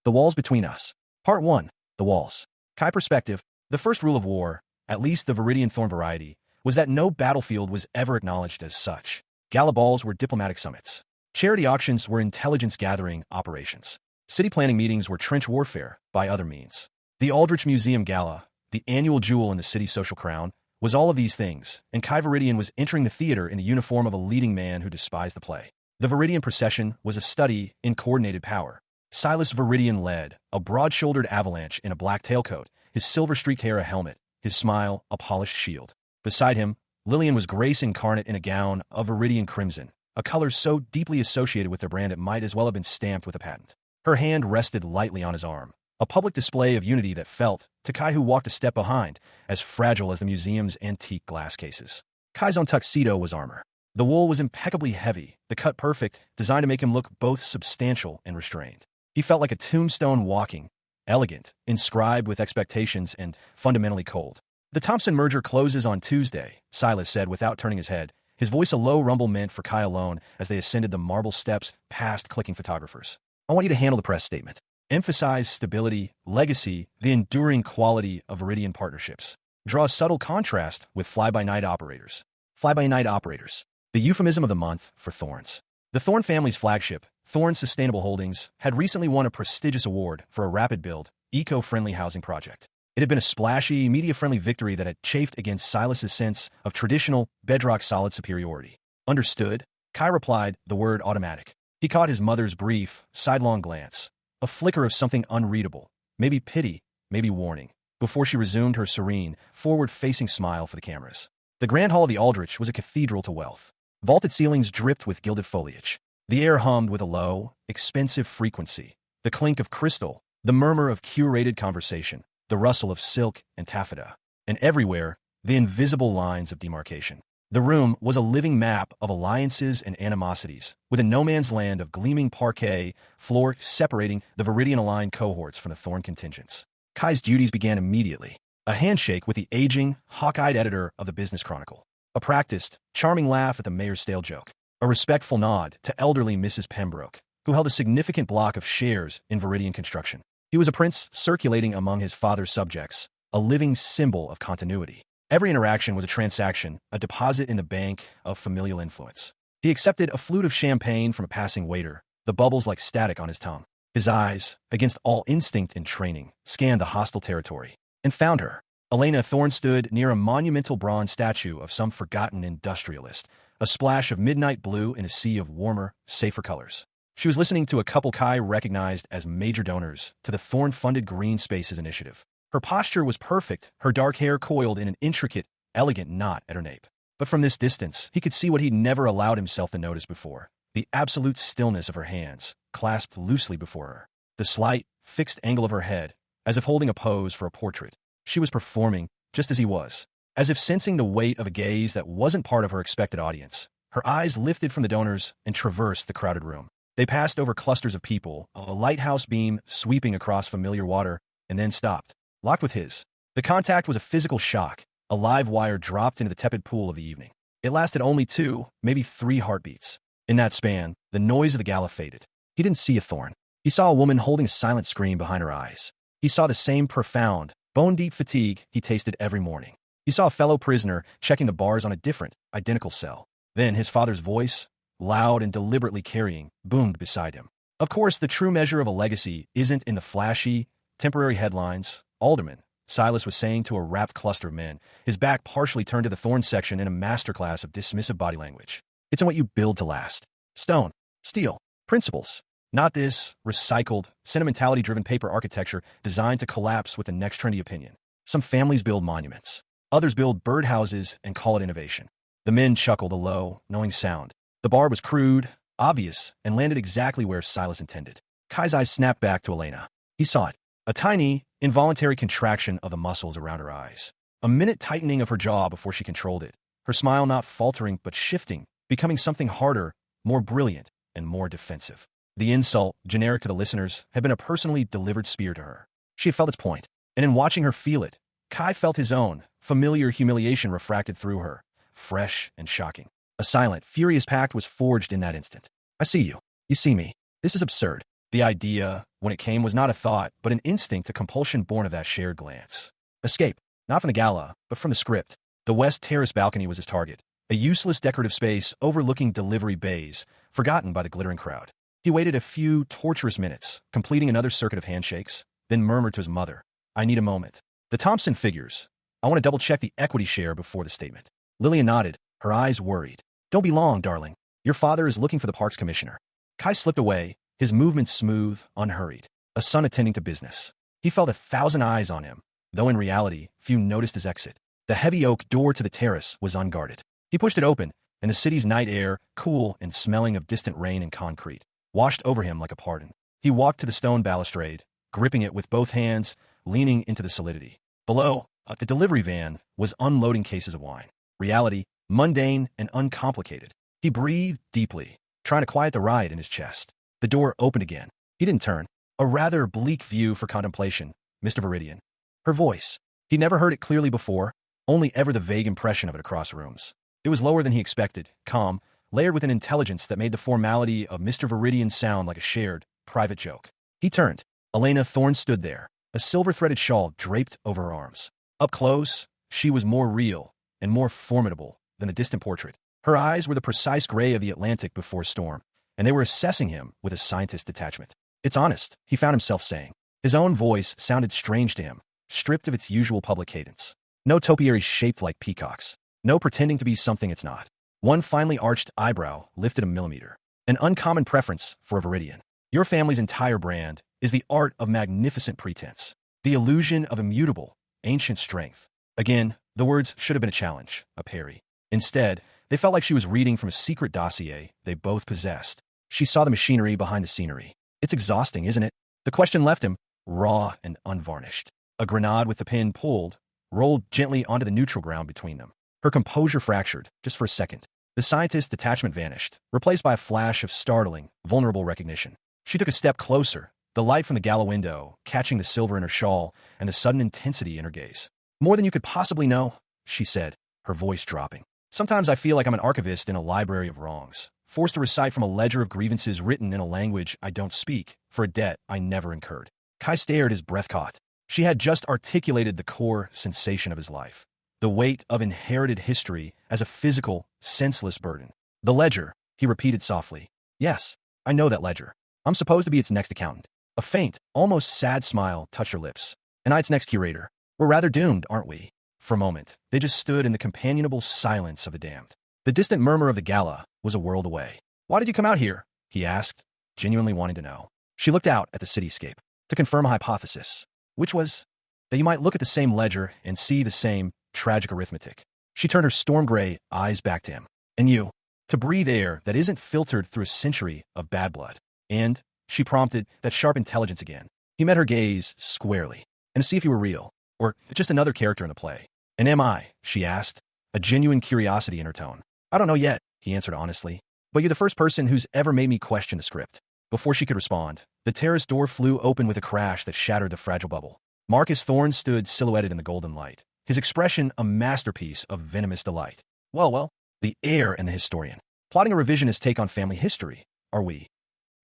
The Walls Between Us. Part 1. The Walls. Kai perspective. The first rule of war, at least the Veridian Thorne variety, was that no battlefield was ever acknowledged as such. Gala balls were diplomatic summits. Charity auctions were intelligence-gathering operations. City planning meetings were trench warfare by other means. The Aldrich Museum Gala, the annual jewel in the city's social crown, was all of these things, and Kai Veridian was entering the theater in the uniform of a leading man who despised the play. The Veridian procession was a study in coordinated power. Silas Veridian led, a broad-shouldered avalanche in a black tailcoat, his silver-streaked hair a helmet, his smile a polished shield. Beside him, Lillian was grace incarnate in a gown of Veridian crimson, a color so deeply associated with their brand it might as well have been stamped with a patent. Her hand rested lightly on his arm, a public display of unity that felt, to Kai who walked a step behind, as fragile as the museum's antique glass cases. Kai's own tuxedo was armor. The wool was impeccably heavy, the cut perfect, designed to make him look both substantial and restrained. He felt like a tombstone walking, elegant, inscribed with expectations, and fundamentally cold. The Thompson merger closes on Tuesday, Silas said without turning his head, his voice a low rumble meant for Kai alone as they ascended the marble steps past clicking photographers. I want you to handle the press statement. Emphasize stability, legacy, the enduring quality of Veridian partnerships. Draw a subtle contrast with fly-by-night operators. Fly-by-night operators. The euphemism of the month for Thornes. The Thorne family's flagship, Thorne Sustainable Holdings, had recently won a prestigious award for a rapid-build, eco-friendly housing project. It had been a splashy, media-friendly victory that had chafed against Silas's sense of traditional, bedrock-solid superiority. Understood? Kai replied, the word automatic. He caught his mother's brief, sidelong glance, a flicker of something unreadable, maybe pity, maybe warning, before she resumed her serene, forward-facing smile for the cameras. The Grand Hall of the Aldrich was a cathedral to wealth. Vaulted ceilings dripped with gilded foliage. The air hummed with a low, expensive frequency. The clink of crystal, the murmur of curated conversation, the rustle of silk and taffeta. And everywhere, the invisible lines of demarcation. The room was a living map of alliances and animosities, with a no-man's land of gleaming parquet floor separating the Veridian-aligned cohorts from the Thorne contingents. Kai's duties began immediately. A handshake with the aging, hawk-eyed editor of the Business Chronicle. A practiced, charming laugh at the mayor's stale joke. A respectful nod to elderly Mrs. Pembroke, who held a significant block of shares in Veridian construction. He was a prince circulating among his father's subjects, a living symbol of continuity. Every interaction was a transaction, a deposit in the bank of familial influence. He accepted a flute of champagne from a passing waiter, the bubbles like static on his tongue. His eyes, against all instinct and training, scanned the hostile territory, and found her. Elena Thorne stood near a monumental bronze statue of some forgotten industrialist, a splash of midnight blue in a sea of warmer, safer colors. She was listening to a couple Kai recognized as major donors to the Thorne-funded Green Spaces Initiative. Her posture was perfect, her dark hair coiled in an intricate, elegant knot at her nape. But from this distance, he could see what he'd never allowed himself to notice before, the absolute stillness of her hands, clasped loosely before her. The slight, fixed angle of her head, as if holding a pose for a portrait. She was performing, just as he was, as if sensing the weight of a gaze that wasn't part of her expected audience. Her eyes lifted from the donors and traversed the crowded room. They passed over clusters of people, a lighthouse beam sweeping across familiar water, and then stopped, locked with his. The contact was a physical shock, a live wire dropped into the tepid pool of the evening. It lasted only 2, maybe 3 heartbeats. In that span, the noise of the gala faded. He didn't see a Thorne. He saw a woman holding a silent scream behind her eyes. He saw the same profound, bone-deep fatigue he tasted every morning. He saw a fellow prisoner checking the bars on a different, identical cell. Then his father's voice, loud and deliberately carrying, boomed beside him. Of course, the true measure of a legacy isn't in the flashy, temporary headlines. Alderman, Silas was saying to a rapt cluster of men, his back partially turned to the Thorne section in a masterclass of dismissive body language. It's in what you build to last. Stone, steel, principles. Not this recycled, sentimentality-driven paper architecture designed to collapse with the next trendy opinion. Some families build monuments. Others build birdhouses and call it innovation. The men chuckled a low, knowing sound. The bar was crude, obvious, and landed exactly where Silas intended. Kai's eyes snapped back to Elena. He saw it. A tiny, involuntary contraction of the muscles around her eyes. A minute tightening of her jaw before she controlled it. Her smile not faltering but shifting, becoming something harder, more brilliant, and more defensive. The insult, generic to the listeners, had been a personally delivered spear to her. She had felt its point, and in watching her feel it, Kai felt his own, familiar humiliation refracted through her, fresh and shocking. A silent, furious pact was forged in that instant. I see you. You see me. This is absurd. The idea, when it came, was not a thought, but an instinct, a compulsion born of that shared glance. Escape, not from the gala, but from the script. The West Terrace balcony was his target, a useless decorative space overlooking delivery bays, forgotten by the glittering crowd. He waited a few torturous minutes, completing another circuit of handshakes, then murmured to his mother, "I need a moment. The Thompson figures. I want to double-check the equity share before the statement." Lillian nodded, her eyes worried. "Don't be long, darling. Your father is looking for the parks commissioner." Kai slipped away, his movements smooth, unhurried, a son attending to business. He felt 1,000 eyes on him, though in reality, few noticed his exit. The heavy oak door to the terrace was unguarded. He pushed it open, and the city's night air, cool and smelling of distant rain and concrete, washed over him like a pardon. He walked to the stone balustrade, gripping it with both hands, leaning into the solidity. Below, the delivery van was unloading cases of wine. Reality, mundane and uncomplicated. He breathed deeply, trying to quiet the riot in his chest. The door opened again. He didn't turn. A rather bleak view for contemplation, Mr. Veridian. Her voice. He'd never heard it clearly before, only ever the vague impression of it across rooms. It was lower than he expected, calm, layered with an intelligence that made the formality of Mr. Veridian sound like a shared, private joke. He turned. Elena Thorne stood there, a silver-threaded shawl draped over her arms. Up close, she was more real and more formidable than the distant portrait. Her eyes were the precise gray of the Atlantic before storm, and they were assessing him with a scientist's detachment. "It's honest," he found himself saying. His own voice sounded strange to him, stripped of its usual public cadence. No topiaries shaped like peacocks. No pretending to be something it's not. One finely arched eyebrow lifted a millimeter. An uncommon preference for a Veridian. Your family's entire brand is the art of magnificent pretense. The illusion of immutable, ancient strength. Again, the words should have been a challenge, a parry. Instead, they felt like she was reading from a secret dossier they both possessed. She saw the machinery behind the scenery. "It's exhausting, isn't it?" The question left him, raw and unvarnished. A grenade with the pin pulled, rolled gently onto the neutral ground between them. Her composure fractured, just for a second. The scientist's detachment vanished, replaced by a flash of startling, vulnerable recognition. She took a step closer, the light from the gala window catching the silver in her shawl and the sudden intensity in her gaze. "More than you could possibly know," she said, her voice dropping. "Sometimes I feel like I'm an archivist in a library of wrongs, forced to recite from a ledger of grievances written in a language I don't speak, for a debt I never incurred." Kai stared, his breath caught. She had just articulated the core sensation of his life. The weight of inherited history as a physical, senseless burden. "The ledger," he repeated softly. "Yes, I know that ledger. I'm supposed to be its next accountant." A faint, almost sad smile touched her lips. "And I its next curator. We're rather doomed, aren't we?" For a moment, they just stood in the companionable silence of the damned. The distant murmur of the gala was a world away. "Why did you come out here?" he asked, genuinely wanting to know. She looked out at the cityscape to confirm a hypothesis, which was that you might look at the same ledger and see the same tragic arithmetic. She turned her storm-gray eyes back to him. "And you?" "To breathe air that isn't filtered through a century of bad blood." "And?" she prompted, that sharp intelligence again. He met her gaze squarely, and to see if you were real, or just another character in the play. "And am I?" she asked, a genuine curiosity in her tone. "I don't know yet," he answered honestly. "But you're the first person who's ever made me question the script." Before she could respond, the terrace door flew open with a crash that shattered the fragile bubble. Marcus Thorne stood silhouetted in the golden light, his expression a masterpiece of venomous delight. Well, the heir and the historian. Plotting a revisionist take on family history, are we?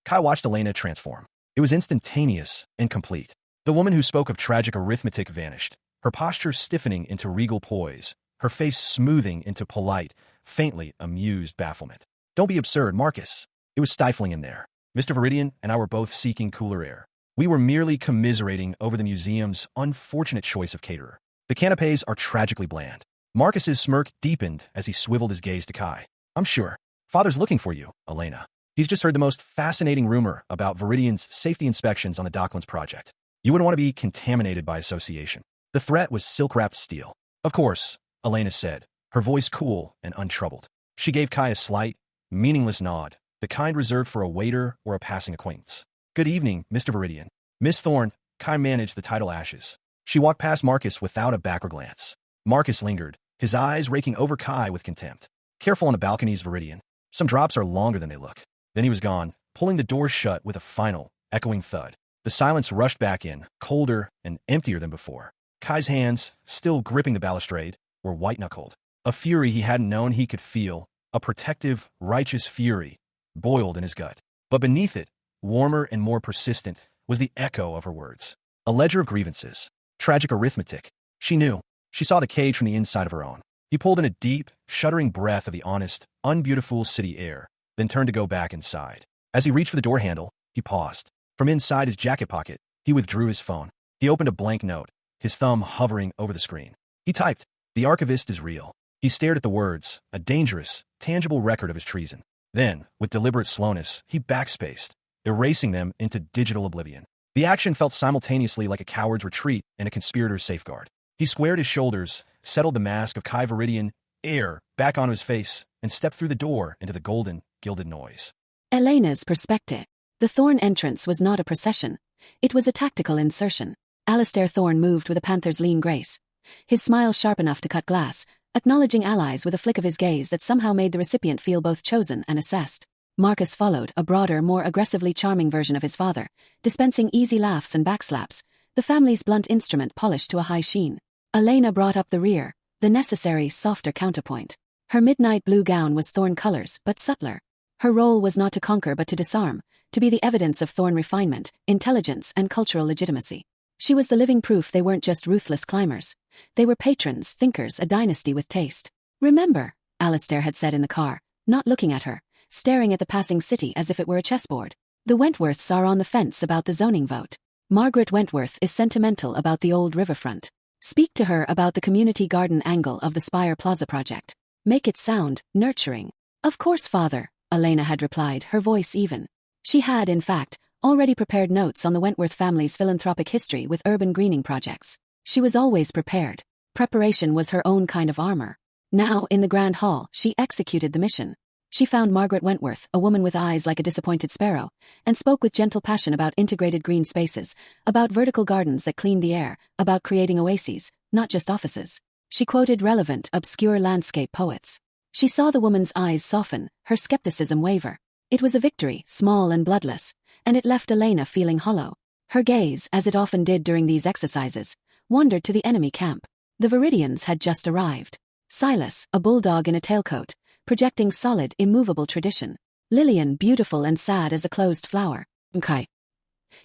Kai watched Elena transform. It was instantaneous and complete. The woman who spoke of tragic arithmetic vanished, her posture stiffening into regal poise, her face smoothing into polite, faintly amused bafflement. "Don't be absurd, Marcus." It was stifling in there. Mr. Veridian and I were both seeking cooler air. We were merely commiserating over the museum's unfortunate choice of caterer. The canapes are tragically bland. Marcus's smirk deepened as he swiveled his gaze to Kai. "I'm sure. Father's looking for you, Elena. He's just heard the most fascinating rumor about Veridian's safety inspections on the Docklands project. You wouldn't want to be contaminated by association." The threat was silk-wrapped steel. "Of course," Elena said, her voice cool and untroubled. She gave Kai a slight, meaningless nod, the kind reserved for a waiter or a passing acquaintance. "Good evening, Mr. Veridian." "Miss Thorne," Kai managed the title ashes. She walked past Marcus without a backward glance. Marcus lingered, his eyes raking over Kai with contempt. "Careful on the balconies, Veridian. Some drops are longer than they look." Then he was gone, pulling the door shut with a final, echoing thud. The silence rushed back in, colder and emptier than before. Kai's hands, still gripping the balustrade, were white-knuckled. A fury he hadn't known he could feel, a protective, righteous fury, boiled in his gut. But beneath it, warmer and more persistent, was the echo of her words. A ledger of grievances. Tragic arithmetic. She knew. She saw the cage from the inside of her own. He pulled in a deep, shuddering breath of the honest, unbeautiful city air, then turned to go back inside. As he reached for the door handle, he paused. From inside his jacket pocket, he withdrew his phone. He opened a blank note, his thumb hovering over the screen. He typed, "The archivist is real." He stared at the words, a dangerous, tangible record of his treason. Then, with deliberate slowness, he backspaced, erasing them into digital oblivion. The action felt simultaneously like a coward's retreat and a conspirator's safeguard. He squared his shoulders, settled the mask of Kai Veridian, heir, back onto his face, and stepped through the door into the golden, gilded noise. Elena's perspective. The Thorne entrance was not a procession. It was a tactical insertion. Alistair Thorne moved with a panther's lean grace, his smile sharp enough to cut glass, acknowledging allies with a flick of his gaze that somehow made the recipient feel both chosen and assessed. Marcus followed, a broader, more aggressively charming version of his father, dispensing easy laughs and backslaps, the family's blunt instrument polished to a high sheen. Elena brought up the rear, the necessary, softer counterpoint. Her midnight blue gown was Thorne colors, but subtler. Her role was not to conquer but to disarm, to be the evidence of Thorne refinement, intelligence, and cultural legitimacy. She was the living proof they weren't just ruthless climbers. They were patrons, thinkers, a dynasty with taste. "Remember," Alistair had said in the car, not looking at her, staring at the passing city as if it were a chessboard. "The Wentworths are on the fence about the zoning vote. Margaret Wentworth is sentimental about the old riverfront. Speak to her about the community garden angle of the Spire Plaza project. Make it sound nurturing." "Of course, father," Elena had replied, her voice even. She had, in fact, already prepared notes on the Wentworth family's philanthropic history with urban greening projects. She was always prepared. Preparation was her own kind of armor. Now, in the Grand Hall, she executed the mission. She found Margaret Wentworth, a woman with eyes like a disappointed sparrow, and spoke with gentle passion about integrated green spaces, about vertical gardens that cleaned the air, about creating oases, not just offices. She quoted relevant, obscure landscape poets. She saw the woman's eyes soften, her skepticism waver. It was a victory, small and bloodless, and it left Elena feeling hollow. Her gaze, as it often did during these exercises, wandered to the enemy camp. The Veridians had just arrived. Silas, a bulldog in a tailcoat, projecting solid, immovable tradition. Lillian, beautiful and sad as a closed flower. Kai.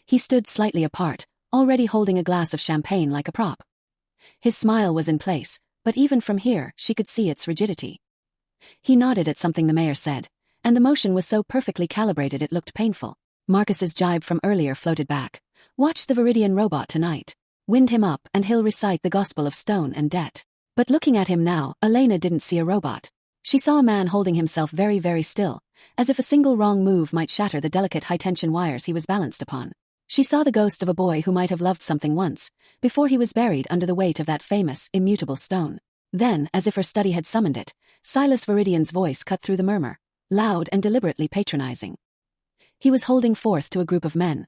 He stood slightly apart, already holding a glass of champagne like a prop. His smile was in place, but even from here, she could see its rigidity. He nodded at something the mayor said, and the motion was so perfectly calibrated it looked painful. Marcus's jibe from earlier floated back. "Watch the Veridian robot tonight. Wind him up and he'll recite the gospel of stone and debt." But looking at him now, Elena didn't see a robot. She saw a man holding himself very, very still, as if a single wrong move might shatter the delicate high-tension wires he was balanced upon. She saw the ghost of a boy who might have loved something once, before he was buried under the weight of that famous, immutable stone. Then, as if her study had summoned it, Silas Veridian's voice cut through the murmur, loud and deliberately patronizing. He was holding forth to a group of men,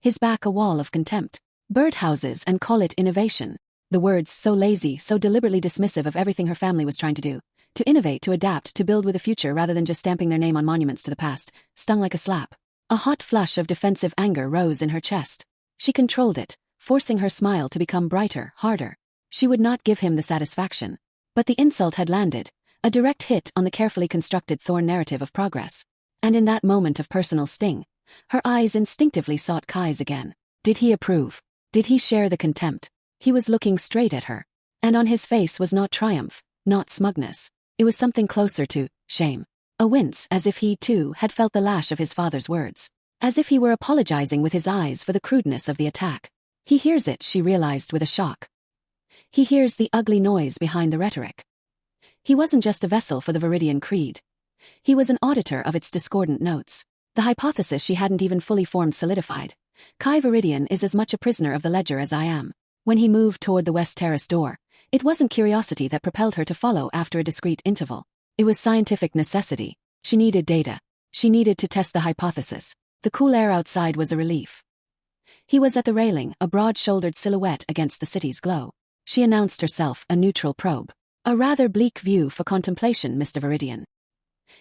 his back a wall of contempt. "Birdhouses and call it innovation." The words, so lazy, so deliberately dismissive of everything her family was trying to do. To innovate, to adapt, to build with a future rather than just stamping their name on monuments to the past, stung like a slap. A hot flush of defensive anger rose in her chest. She controlled it, forcing her smile to become brighter, harder. She would not give him the satisfaction. But the insult had landed, a direct hit on the carefully constructed Thorne narrative of progress. And in that moment of personal sting, her eyes instinctively sought Kai's again. Did he approve? Did he share the contempt? He was looking straight at her. And on his face was not triumph, not smugness. It was something closer to shame. A wince, as if he, too, had felt the lash of his father's words. As if he were apologizing with his eyes for the crudeness of the attack. He hears it, she realized with a shock. He hears the ugly noise behind the rhetoric. He wasn't just a vessel for the Veridian creed. He was an auditor of its discordant notes. The hypothesis she hadn't even fully formed solidified. Kai Veridian is as much a prisoner of the ledger as I am. When he moved toward the West Terrace door, it wasn't curiosity that propelled her to follow after a discrete interval. It was scientific necessity. She needed data. She needed to test the hypothesis. The cool air outside was a relief. He was at the railing, a broad-shouldered silhouette against the city's glow. She announced herself, a neutral probe. "A rather bleak view for contemplation, Mr. Veridian."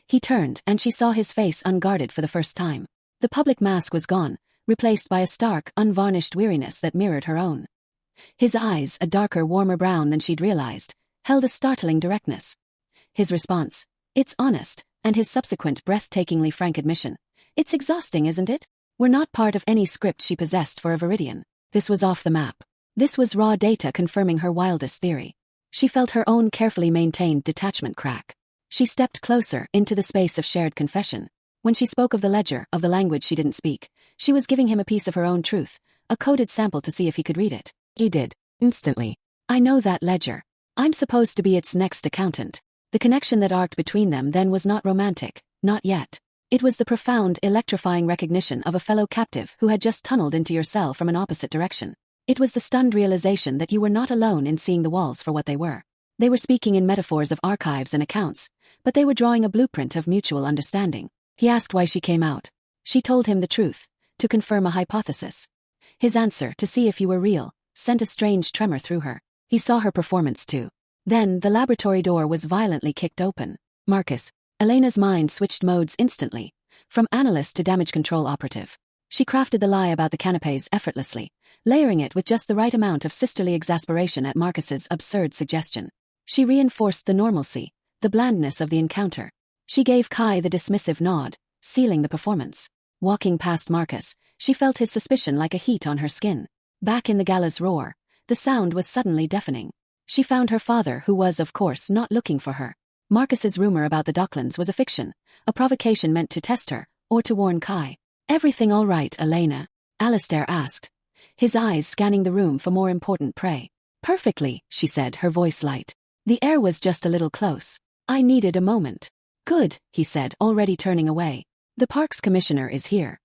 He turned, and she saw his face unguarded for the first time. The public mask was gone, replaced by a stark, unvarnished weariness that mirrored her own. His eyes, a darker, warmer brown than she'd realized, held a startling directness. His response, "It's honest," and his subsequent breathtakingly frank admission, "It's exhausting, isn't it?" were not part of any script she possessed for a Veridian. This was off the map. This was raw data confirming her wildest theory. She felt her own carefully maintained detachment crack. She stepped closer into the space of shared confession. When she spoke of the ledger, of the language she didn't speak, she was giving him a piece of her own truth, a coded sample to see if he could read it. He did. Instantly. I know that ledger. I'm supposed to be its next accountant. The connection that arced between them then was not romantic, not yet. It was the profound, electrifying recognition of a fellow captive who had just tunneled into your cell from an opposite direction. It was the stunned realization that you were not alone in seeing the walls for what they were. They were speaking in metaphors of archives and accounts, but they were drawing a blueprint of mutual understanding. He asked why she came out. She told him the truth, to confirm a hypothesis. His answer, to see if you were real, sent a strange tremor through her. He saw her performance too. Then, the laboratory door was violently kicked open. Marcus. Elena's mind switched modes instantly, from analyst to damage control operative. She crafted the lie about the canapes effortlessly, layering it with just the right amount of sisterly exasperation at Marcus's absurd suggestion. She reinforced the normalcy, the blandness of the encounter. She gave Kai the dismissive nod, sealing the performance. Walking past Marcus, she felt his suspicion like a heat on her skin. Back in the gala's roar, the sound was suddenly deafening. She found her father, who was, of course, not looking for her. Marcus's rumor about the Docklands was a fiction, a provocation meant to test her, or to warn Kai. Everything all right, Elena? Alistair asked, his eyes scanning the room for more important prey. Perfectly, she said, her voice light. The air was just a little close. I needed a moment. Good, he said, already turning away. The parks commissioner is here.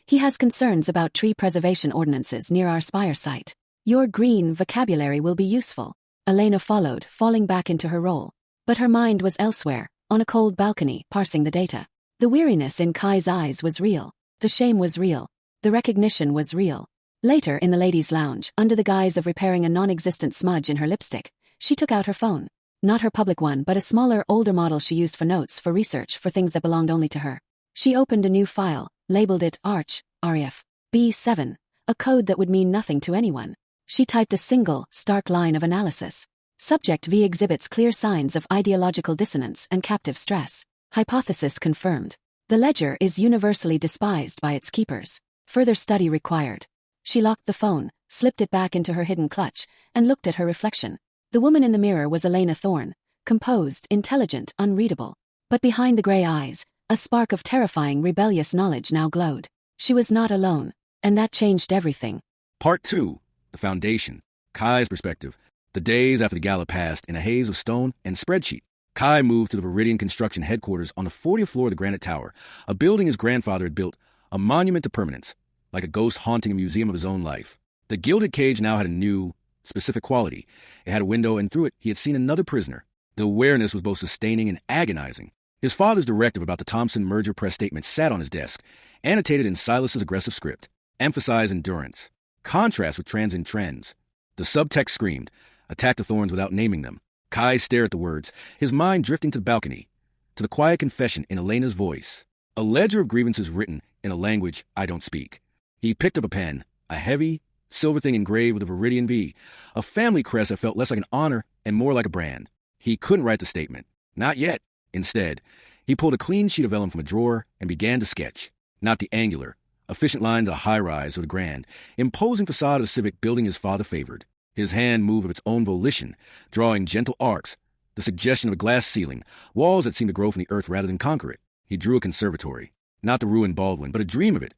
He has concerns about tree preservation ordinances near our Spire site. Your green vocabulary will be useful. Elena followed, falling back into her role. But her mind was elsewhere, on a cold balcony, parsing the data. The weariness in Kai's eyes was real. The shame was real. The recognition was real. Later, in the ladies' lounge, under the guise of repairing a non-existent smudge in her lipstick, she took out her phone. Not her public one, but a smaller, older model she used for notes, for research, for things that belonged only to her. She opened a new file, labeled it REF B7, a code that would mean nothing to anyone. She typed a single, stark line of analysis. Subject V exhibits clear signs of ideological dissonance and captive stress. Hypothesis confirmed. The ledger is universally despised by its keepers. Further study required. She locked the phone, slipped it back into her hidden clutch, and looked at her reflection. The woman in the mirror was Elena Thorne, composed, intelligent, unreadable. But behind the gray eyes, a spark of terrifying, rebellious knowledge now glowed. She was not alone, and that changed everything. Part 2. The Foundation. Kai's perspective. The days after the gala passed in a haze of stone and spreadsheet. Kai moved to the Veridian construction headquarters on the 40th floor of the Granite Tower, a building his grandfather had built, a monument to permanence, like a ghost haunting a museum of his own life. The gilded cage now had a new, specific quality. It had a window, and through it he had seen another prisoner. The awareness was both sustaining and agonizing. His father's directive about the Thompson merger press statement sat on his desk, annotated in Silas's aggressive script. Emphasize endurance. Contrast with transient trends. The subtext screamed, attack the Thorns without naming them. Kai stared at the words, his mind drifting to the balcony, to the quiet confession in Elena's voice. A ledger of grievances written in a language I don't speak. He picked up a pen, a heavy, silver thing engraved with a Veridian V, a family crest that felt less like an honor and more like a brand. He couldn't write the statement. Not yet. Instead, he pulled a clean sheet of vellum from a drawer and began to sketch. Not the angular, efficient lines of a high-rise or the grand, imposing facade of civic building his father favored. His hand moved of its own volition, drawing gentle arcs, the suggestion of a glass ceiling, walls that seemed to grow from the earth rather than conquer it. He drew a conservatory. Not the ruined Baldwin, but a dream of it.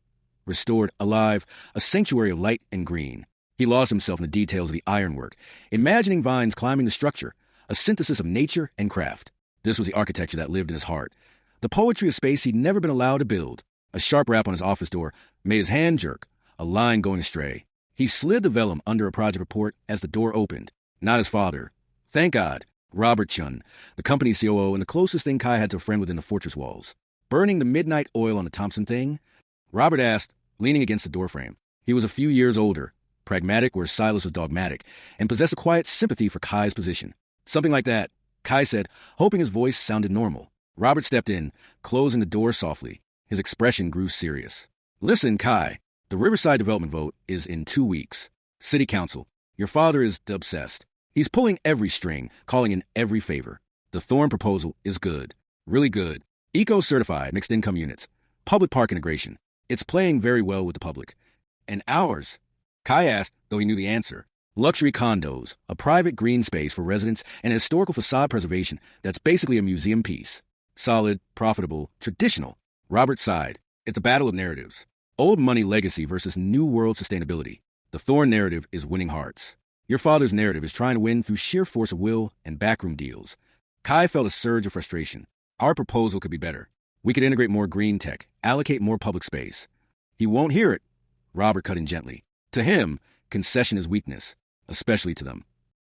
Restored, alive, a sanctuary of light and green. He lost himself in the details of the ironwork, imagining vines climbing the structure, a synthesis of nature and craft. This was the architecture that lived in his heart. The poetry of space he'd never been allowed to build. A sharp rap on his office door made his hand jerk, a line going astray. He slid the vellum under a project report as the door opened. Not his father. Thank God. Robert Chun, the company's COO and the closest thing Kai had to a friend within the fortress walls. Burning the midnight oil on the Thompson thing? Robert asked, leaning against the doorframe. He was a few years older, pragmatic where Silas was dogmatic, and possessed a quiet sympathy for Kai's position. Something like that, Kai said, hoping his voice sounded normal. Robert stepped in, closing the door softly. His expression grew serious. Listen, Kai. The Riverside Development vote is in 2 weeks. City Council. Your father is obsessed. He's pulling every string, calling in every favor. The Thorne proposal is good. Really good. Eco-certified mixed-income units. Public park integration. It's playing very well with the public. And ours? Kai asked, though he knew the answer. Luxury condos, a private green space for residents, and a historical facade preservation that's basically a museum piece. Solid, profitable, traditional. Robert sighed. It's a battle of narratives. Old money legacy versus new world sustainability. The Thorne narrative is winning hearts. Your father's narrative is trying to win through sheer force of will and backroom deals. Kai felt a surge of frustration. Our proposal could be better. We could integrate more green tech, allocate more public space. He won't hear it. Robert cut in gently. To him, concession is weakness, especially to them.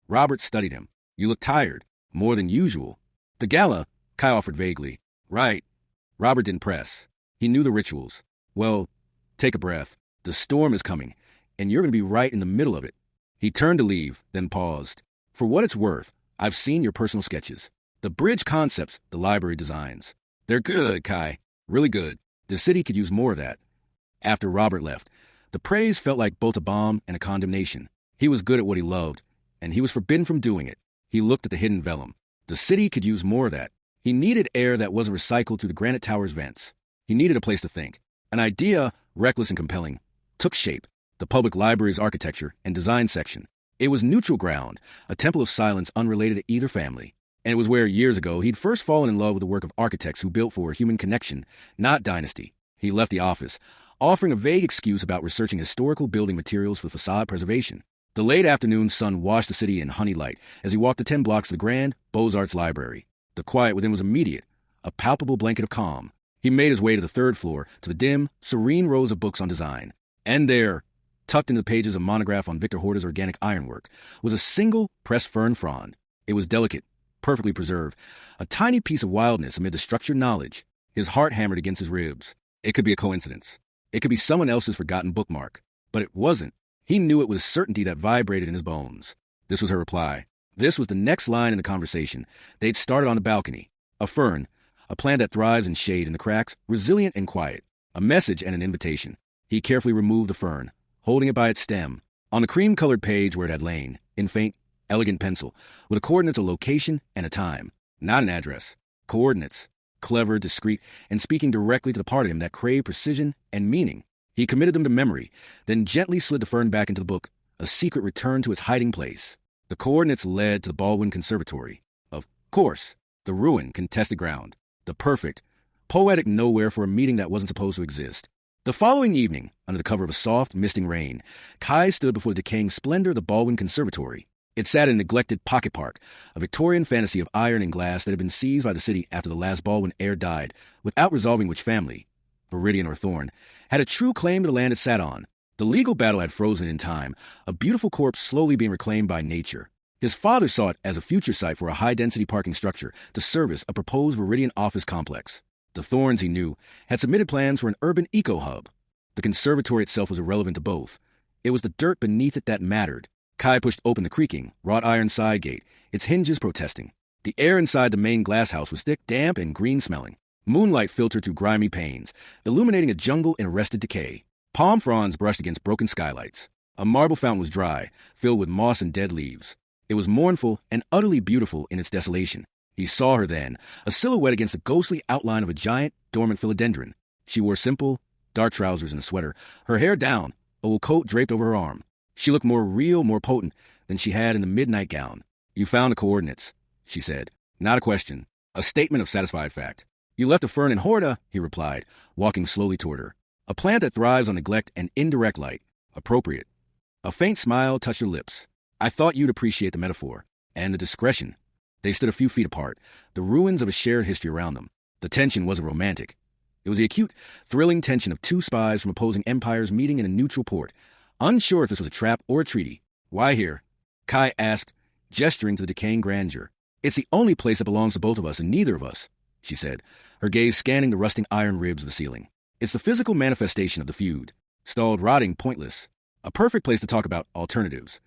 Robert studied him. You look tired, more than usual. The gala, Kai offered vaguely. Right. Robert didn't press. He knew the rituals. Well, take a breath. The storm is coming, and you're going to be right in the middle of it. He turned to leave, then paused. For what it's worth, I've seen your personal sketches. The bridge concepts the library designs. They're good, Kai. Really good. The city could use more of that. After Robert left, the praise felt like both a bomb and a condemnation. He was good at what he loved, and he was forbidden from doing it. He looked at the hidden vellum. The city could use more of that. He needed air that wasn't recycled through the granite tower's vents. He needed a place to think. An idea, reckless and compelling, took shape. The public library's architecture and design section. It was neutral ground, a temple of silence unrelated to either family. And it was where, years ago, he'd first fallen in love with the work of architects who built for human connection, not dynasty. He left the office, offering a vague excuse about researching historical building materials for facade preservation. The late afternoon sun washed the city in honey light as he walked the 10 blocks of the grand Beaux-Arts library. The quiet within was immediate, a palpable blanket of calm. He made his way to the 3rd floor, to the dim, serene rows of books on design. And there, tucked into the pages of monograph on Victor Horta's organic ironwork, was a single pressed fern frond. It was delicate, perfectly preserved, a tiny piece of wildness amid the structured knowledge. His heart hammered against his ribs. It could be a coincidence. It could be someone else's forgotten bookmark. But it wasn't. He knew it with a certainty that vibrated in his bones. This was her reply. This was the next line in the conversation. They'd started on the balcony. A fern, a plant that thrives in shade in the cracks, resilient and quiet. A message and an invitation. He carefully removed the fern, holding it by its stem. On the cream-colored page where it had lain, in faint, elegant pencil, with the coordinates of location and a time. Not an address. Coordinates. Clever, discreet, and speaking directly to the part of him that craved precision and meaning. He committed them to memory, then gently slid the fern back into the book, a secret return to its hiding place. The coordinates led to the Baldwin Conservatory. Of course, the ruined, contested ground. The perfect, poetic nowhere for a meeting that wasn't supposed to exist. The following evening, under the cover of a soft, misting rain, Kai stood before the decaying splendor of the Baldwin Conservatory. It sat in a neglected pocket park, a Victorian fantasy of iron and glass that had been seized by the city after the last Baldwin heir died, without resolving which family, Veridian or Thorne, had a true claim to the land it sat on. The legal battle had frozen in time, a beautiful corpse slowly being reclaimed by nature. His father saw it as a future site for a high-density parking structure to service a proposed Veridian office complex. The Thornes, he knew, had submitted plans for an urban eco-hub. The conservatory itself was irrelevant to both. It was the dirt beneath it that mattered. Kai pushed open the creaking, wrought iron side gate, its hinges protesting. The air inside the main glass house was thick, damp, and green-smelling. Moonlight filtered through grimy panes, illuminating a jungle in arrested decay. Palm fronds brushed against broken skylights. A marble fountain was dry, filled with moss and dead leaves. It was mournful and utterly beautiful in its desolation. He saw her then, a silhouette against the ghostly outline of a giant, dormant philodendron. She wore simple, dark trousers and a sweater, her hair down, a wool coat draped over her arm. She looked more real, more potent than she had in the midnight gown. You found the coordinates, she said. Not a question. A statement of satisfied fact. You left a fern in Horta, he replied, walking slowly toward her. A plant that thrives on neglect and indirect light. Appropriate. A faint smile touched her lips. I thought you'd appreciate the metaphor. And the discretion. They stood a few feet apart, the ruins of a shared history around them. The tension wasn't romantic. It was the acute, thrilling tension of two spies from opposing empires meeting in a neutral port, unsure if this was a trap or a treaty. Why here? Kai asked, gesturing to the decaying grandeur. It's the only place that belongs to both of us and neither of us, she said, her gaze scanning the rusting iron ribs of the ceiling. It's the physical manifestation of the feud, stalled, rotting, pointless. A perfect place to talk about alternatives.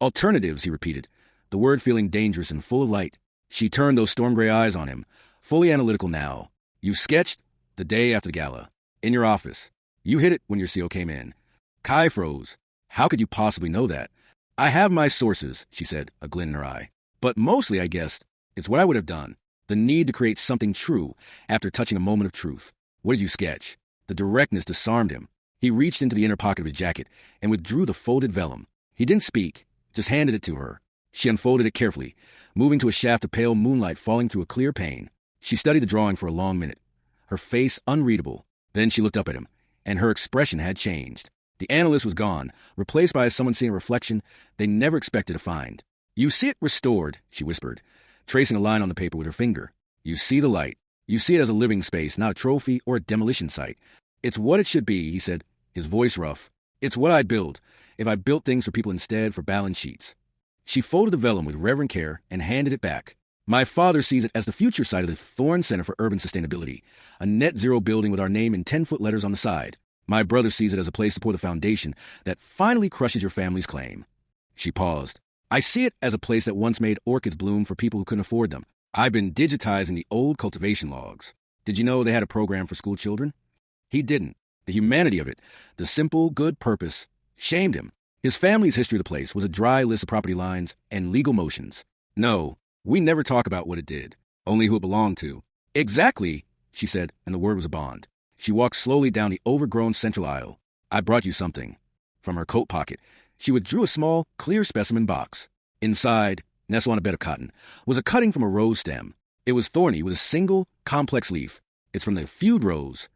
Alternatives, he repeated, the word feeling dangerous and full of light. She turned those storm-gray eyes on him, fully analytical now. You sketched the day after the gala, in your office. You hit it when your CO came in. Kai froze. How could you possibly know that? I have my sources, she said, a glint in her eye. But mostly, I guessed, it's what I would have done. The need to create something true after touching a moment of truth. What did you sketch? The directness disarmed him. He reached into the inner pocket of his jacket and withdrew the folded vellum. He didn't speak, just handed it to her. She unfolded it carefully, moving to a shaft of pale moonlight falling through a clear pane. She studied the drawing for a long minute, her face unreadable. Then she looked up at him, and her expression had changed. The analyst was gone, replaced by someone seeing a reflection they never expected to find. "You see it restored," she whispered, tracing a line on the paper with her finger. "You see the light. You see it as a living space, not a trophy or a demolition site. It's what it should be," he said, his voice rough. "It's what I'd build, if I built things for people instead for balance sheets." She folded the vellum with reverent care and handed it back. "My father sees it as the future site of the Thorne Center for Urban Sustainability, a net-zero building with our name in 10-foot letters on the side. My brother sees it as a place to pour the foundation that finally crushes your family's claim." She paused. "I see it as a place that once made orchids bloom for people who couldn't afford them. I've been digitizing the old cultivation logs. Did you know they had a program for school children?" He didn't. The humanity of it, the simple, good purpose, shamed him. His family's history of the place was a dry list of property lines and legal motions. "No, we never talk about what it did, only who it belonged to." "Exactly," she said, and the word was a bond. She walked slowly down the overgrown central aisle. "I brought you something." From her coat pocket, she withdrew a small, clear specimen box. Inside, nestled on a bed of cotton, was a cutting from a rose stem. It was thorny with a single, complex leaf. "It's from the feud rose,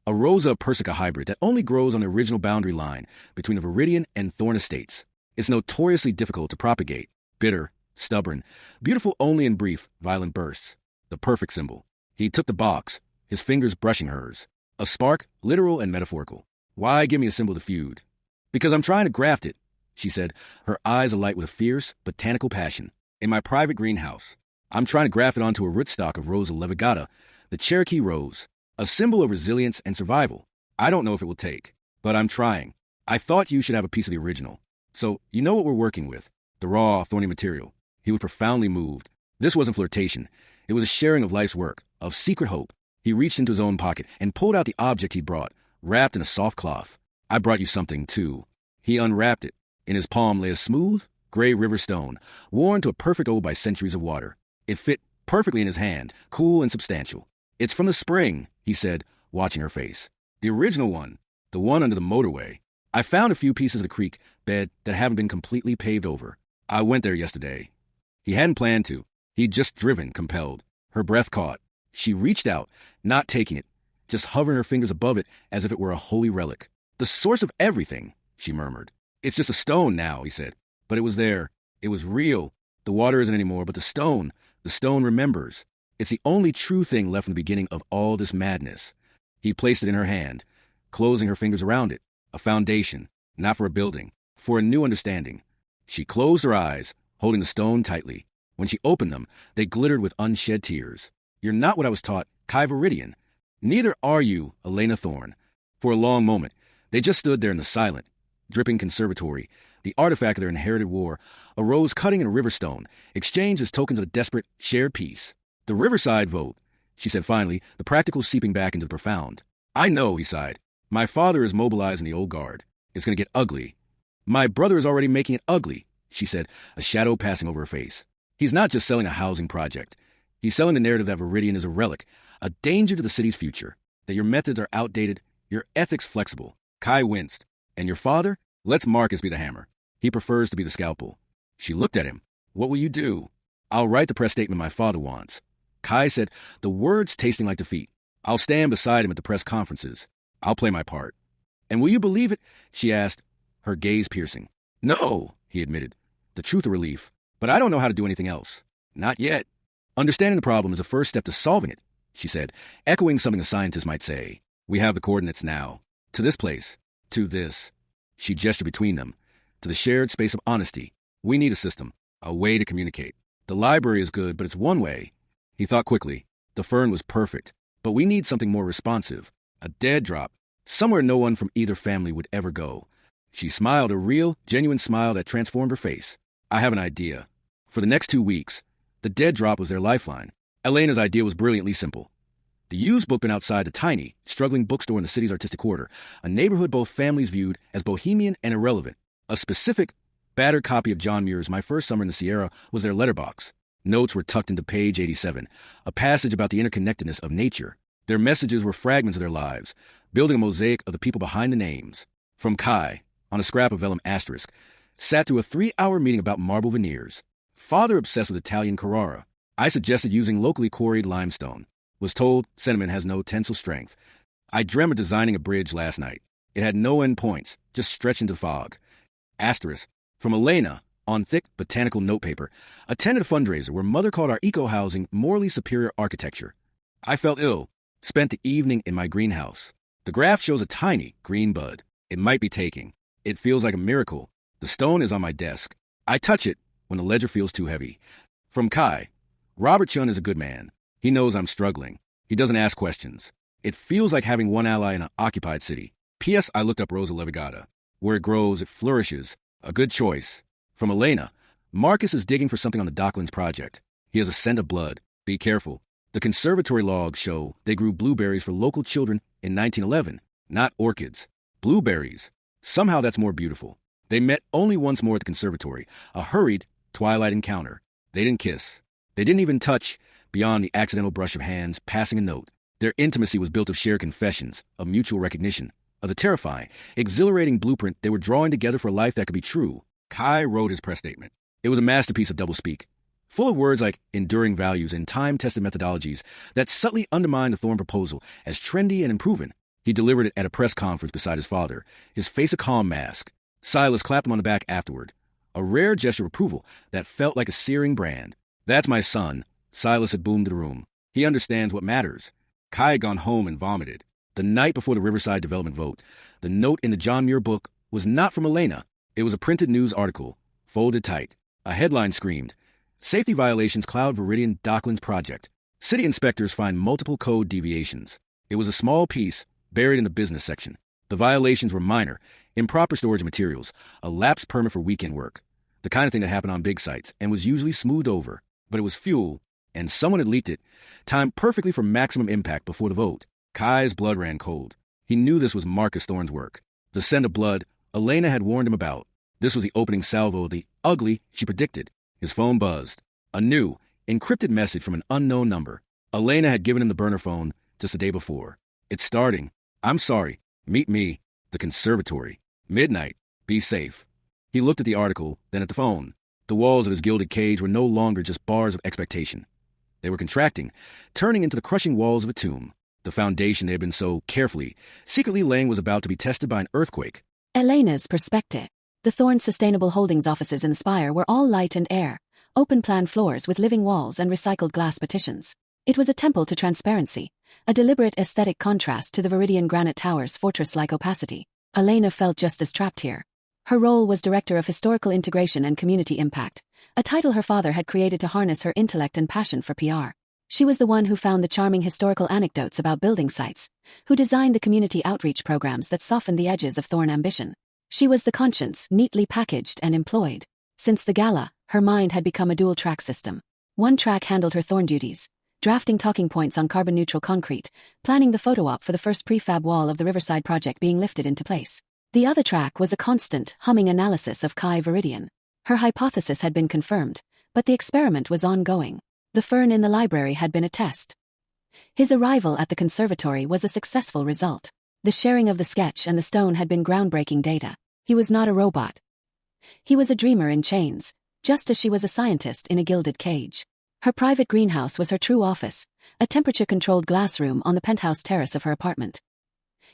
a Rosa persica hybrid that only grows on the original boundary line between the Veridian and Thorne estates. It's notoriously difficult to propagate, bitter, stubborn, beautiful only in brief, violent bursts. The perfect symbol." He took the box, his fingers brushing hers. A spark, literal and metaphorical. "Why give me a symbol of the feud?" "Because I'm trying to graft it," she said, her eyes alight with a fierce, botanical passion. "In my private greenhouse. I'm trying to graft it onto a rootstock of Rosa levigata, the Cherokee rose, a symbol of resilience and survival. I don't know if it will take, but I'm trying. I thought you should have a piece of the original. So, you know what we're working with, the raw, thorny material." He was profoundly moved. This wasn't flirtation. It was a sharing of life's work, of secret hope. He reached into his own pocket and pulled out the object he'd brought, wrapped in a soft cloth. "I brought you something, too." He unwrapped it. In his palm lay a smooth, gray river stone, worn to a perfect oval by centuries of water. It fit perfectly in his hand, cool and substantial. "It's from the spring," he said, watching her face. "The original one, the one under the motorway. I found a few pieces of the creek bed that haven't been completely paved over. I went there yesterday." He hadn't planned to. He'd just driven, compelled. Her breath caught. She reached out, not taking it, just hovering her fingers above it as if it were a holy relic. "The source of everything," she murmured. "It's just a stone now," he said. "But it was there. It was real. The water isn't anymore, but the stone remembers. It's the only true thing left from the beginning of all this madness." He placed it in her hand, closing her fingers around it. A foundation, not for a building, for a new understanding. She closed her eyes, holding the stone tightly. When she opened them, they glittered with unshed tears. "You're not what I was taught, Kai Veridian. Neither are you, Elena Thorne." For a long moment, they just stood there in the silent, dripping conservatory, the artifact of their inherited war, a rose cutting and a river stone, exchanged as tokens of a desperate, shared peace. "The Riverside vote," she said finally, the practical seeping back into the profound. "I know," he sighed. "My father is mobilizing the old guard. It's going to get ugly." "My brother is already making it ugly," she said, a shadow passing over her face. "He's not just selling a housing project. He's selling the narrative that Veridian is a relic, a danger to the city's future, that your methods are outdated, your ethics flexible." Kai winced. "And your father? Let's Marcus be the hammer. He prefers to be the scalpel." She looked at him. "What will you do?" "I'll write the press statement my father wants." Kai said, the words tasting like defeat. "I'll stand beside him at the press conferences. I'll play my part." "And will you believe it?" she asked, her gaze piercing. "No," he admitted, the truth of relief. "But I don't know how to do anything else. Not yet." "Understanding the problem is a first step to solving it," she said, echoing something a scientist might say. "We have the coordinates now. To this place. To this." She gestured between them. "To the shared space of honesty. We need a system. A way to communicate. The library is good, but it's one way." He thought quickly. The fern was perfect. "But we need something more responsive. A dead drop. Somewhere no one from either family would ever go." She smiled, a real, genuine smile that transformed her face. "I have an idea." For the next 2 weeks, the dead drop was their lifeline. Elena's idea was brilliantly simple. The used book bin outside the tiny, struggling bookstore in the city's artistic quarter, a neighborhood both families viewed as bohemian and irrelevant. A specific, battered copy of John Muir's My First Summer in the Sierra was their letterbox. Notes were tucked into page 87, a passage about the interconnectedness of nature. Their messages were fragments of their lives, building a mosaic of the people behind the names. From Kai, on a scrap of vellum asterisk, sat through a 3-hour meeting about marble veneers. Father obsessed with Italian Carrara. I suggested using locally quarried limestone. Was told sentiment has no tensile strength. I dreamt of designing a bridge last night. It had no end points, just stretched into fog. Asterisk. From Elena, on thick botanical notepaper, attended a fundraiser where mother called our eco-housing morally superior architecture. I felt ill. Spent the evening in my greenhouse. The graph shows a tiny green bud. It might be taking. It feels like a miracle. The stone is on my desk. I touch it when the ledger feels too heavy. From Kai. Robert Chun is a good man. He knows I'm struggling. He doesn't ask questions. It feels like having one ally in an occupied city. P.S. I looked up Rosa levigata. Where it grows, it flourishes. A good choice. From Elena. Marcus is digging for something on the Docklands project. He has a scent of blood. Be careful. The conservatory logs show they grew blueberries for local children in 1911. Not orchids. Blueberries. Somehow that's more beautiful. They met only once more at the conservatory. A hurried twilight encounter. They didn't kiss. They didn't even touch beyond the accidental brush of hands passing a note. Their intimacy was built of shared confessions, of mutual recognition, of the terrifying, exhilarating blueprint they were drawing together for a life that could be true. Kai wrote his press statement. It was a masterpiece of doublespeak, full of words like enduring values and time-tested methodologies that subtly undermined the Thorne proposal as trendy and improving. He delivered it at a press conference beside his father, his face a calm mask. Silas clapped him on the back afterward, a rare gesture of approval that felt like a searing brand. That's my son, Silas had boomed to the room. He understands what matters. Kai had gone home and vomited. The night before the Riverside development vote, the note in the John Muir book was not from Elena. It was a printed news article, folded tight. A headline screamed, "Safety violations cloud Veridian Docklands project. City inspectors find multiple code deviations." It was a small piece, buried in the business section. The violations were minor, improper storage of materials, a lapsed permit for weekend work, the kind of thing that happened on big sites and was usually smoothed over. But it was fuel, and someone had leaked it, timed perfectly for maximum impact before the vote. Kai's blood ran cold. He knew this was Marcus Thorne's work. The scent of blood Elena had warned him about. This was the opening salvo of the ugly she predicted. His phone buzzed. A new, encrypted message from an unknown number. Elena had given him the burner phone just the day before. "It's starting. I'm sorry. Meet me. The conservatory. Midnight. Be safe." He looked at the article, then at the phone. The walls of his gilded cage were no longer just bars of expectation. They were contracting, turning into the crushing walls of a tomb. The foundation they had been so carefully, secretly laying was about to be tested by an earthquake. Elena's perspective. The Thorne Sustainable Holdings offices in the Spire were all light and air, open-plan floors with living walls and recycled glass partitions. It was a temple to transparency, a deliberate aesthetic contrast to the Veridian granite tower's fortress-like opacity. Elena felt just as trapped here. Her role was Director of Historical Integration and Community Impact, a title her father had created to harness her intellect and passion for PR. She was the one who found the charming historical anecdotes about building sites, who designed the community outreach programs that softened the edges of Thorne ambition. She was the conscience, neatly packaged and employed. Since the gala, her mind had become a dual-track system. One track handled her Thorne duties, drafting talking points on carbon-neutral concrete, planning the photo op for the first prefab wall of the Riverside project being lifted into place. The other track was a constant, humming analysis of Kai Veridian. Her hypothesis had been confirmed, but the experiment was ongoing. The fern in the library had been a test. His arrival at the conservatory was a successful result. The sharing of the sketch and the stone had been groundbreaking data. He was not a robot. He was a dreamer in chains, just as she was a scientist in a gilded cage. Her private greenhouse was her true office, a temperature-controlled glass room on the penthouse terrace of her apartment.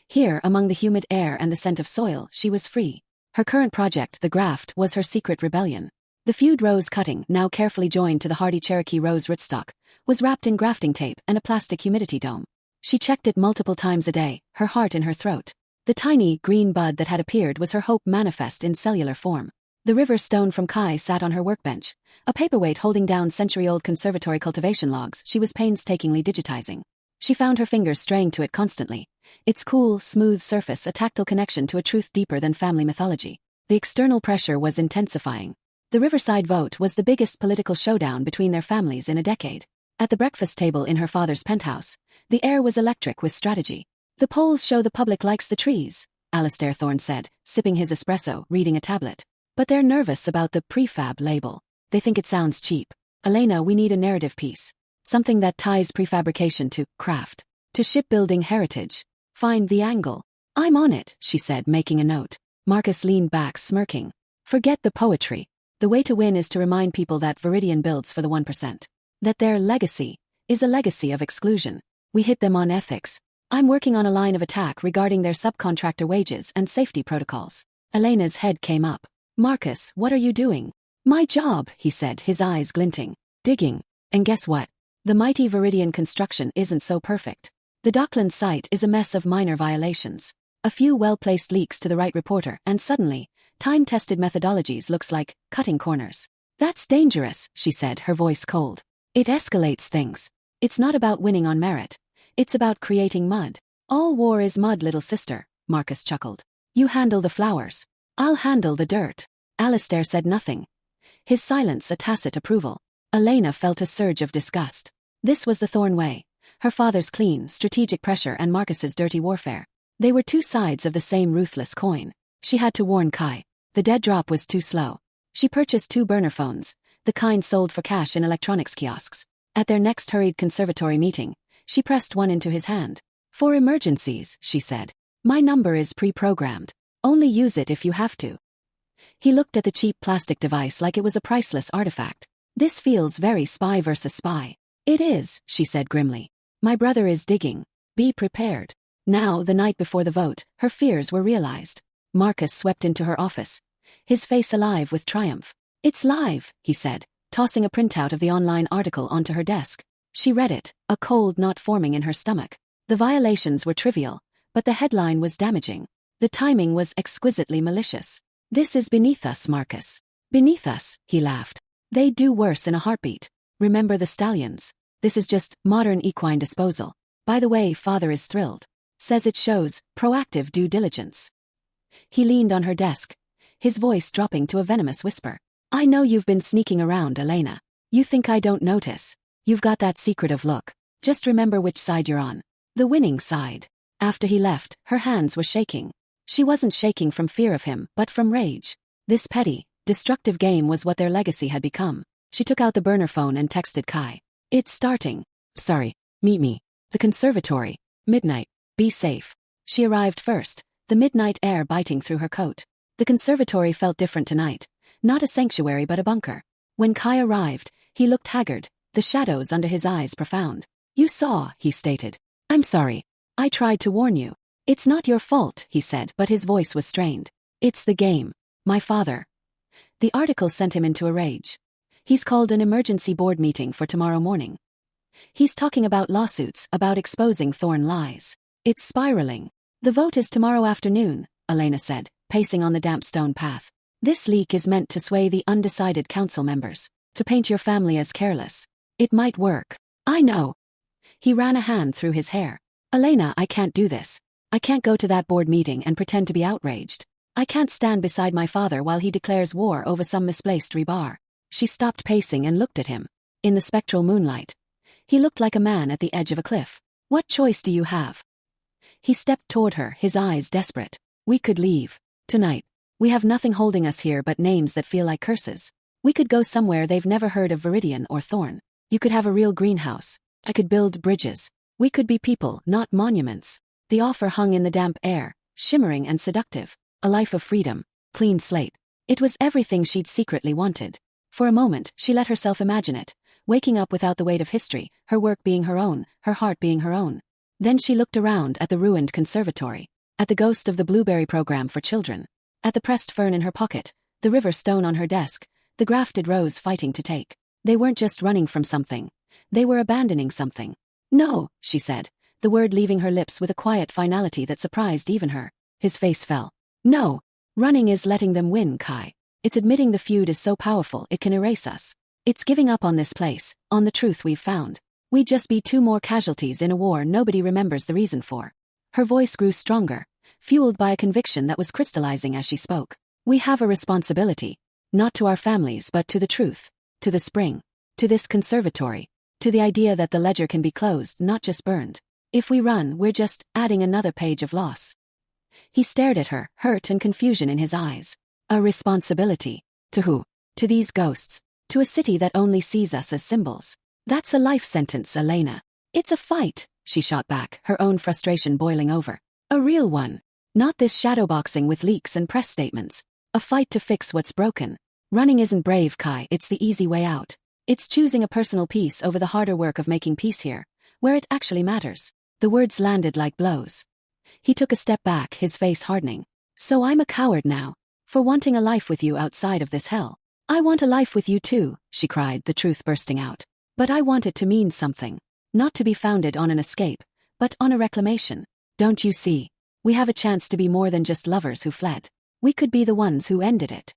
Here, among the humid air and the scent of soil, she was free. Her current project, the graft, was her secret rebellion. The feud rose cutting, now carefully joined to the hardy Cherokee rose rootstock, was wrapped in grafting tape and a plastic humidity dome. She checked it multiple times a day, her heart in her throat. The tiny, green bud that had appeared was her hope manifest in cellular form. The river stone from Kai sat on her workbench, a paperweight holding down century-old conservatory cultivation logs she was painstakingly digitizing. She found her fingers straying to it constantly, its cool, smooth surface a tactile connection to a truth deeper than family mythology. The external pressure was intensifying. The Riverside vote was the biggest political showdown between their families in a decade. At the breakfast table in her father's penthouse, the air was electric with strategy. "The polls show the public likes the trees," Alastair Thorne said, sipping his espresso, reading a tablet. "But they're nervous about the prefab label. They think it sounds cheap. Elena, we need a narrative piece. Something that ties prefabrication to craft, to shipbuilding heritage." Find the angle. I'm on it, she said, making a note. Marcus leaned back, smirking. Forget the poetry. The way to win is to remind people that Veridian builds for the 1%. That their legacy is a legacy of exclusion. We hit them on ethics. I'm working on a line of attack regarding their subcontractor wages and safety protocols. Elena's head came up. Marcus, what are you doing? My job, he said, his eyes glinting. Digging. And guess what? The mighty Veridian construction isn't so perfect. The Dockland site is a mess of minor violations. A few well-placed leaks to the right reporter, and suddenly, time-tested methodologies looks like cutting corners. That's dangerous, she said, her voice cold. It escalates things. It's not about winning on merit. It's about creating mud. All war is mud, little sister, Marcus chuckled. You handle the flowers. I'll handle the dirt. Alistair said nothing. His silence a tacit approval. Elena felt a surge of disgust. This was the Thorne way. Her father's clean, strategic pressure and Marcus's dirty warfare. They were two sides of the same ruthless coin. She had to warn Kai. The dead drop was too slow. She purchased 2 burner phones, the kind sold for cash in electronics kiosks. At their next hurried conservatory meeting, she pressed one into his hand. For emergencies, she said. My number is pre-programmed. Only use it if you have to. He looked at the cheap plastic device like it was a priceless artifact. This feels very spy versus spy. It is, she said grimly. My brother is digging. Be prepared. Now, the night before the vote, her fears were realized. Marcus swept into her office, his face alive with triumph. It's live, he said, tossing a printout of the online article onto her desk. She read it, a cold knot forming in her stomach. The violations were trivial, but the headline was damaging. The timing was exquisitely malicious. This is beneath us, Marcus. Beneath us, he laughed. They'd do worse in a heartbeat. Remember the stallions. This is just modern equine disposal. By the way, father is thrilled. Says it shows proactive due diligence. He leaned on her desk, his voice dropping to a venomous whisper. I know you've been sneaking around, Elena. You think I don't notice. You've got that secretive look. Just remember which side you're on. The winning side. After he left, her hands were shaking. She wasn't shaking from fear of him, but from rage. This petty, destructive game was what their legacy had become. She took out the burner phone and texted Kai. It's starting. Sorry. Meet me. The conservatory. Midnight. Be safe. She arrived first, the midnight air biting through her coat. The conservatory felt different tonight. Not a sanctuary but a bunker. When Kai arrived, he looked haggard, the shadows under his eyes profound. You saw, he stated. I'm sorry. I tried to warn you. It's not your fault, he said, but his voice was strained. It's the game. My father. The article sent him into a rage. He's called an emergency board meeting for tomorrow morning. He's talking about lawsuits, about exposing Thorne lies. It's spiraling. The vote is tomorrow afternoon, Elena said, pacing on the damp stone path. This leak is meant to sway the undecided council members, to paint your family as careless. It might work. I know. He ran a hand through his hair. Elena, I can't do this. I can't go to that board meeting and pretend to be outraged. I can't stand beside my father while he declares war over some misplaced rebar. She stopped pacing and looked at him. In the spectral moonlight, he looked like a man at the edge of a cliff. What choice do you have? He stepped toward her, his eyes desperate. We could leave. Tonight. We have nothing holding us here but names that feel like curses. We could go somewhere they've never heard of Veridian or Thorne. You could have a real greenhouse. I could build bridges. We could be people, not monuments. The offer hung in the damp air, shimmering and seductive. A life of freedom. Clean slate. It was everything she'd secretly wanted. For a moment, she let herself imagine it, waking up without the weight of history, her work being her own, her heart being her own. Then she looked around at the ruined conservatory, at the ghost of the blueberry program for children, at the pressed fern in her pocket, the river stone on her desk, the grafted rose fighting to take. They weren't just running from something. They were abandoning something. No, she said, the word leaving her lips with a quiet finality that surprised even her. His face fell. No. Running is letting them win, Kai. It's admitting the feud is so powerful it can erase us. It's giving up on this place, on the truth we've found. We'd just be 2 more casualties in a war nobody remembers the reason for. Her voice grew stronger, fueled by a conviction that was crystallizing as she spoke. We have a responsibility. Not to our families but to the truth. To the spring. To this conservatory. To the idea that the ledger can be closed, not just burned. If we run, we're just adding another page of loss. He stared at her, hurt and confusion in his eyes. A responsibility. To who? To these ghosts. To a city that only sees us as symbols. That's a life sentence, Elena. It's a fight, she shot back, her own frustration boiling over. A real one. Not this shadowboxing with leaks and press statements. A fight to fix what's broken. Running isn't brave, Kai, it's the easy way out. It's choosing a personal peace over the harder work of making peace here, where it actually matters. The words landed like blows. He took a step back, his face hardening. So I'm a coward now, for wanting a life with you outside of this hell. I want a life with you too, she cried, the truth bursting out. But I want it to mean something. Not to be founded on an escape, but on a reclamation. Don't you see? We have a chance to be more than just lovers who fled. We could be the ones who ended it.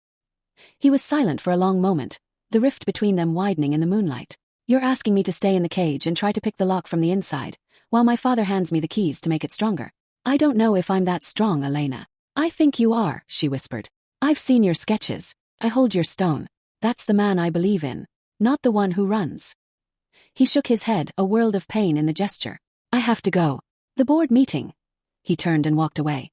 He was silent for a long moment, the rift between them widening in the moonlight. You're asking me to stay in the cage and try to pick the lock from the inside, while my father hands me the keys to make it stronger. I don't know if I'm that strong, Elena. I think you are, she whispered. I've seen your sketches. I hold your stone. That's the man I believe in, not the one who runs. He shook his head, a world of pain in the gesture. I have to go. The board meeting. He turned and walked away,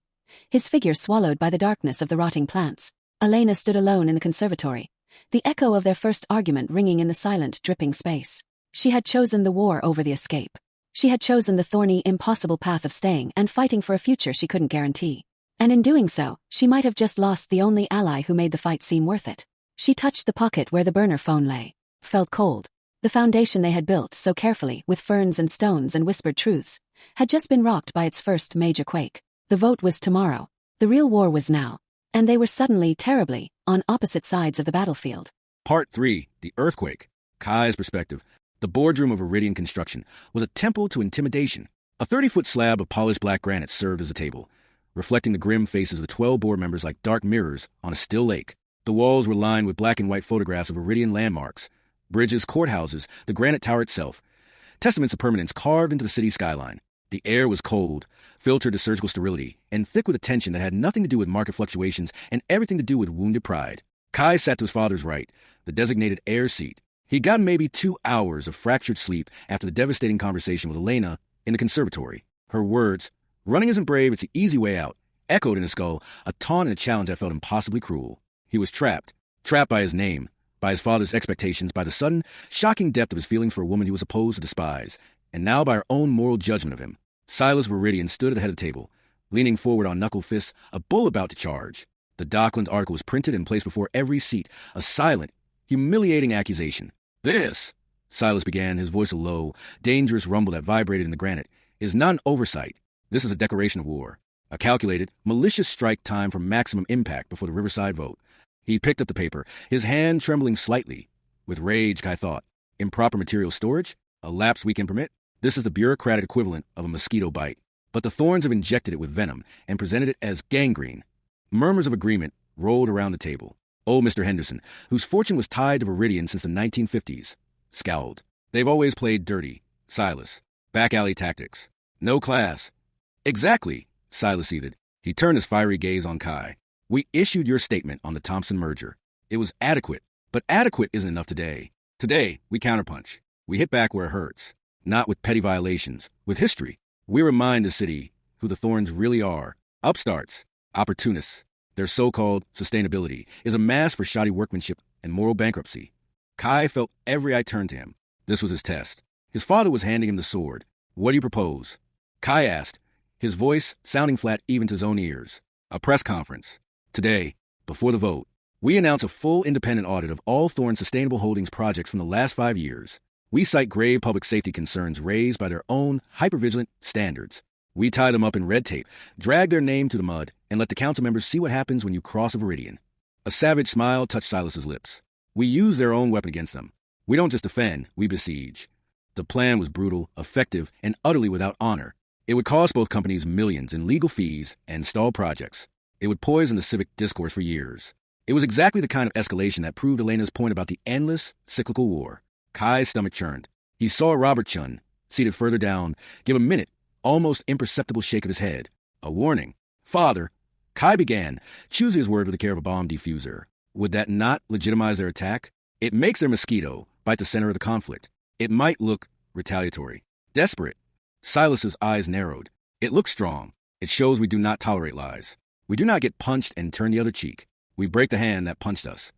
his figure swallowed by the darkness of the rotting plants. Elena stood alone in the conservatory, the echo of their first argument ringing in the silent, dripping space. She had chosen the war over the escape. She had chosen the thorny, impossible path of staying and fighting for a future she couldn't guarantee. And in doing so, she might have just lost the only ally who made the fight seem worth it. She touched the pocket where the burner phone lay. Felt cold. The foundation they had built so carefully, with ferns and stones and whispered truths, had just been rocked by its first major quake. The vote was tomorrow. The real war was now. And they were suddenly, terribly, on opposite sides of the battlefield. Part 3. The Earthquake. Kai's perspective. The boardroom of Veridian construction was a temple to intimidation. A 30-foot slab of polished black granite served as a table, reflecting the grim faces of the 12 board members like dark mirrors on a still lake. The walls were lined with black and white photographs of Veridian landmarks, bridges, courthouses, the granite tower itself, testaments of permanence carved into the city skyline. The air was cold, filtered to surgical sterility, and thick with a tension that had nothing to do with market fluctuations and everything to do with wounded pride. Kai sat to his father's right, the designated heir seat. He'd gotten maybe 2 hours of fractured sleep after the devastating conversation with Elena in the conservatory. Her words, "Running isn't brave, it's the easy way out," echoed in his skull, a taunt and a challenge that felt impossibly cruel. He was trapped by his name, by his father's expectations, by the sudden, shocking depth of his feeling for a woman he was supposed to despise, and now by her own moral judgment of him. Silas Veridian stood at the head of the table, leaning forward on knuckled fists, a bull about to charge. The Docklands article was printed and placed before every seat, a silent, humiliating accusation. "This," Silas began, his voice a low, dangerous rumble that vibrated in the granite, "is not an oversight. This is a declaration of war. A calculated, malicious strike timed for maximum impact before the Riverside vote." He picked up the paper, his hand trembling slightly. With rage, Kai thought. Improper material storage? A lapsed weekend permit? This is the bureaucratic equivalent of a mosquito bite. But the Thorns have injected it with venom and presented it as gangrene. Murmurs of agreement rolled around the table. Old Mr. Henderson, whose fortune was tied to Veridian since the 1950s, scowled. "They've always played dirty, Silas. Back alley tactics. No class." "Exactly," Silas seethed. He turned his fiery gaze on Kai. "We issued your statement on the Thompson merger. It was adequate, but adequate isn't enough today. Today, we counterpunch. We hit back where it hurts. Not with petty violations, with history. We remind the city who the Thorns really are. Upstarts, opportunists. Their so-called sustainability is a mask for shoddy workmanship and moral bankruptcy." Kai felt every eye turn to him. This was his test. His father was handing him the sword. "What do you propose?" Kai asked, his voice sounding flat even to his own ears. "A press conference. Today, before the vote, we announce a full independent audit of all Thorne Sustainable Holdings projects from the last 5 years. We cite grave public safety concerns raised by their own hypervigilant standards. We tie them up in red tape, drag their name to the mud, and let the council members see what happens when you cross a Veridian." A savage smile touched Silas's lips. "We use their own weapon against them. We don't just defend, we besiege." The plan was brutal, effective, and utterly without honor. It would cost both companies millions in legal fees and stall projects. It would poison the civic discourse for years. It was exactly the kind of escalation that proved Elena's point about the endless, cyclical war. Kai's stomach churned. He saw Robert Chun, seated further down, give a minute, almost imperceptible shake of his head. A warning. "Father," Kai began, choosing his word with the care of a bomb diffuser. "Would that not legitimize their attack? It makes their mosquito bite the center of the conflict. It might look retaliatory, desperate." Silas's eyes narrowed. "It looks strong. It shows we do not tolerate lies. We do not get punched and turn the other cheek. We break the hand that punched us."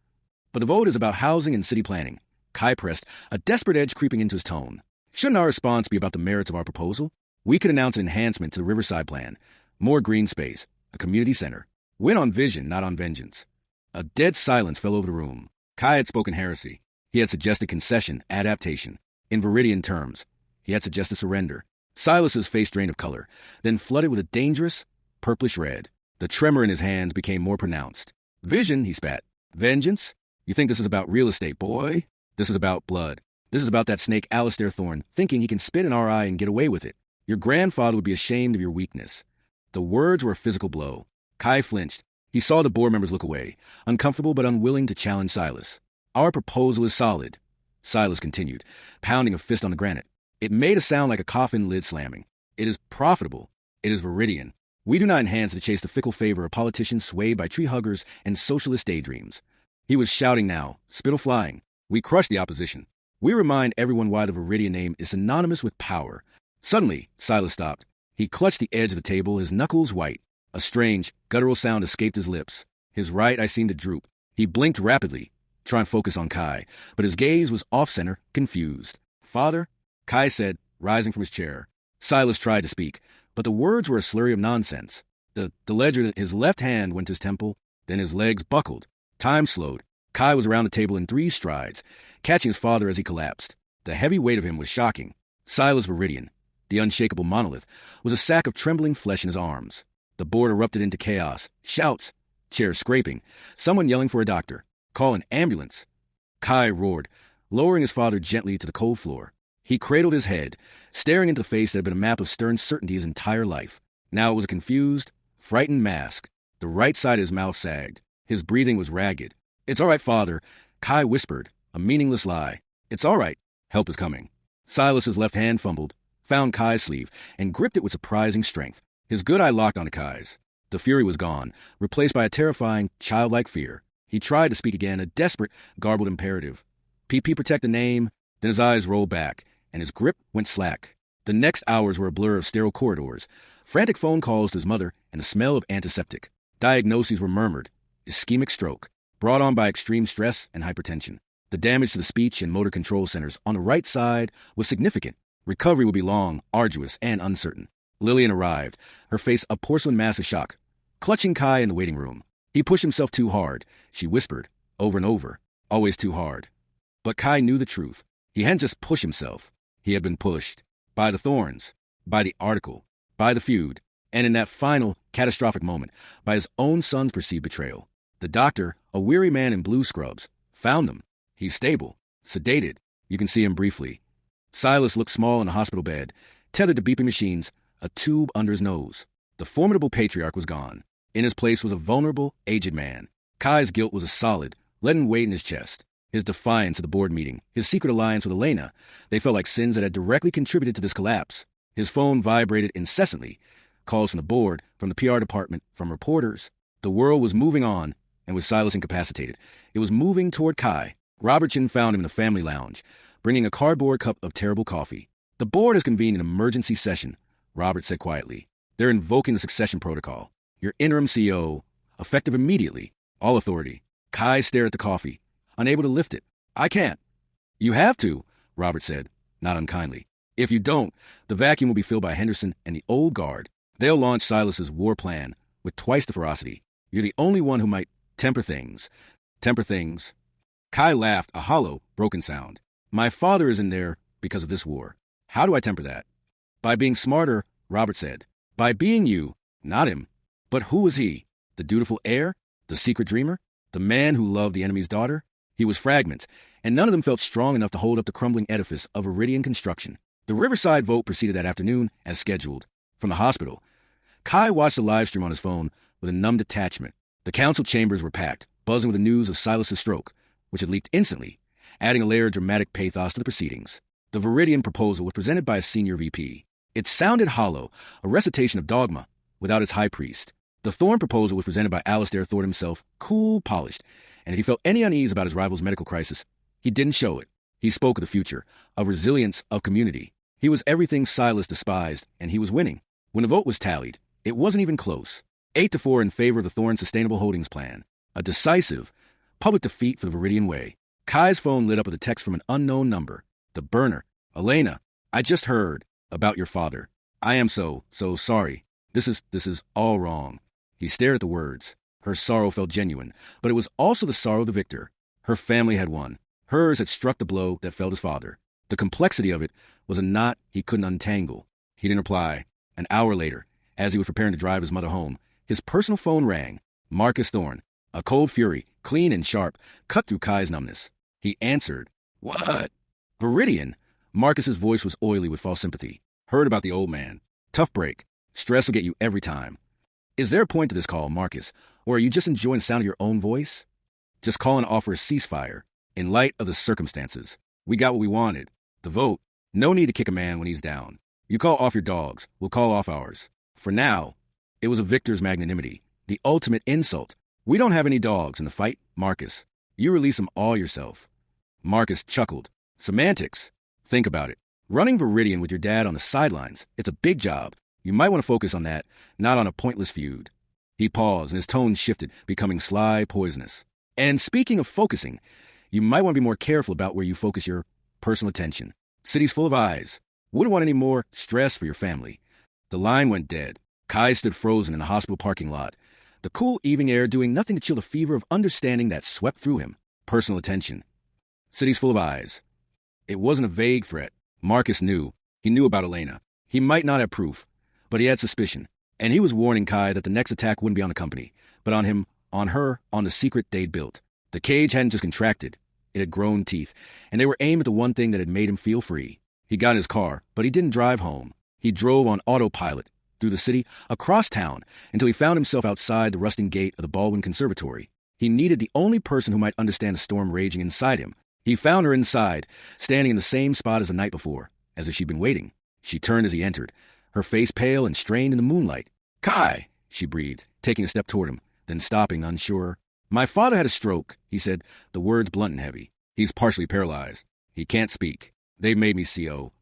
"But the vote is about housing and city planning," Kai pressed, a desperate edge creeping into his tone. "Shouldn't our response be about the merits of our proposal? We could announce an enhancement to the Riverside plan, More green space, a community center. Win on vision, not on vengeance. A dead silence fell over the room. Kai had spoken heresy. He had suggested concession, adaptation. In Veridian terms, he had suggested surrender. Silas's face drained of color, then flooded with a dangerous, purplish red. The tremor in his hands became more pronounced. Vision, he spat. Vengeance? You think this is about real estate, boy? This is about blood. This is about that snake Alistair Thorne, thinking he can spit in our eye and get away with it. Your grandfather would be ashamed of your weakness. The words were a physical blow. Kai flinched. He saw the board members look away, uncomfortable but unwilling to challenge Silas. Our proposal is solid, Silas continued, pounding a fist on the granite. It made a sound like a coffin lid slamming. It is profitable. It is Veridian. We do not enhance to chase the fickle favor of politicians swayed by tree huggers and socialist daydreams. He was shouting now, spittle flying. We crush the opposition. We remind everyone why the Veridian name is synonymous with power. Suddenly, Silas stopped. He clutched the edge of the table, his knuckles white. A strange, guttural sound escaped his lips. His right eye seemed to droop. He blinked rapidly, trying to focus on Kai, but his gaze was off-center, confused. Father? Kai said, rising from his chair. Silas tried to speak, but the words were a slurry of nonsense. The ledger, his left hand went to his temple, then his legs buckled. Time slowed. Kai was around the table in 3 strides, catching his father as he collapsed. The heavy weight of him was shocking. Silas Veridian, the unshakable monolith, was a sack of trembling flesh in his arms. The board erupted into chaos. Shouts, chairs scraping, someone yelling for a doctor. Call an ambulance. Kai roared, lowering his father gently to the cold floor. He cradled his head, staring into the face that had been a map of stern certainty his entire life. Now it was a confused, frightened mask. The right side of his mouth sagged. His breathing was ragged. It's all right, father, Kai whispered, a meaningless lie. It's all right. Help is coming. Silas's left hand fumbled, found Kai's sleeve, and gripped it with surprising strength. His good eye locked onto Kai's. The fury was gone, replaced by a terrifying, childlike fear. He tried to speak again, a desperate, garbled imperative. PP protect the name. Then his eyes rolled back, and his grip went slack. The next hours were a blur of sterile corridors, frantic phone calls to his mother, and the smell of antiseptic. Diagnoses were murmured. Ischemic stroke, brought on by extreme stress and hypertension. The damage to the speech and motor control centers on the right side was significant. Recovery would be long, arduous, and uncertain. Lillian arrived, her face a porcelain mask of shock, clutching Kai in the waiting room. He pushed himself too hard, she whispered, over and over, always too hard. But Kai knew the truth. He hadn't just pushed himself. He had been pushed. By the Thorns, by the article, by the feud, and in that final, catastrophic moment, by his own son's perceived betrayal. The doctor, a weary man in blue scrubs, found him. He's stable, sedated. You can see him briefly. Silas looked small in a hospital bed, tethered to beeping machines, a tube under his nose. The formidable patriarch was gone. In his place was a vulnerable, aged man. Kai's guilt was a solid, leaden weight in his chest. His defiance at the board meeting, his secret alliance with Elena, they felt like sins that had directly contributed to this collapse. His phone vibrated incessantly. Calls from the board, from the PR department, from reporters. The world was moving on, and with Silas incapacitated, it was moving toward Kai. Robertson found him in the family lounge, bringing a cardboard cup of terrible coffee. The board has convened an emergency session, Robert said quietly. They're invoking the succession protocol. Your interim CEO, effective immediately, all authority. Kai stared at the coffee, unable to lift it. I can't. You have to, Robert said, not unkindly. If you don't, the vacuum will be filled by Henderson and the old guard. They'll launch Silas's war plan with twice the ferocity. You're the only one who might temper things. Temper things. Kai laughed, a hollow, broken sound. My father is in there because of this war. How do I temper that? By being smarter, Robert said. By being you, not him. But who was he? The dutiful heir? The secret dreamer? The man who loved the enemy's daughter? He was fragments, and none of them felt strong enough to hold up the crumbling edifice of Veridian construction. The Riverside vote proceeded that afternoon, as scheduled. From the hospital, Kai watched the live stream on his phone with a numb detachment. The council chambers were packed, buzzing with the news of Silas's stroke, which had leaked instantly, adding a layer of dramatic pathos to the proceedings. The Veridian proposal was presented by a senior VP. It sounded hollow, a recitation of dogma, without its high priest. The Thorne proposal was presented by Alistair Thorne himself, cool, polished, and if he felt any unease about his rival's medical crisis, he didn't show it. He spoke of the future, of resilience, of community. He was everything Silas despised, and he was winning. When the vote was tallied, it wasn't even close. 8-4 in favor of the Thorne Sustainable Holdings Plan. A decisive, public defeat for the Veridian way. Kai's phone lit up with a text from an unknown number. The burner. Elena, I just heard about your father. I am so sorry. This is all wrong. He stared at the words. Her sorrow felt genuine, but it was also the sorrow of the victor. Her family had won. Hers had struck the blow that felled his father. The complexity of it was a knot he couldn't untangle. He didn't reply. An hour later, as he was preparing to drive his mother home, his personal phone rang. Marcus Thorne, a cold fury, clean and sharp, cut through Kai's numbness. He answered. What? Veridian. Marcus's voice was oily with false sympathy. Heard about the old man. Tough break. Stress will get you every time. Is there a point to this call, Marcus, or are you just enjoying the sound of your own voice? Just call and offer a ceasefire. In light of the circumstances, we got what we wanted. The vote. No need to kick a man when he's down. You call off your dogs. We'll call off ours. For now, it was a victor's magnanimity. The ultimate insult. We don't have any dogs in the fight, Marcus. You release them all yourself. Marcus chuckled. Semantics. Think about it. Running Veridian with your dad on the sidelines. It's a big job. You might want to focus on that, not on a pointless feud. He paused and his tone shifted, becoming sly, poisonous. And speaking of focusing, you might want to be more careful about where you focus your personal attention. City's full of eyes. Wouldn't want any more stress for your family. The line went dead. Kai stood frozen in the hospital parking lot. The cool evening air doing nothing to chill the fever of understanding that swept through him. Personal attention. City's full of eyes. It wasn't a vague threat. Marcus knew. He knew about Elena. He might not have proof, but he had suspicion. And he was warning Kai that the next attack wouldn't be on the company, but on him, on her, on the secret they'd built. The cage hadn't just contracted. It had grown teeth, and they were aimed at the one thing that had made him feel free. He got in his car, but he didn't drive home. He drove on autopilot, through the city, across town, until he found himself outside the rusting gate of the Baldwin Conservatory. He needed the only person who might understand the storm raging inside him. He found her inside, standing in the same spot as the night before, as if she'd been waiting. She turned as he entered, her face pale and strained in the moonlight. Kai, she breathed, taking a step toward him, then stopping, unsure. My father had a stroke, he said, the words blunt and heavy. He's partially paralyzed. He can't speak. They made me CO.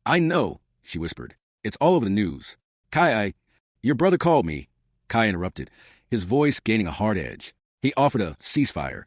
I know, she whispered. It's all over the news. Kai, your brother called me. Kai interrupted, his voice gaining a hard edge. He offered a ceasefire.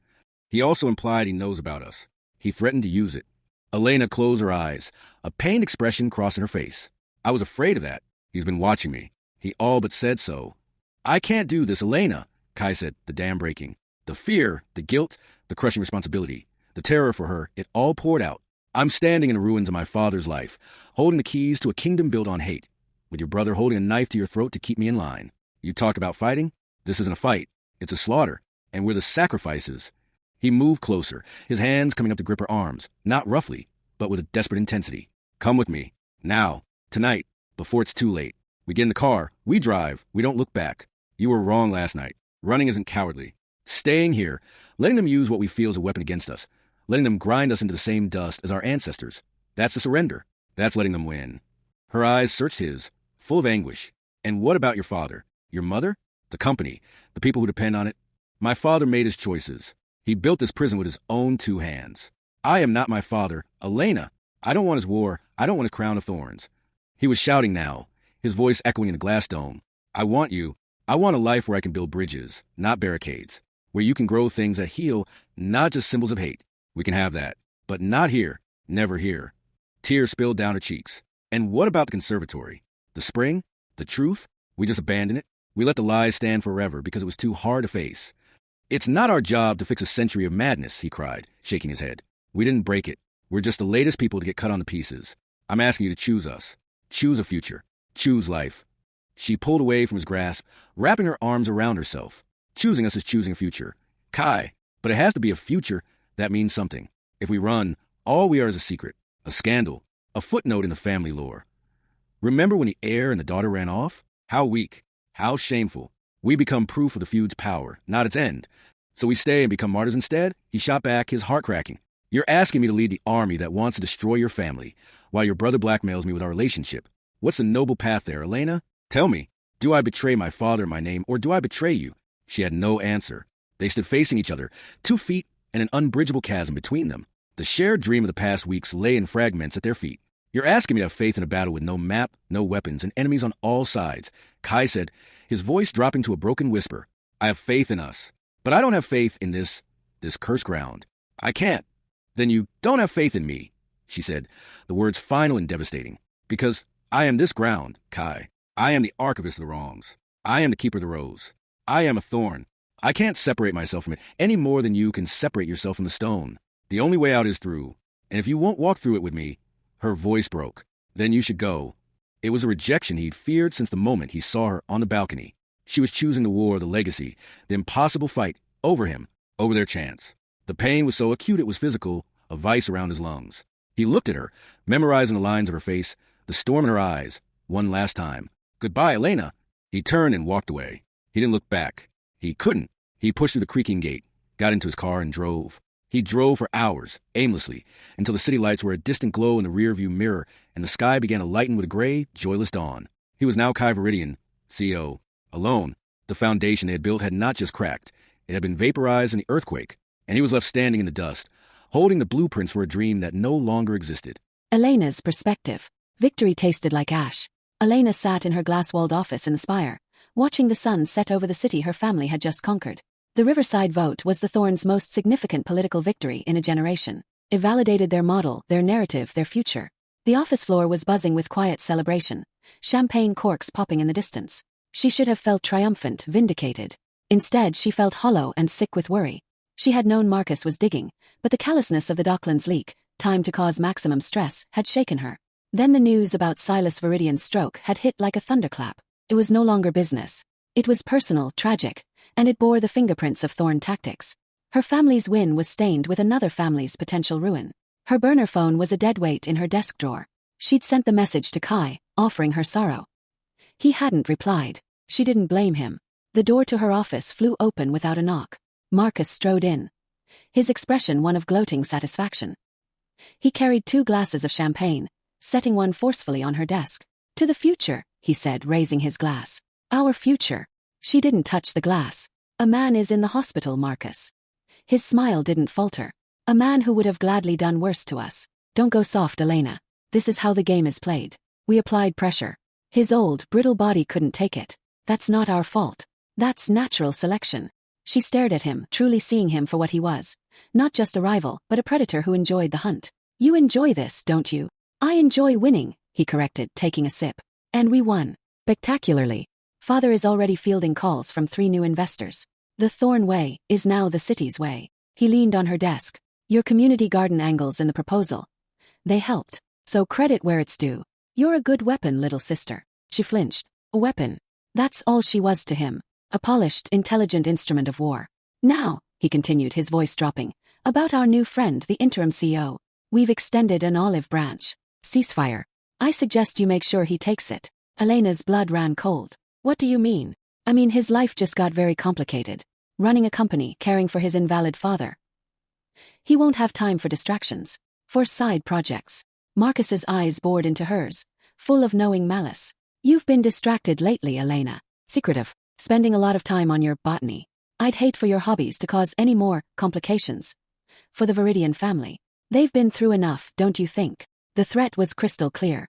He also implied he knows about us. He threatened to use it. Elena closed her eyes, a pained expression crossing her face. I was afraid of that. He's been watching me. He all but said so. I can't do this, Elena, Kai said, the dam breaking. The fear, the guilt, the crushing responsibility, the terror for her, it all poured out. I'm standing in the ruins of my father's life, holding the keys to a kingdom built on hate, with your brother holding a knife to your throat to keep me in line. You talk about fighting? This isn't a fight. It's a slaughter, and we're the sacrifices. He moved closer, his hands coming up to grip her arms, not roughly, but with a desperate intensity. Come with me. Now. Tonight. Before it's too late. We get in the car. We drive. We don't look back. You were wrong last night. Running isn't cowardly. Staying here, letting them use what we feel as a weapon against us, letting them grind us into the same dust as our ancestors. That's the surrender. That's letting them win. Her eyes searched his, full of anguish. And what about your father? Your mother? The company? The people who depend on it? My father made his choices. He built this prison with his own 2 hands. I am not my father, Elena. I don't want his war. I don't want his crown of thorns. He was shouting now, his voice echoing in the glass dome. I want you. I want a life where I can build bridges, not barricades. Where you can grow things that heal, not just symbols of hate. We can have that. But not here. Never here. Tears spilled down her cheeks. And what about the conservatory? The spring? The truth? We just abandoned it? We let the lies stand forever because it was too hard to face. It's not our job to fix a century of madness, he cried, shaking his head. We didn't break it. We're just the latest people to get cut on the pieces. I'm asking you to choose us. Choose a future. Choose life. She pulled away from his grasp, wrapping her arms around herself. Choosing us is choosing a future. Kai, but it has to be a future that means something. If we run, all we are is a secret, a scandal, a footnote in the family lore. Remember when the heir and the daughter ran off? How weak, how shameful. We become proof of the feud's power, not its end. So we stay and become martyrs instead? He shot back, his heart cracking. You're asking me to lead the army that wants to destroy your family, while your brother blackmails me with our relationship. What's the noble path there, Elena? Tell me, do I betray my father and my name, or do I betray you? She had no answer. They stood facing each other, 2 feet and an unbridgeable chasm between them. The shared dream of the past weeks lay in fragments at their feet. You're asking me to have faith in a battle with no map, no weapons, and enemies on all sides, Kai said, his voice dropping to a broken whisper. I have faith in us, but I don't have faith in this cursed ground. I can't. Then you don't have faith in me, she said, the words final and devastating. Because I am this ground, Kai. I am the archivist of the wrongs. I am the keeper of the rose. I am a thorn. I can't separate myself from it any more than you can separate yourself from the stone. The only way out is through. And if you won't walk through it with me," her voice broke, "then you should go." It was a rejection he'd feared since the moment he saw her on the balcony. She was choosing the war, the legacy, the impossible fight, over him, over their chance. The pain was so acute it was physical, a vice around his lungs. He looked at her, memorizing the lines of her face, the storm in her eyes, one last time. "Goodbye, Elena." He turned and walked away. He didn't look back. He couldn't. He pushed through the creaking gate, got into his car, and drove. He drove for hours, aimlessly, until the city lights were a distant glow in the rearview mirror, and the sky began to lighten with a gray, joyless dawn. He was now Kai Veridian, CEO. Alone, the foundation they had built had not just cracked. It had been vaporized in the earthquake, and he was left standing in the dust, holding the blueprints for a dream that no longer existed. Elena's perspective. Victory tasted like ash. Elena sat in her glass-walled office in the spire, watching the sun set over the city her family had just conquered. The Riverside vote was the Thornes' most significant political victory in a generation. It validated their model, their narrative, their future. The office floor was buzzing with quiet celebration, champagne corks popping in the distance. She should have felt triumphant, vindicated. Instead, she felt hollow and sick with worry. She had known Marcus was digging, but the callousness of the Docklands leak, timed to cause maximum stress, had shaken her. Then the news about Silas Veridian's stroke had hit like a thunderclap. It was no longer business. It was personal, tragic, and it bore the fingerprints of Thorne tactics. Her family's win was stained with another family's potential ruin. Her burner phone was a dead weight in her desk drawer. She'd sent the message to Kai, offering her sorrow. He hadn't replied. She didn't blame him. The door to her office flew open without a knock. Marcus strode in, his expression one of gloating satisfaction. He carried 2 glasses of champagne, setting one forcefully on her desk. "To the future," he said, raising his glass. "Our future." She didn't touch the glass. "A man is in the hospital, Marcus." His smile didn't falter. "A man who would have gladly done worse to us. Don't go soft, Elena. This is how the game is played." We applied pressure. His old, brittle body couldn't take it. "That's not our fault. That's natural selection." She stared at him, truly seeing him for what he was. Not just a rival, but a predator who enjoyed the hunt. "You enjoy this, don't you?" "I enjoy winning," he corrected, taking a sip. "And we won. Spectacularly. Father is already fielding calls from 3 new investors. The Thorne way is now the city's way." He leaned on her desk. "Your community garden angles in the proposal. They helped. So credit where it's due. You're a good weapon, little sister." She flinched. A weapon. That's all she was to him. A polished, intelligent instrument of war. "Now," he continued, his voice dropping, "about our new friend, the interim CEO. We've extended an olive branch. Ceasefire. I suggest you make sure he takes it." Elena's blood ran cold. "What do you mean?" "I mean his life just got very complicated. Running a company, caring for his invalid father. He won't have time for distractions. For side projects." Marcus's eyes bored into hers, full of knowing malice. "You've been distracted lately, Elena. Secretive. Spending a lot of time on your botany. I'd hate for your hobbies to cause any more complications. For the Veridian family. They've been through enough, don't you think?" The threat was crystal clear.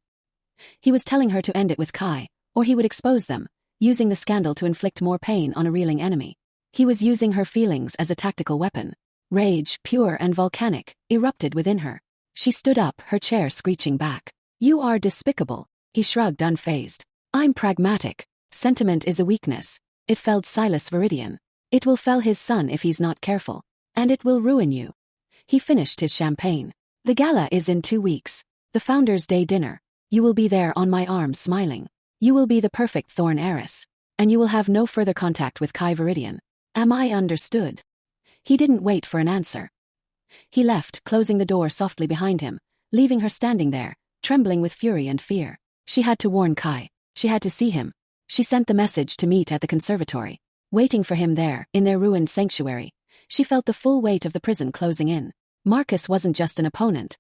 He was telling her to end it with Kai, or he would expose them, using the scandal to inflict more pain on a reeling enemy. He was using her feelings as a tactical weapon. Rage, pure and volcanic, erupted within her. She stood up, her chair screeching back. "You are despicable." He shrugged, unfazed. "I'm pragmatic. Sentiment is a weakness. It felled Silas Veridian. It will fell his son if he's not careful. And it will ruin you." He finished his champagne. "The gala is in 2 weeks. The Founders' Day dinner. You will be there on my arm smiling. You will be the perfect Thorne heiress. And you will have no further contact with Kai Veridian. Am I understood?" He didn't wait for an answer. He left, closing the door softly behind him, leaving her standing there, trembling with fury and fear. She had to warn Kai. She had to see him. She sent the message to meet at the conservatory. Waiting for him there, in their ruined sanctuary, she felt the full weight of the prison closing in. Marcus wasn't just an opponent.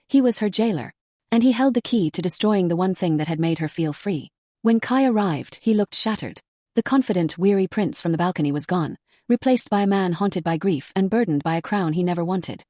He was her jailer, and he held the key to destroying the one thing that had made her feel free. When Kai arrived, he looked shattered. The confident, weary prince from the balcony was gone, replaced by a man haunted by grief and burdened by a crown he never wanted.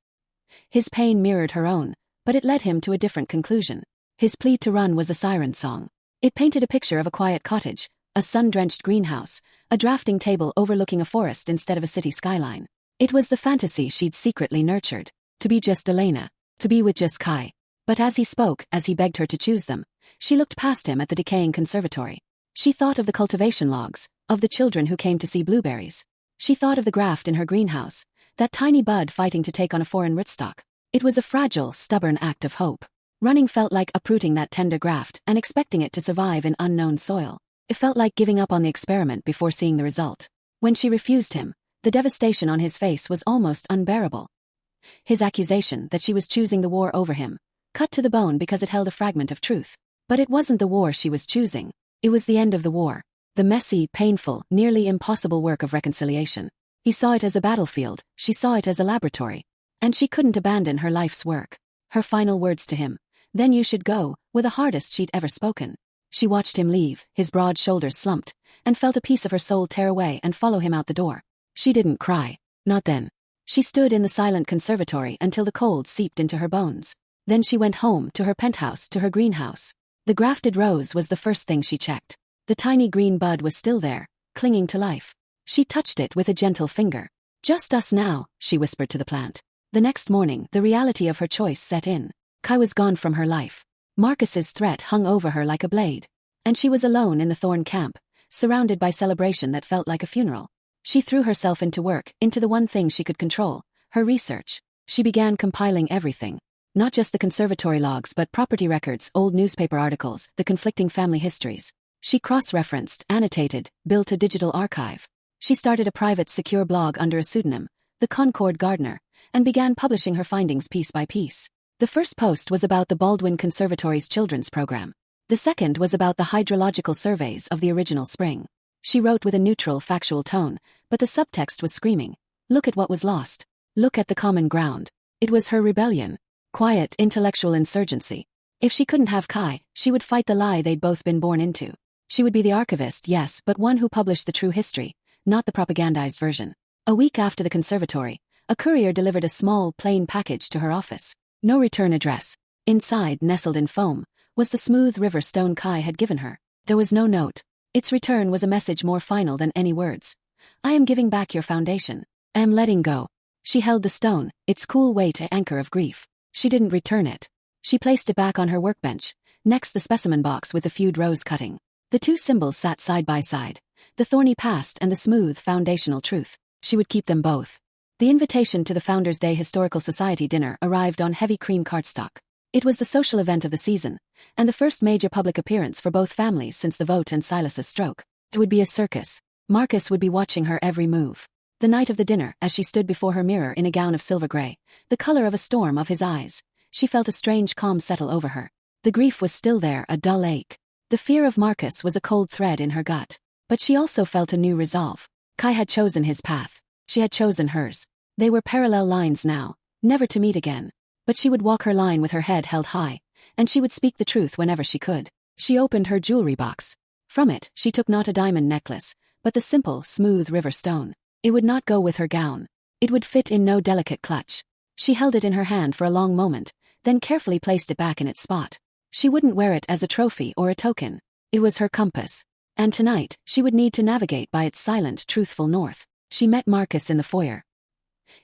His pain mirrored her own, but it led him to a different conclusion. His plea to run was a siren song. It painted a picture of a quiet cottage, a sun-drenched greenhouse, a drafting table overlooking a forest instead of a city skyline. It was the fantasy she'd secretly nurtured. To be just Elena. To be with just Kai. But as he spoke, as he begged her to choose them, she looked past him at the decaying conservatory. She thought of the cultivation logs, of the children who came to see blueberries. She thought of the graft in her greenhouse, that tiny bud fighting to take on a foreign rootstock. It was a fragile, stubborn act of hope. Running felt like uprooting that tender graft and expecting it to survive in unknown soil. It felt like giving up on the experiment before seeing the result. When she refused him, the devastation on his face was almost unbearable. His accusation that she was choosing the war over him cut to the bone because it held a fragment of truth. But it wasn't the war she was choosing. It was the end of the war. The messy, painful, nearly impossible work of reconciliation. He saw it as a battlefield, she saw it as a laboratory. And she couldn't abandon her life's work. Her final words to him, "Then you should go," were the hardest she'd ever spoken. She watched him leave, his broad shoulders slumped, and felt a piece of her soul tear away and follow him out the door. She didn't cry. Not then. She stood in the silent conservatory until the cold seeped into her bones. Then she went home, to her penthouse, to her greenhouse. The grafted rose was the first thing she checked. The tiny green bud was still there, clinging to life. She touched it with a gentle finger. "Just us now," she whispered to the plant. The next morning, the reality of her choice set in. Kai was gone from her life. Marcus's threat hung over her like a blade. And she was alone in the Thorne camp, surrounded by celebration that felt like a funeral. She threw herself into work, into the one thing she could control, her research. She began compiling everything. Not just the conservatory logs but property records, old newspaper articles, the conflicting family histories. She cross-referenced, annotated, built a digital archive. She started a private, secure blog under a pseudonym, the Concord Gardener, and began publishing her findings piece by piece. The first post was about the Baldwin Conservatory's children's program. The second was about the hydrological surveys of the original spring. She wrote with a neutral, factual tone, but the subtext was screaming. Look at what was lost. Look at the common ground. It was her rebellion. Quiet, intellectual insurgency. If she couldn't have Kai, she would fight the lie they'd both been born into. She would be the archivist, yes, but one who published the true history, not the propagandized version. A week after the conservatory, a courier delivered a small, plain package to her office. No return address. Inside, nestled in foam, was the smooth river stone Kai had given her. There was no note. Its return was a message more final than any words. "I am giving back your foundation. I am letting go." She held the stone, its cool weight an anchor of grief. She didn't return it. She placed it back on her workbench, next the specimen box with the feud rose cutting. The two symbols sat side by side, the thorny past and the smooth foundational truth. She would keep them both. The invitation to the Founders' Day Historical Society dinner arrived on heavy cream cardstock. It was the social event of the season, and the first major public appearance for both families since the vote and Silas's stroke. It would be a circus. Marcus would be watching her every move. The night of the dinner, as she stood before her mirror in a gown of silver gray, the color of a storm of his eyes, she felt a strange calm settle over her. The grief was still there, a dull ache. The fear of Marcus was a cold thread in her gut. But she also felt a new resolve. Kai had chosen his path. She had chosen hers. They were parallel lines now, never to meet again. But she would walk her line with her head held high, and she would speak the truth whenever she could. She opened her jewelry box. From it, she took not a diamond necklace, but the simple, smooth river stone. It would not go with her gown. It would fit in no delicate clutch. She held it in her hand for a long moment, then carefully placed it back in its spot. She wouldn't wear it as a trophy or a token. It was her compass. And tonight, she would need to navigate by its silent, truthful north. She met Marcus in the foyer.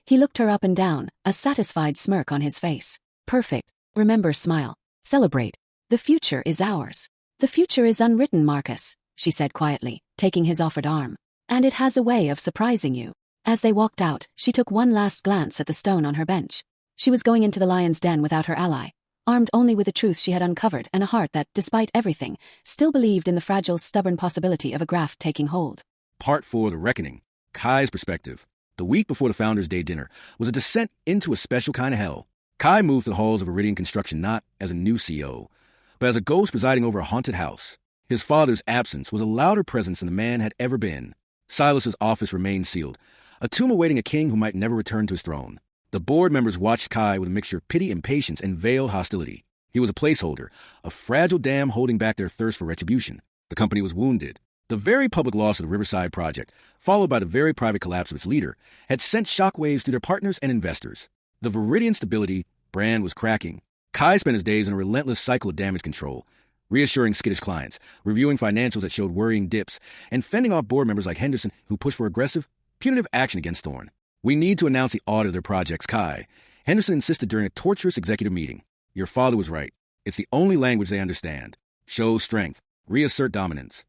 He looked her up and down, a satisfied smirk on his face. "Perfect. Remember, smile. Celebrate. The future is ours." "The future is unwritten, Marcus," she said quietly, taking his offered arm. "And it has a way of surprising you." As they walked out, she took one last glance at the stone on her bench. She was going into the lion's den without her ally, armed only with the truth she had uncovered and a heart that, despite everything, still believed in the fragile, stubborn possibility of a graft taking hold. Part 4, The Reckoning. Kai's perspective. The week before the Founders' Day dinner was a descent into a special kind of hell. Kai moved to the halls of Veridian Construction not as a new CEO, but as a ghost presiding over a haunted house. His father's absence was a louder presence than the man had ever been. Silas's office remained sealed, a tomb awaiting a king who might never return to his throne. The board members watched Kai with a mixture of pity, impatience, and veiled hostility. He was a placeholder, a fragile dam holding back their thirst for retribution. The company was wounded. The very public loss of the Riverside project, followed by the very private collapse of its leader, had sent shockwaves through their partners and investors. The Veridian stability brand was cracking. Kai spent his days in a relentless cycle of damage control, reassuring skittish clients, reviewing financials that showed worrying dips, and fending off board members like Henderson who pushed for aggressive, punitive action against Thorne. "We need to announce the audit of their projects, Kai," Henderson insisted during a torturous executive meeting. "Your father was right. It's the only language they understand. Show strength. Reassert dominance."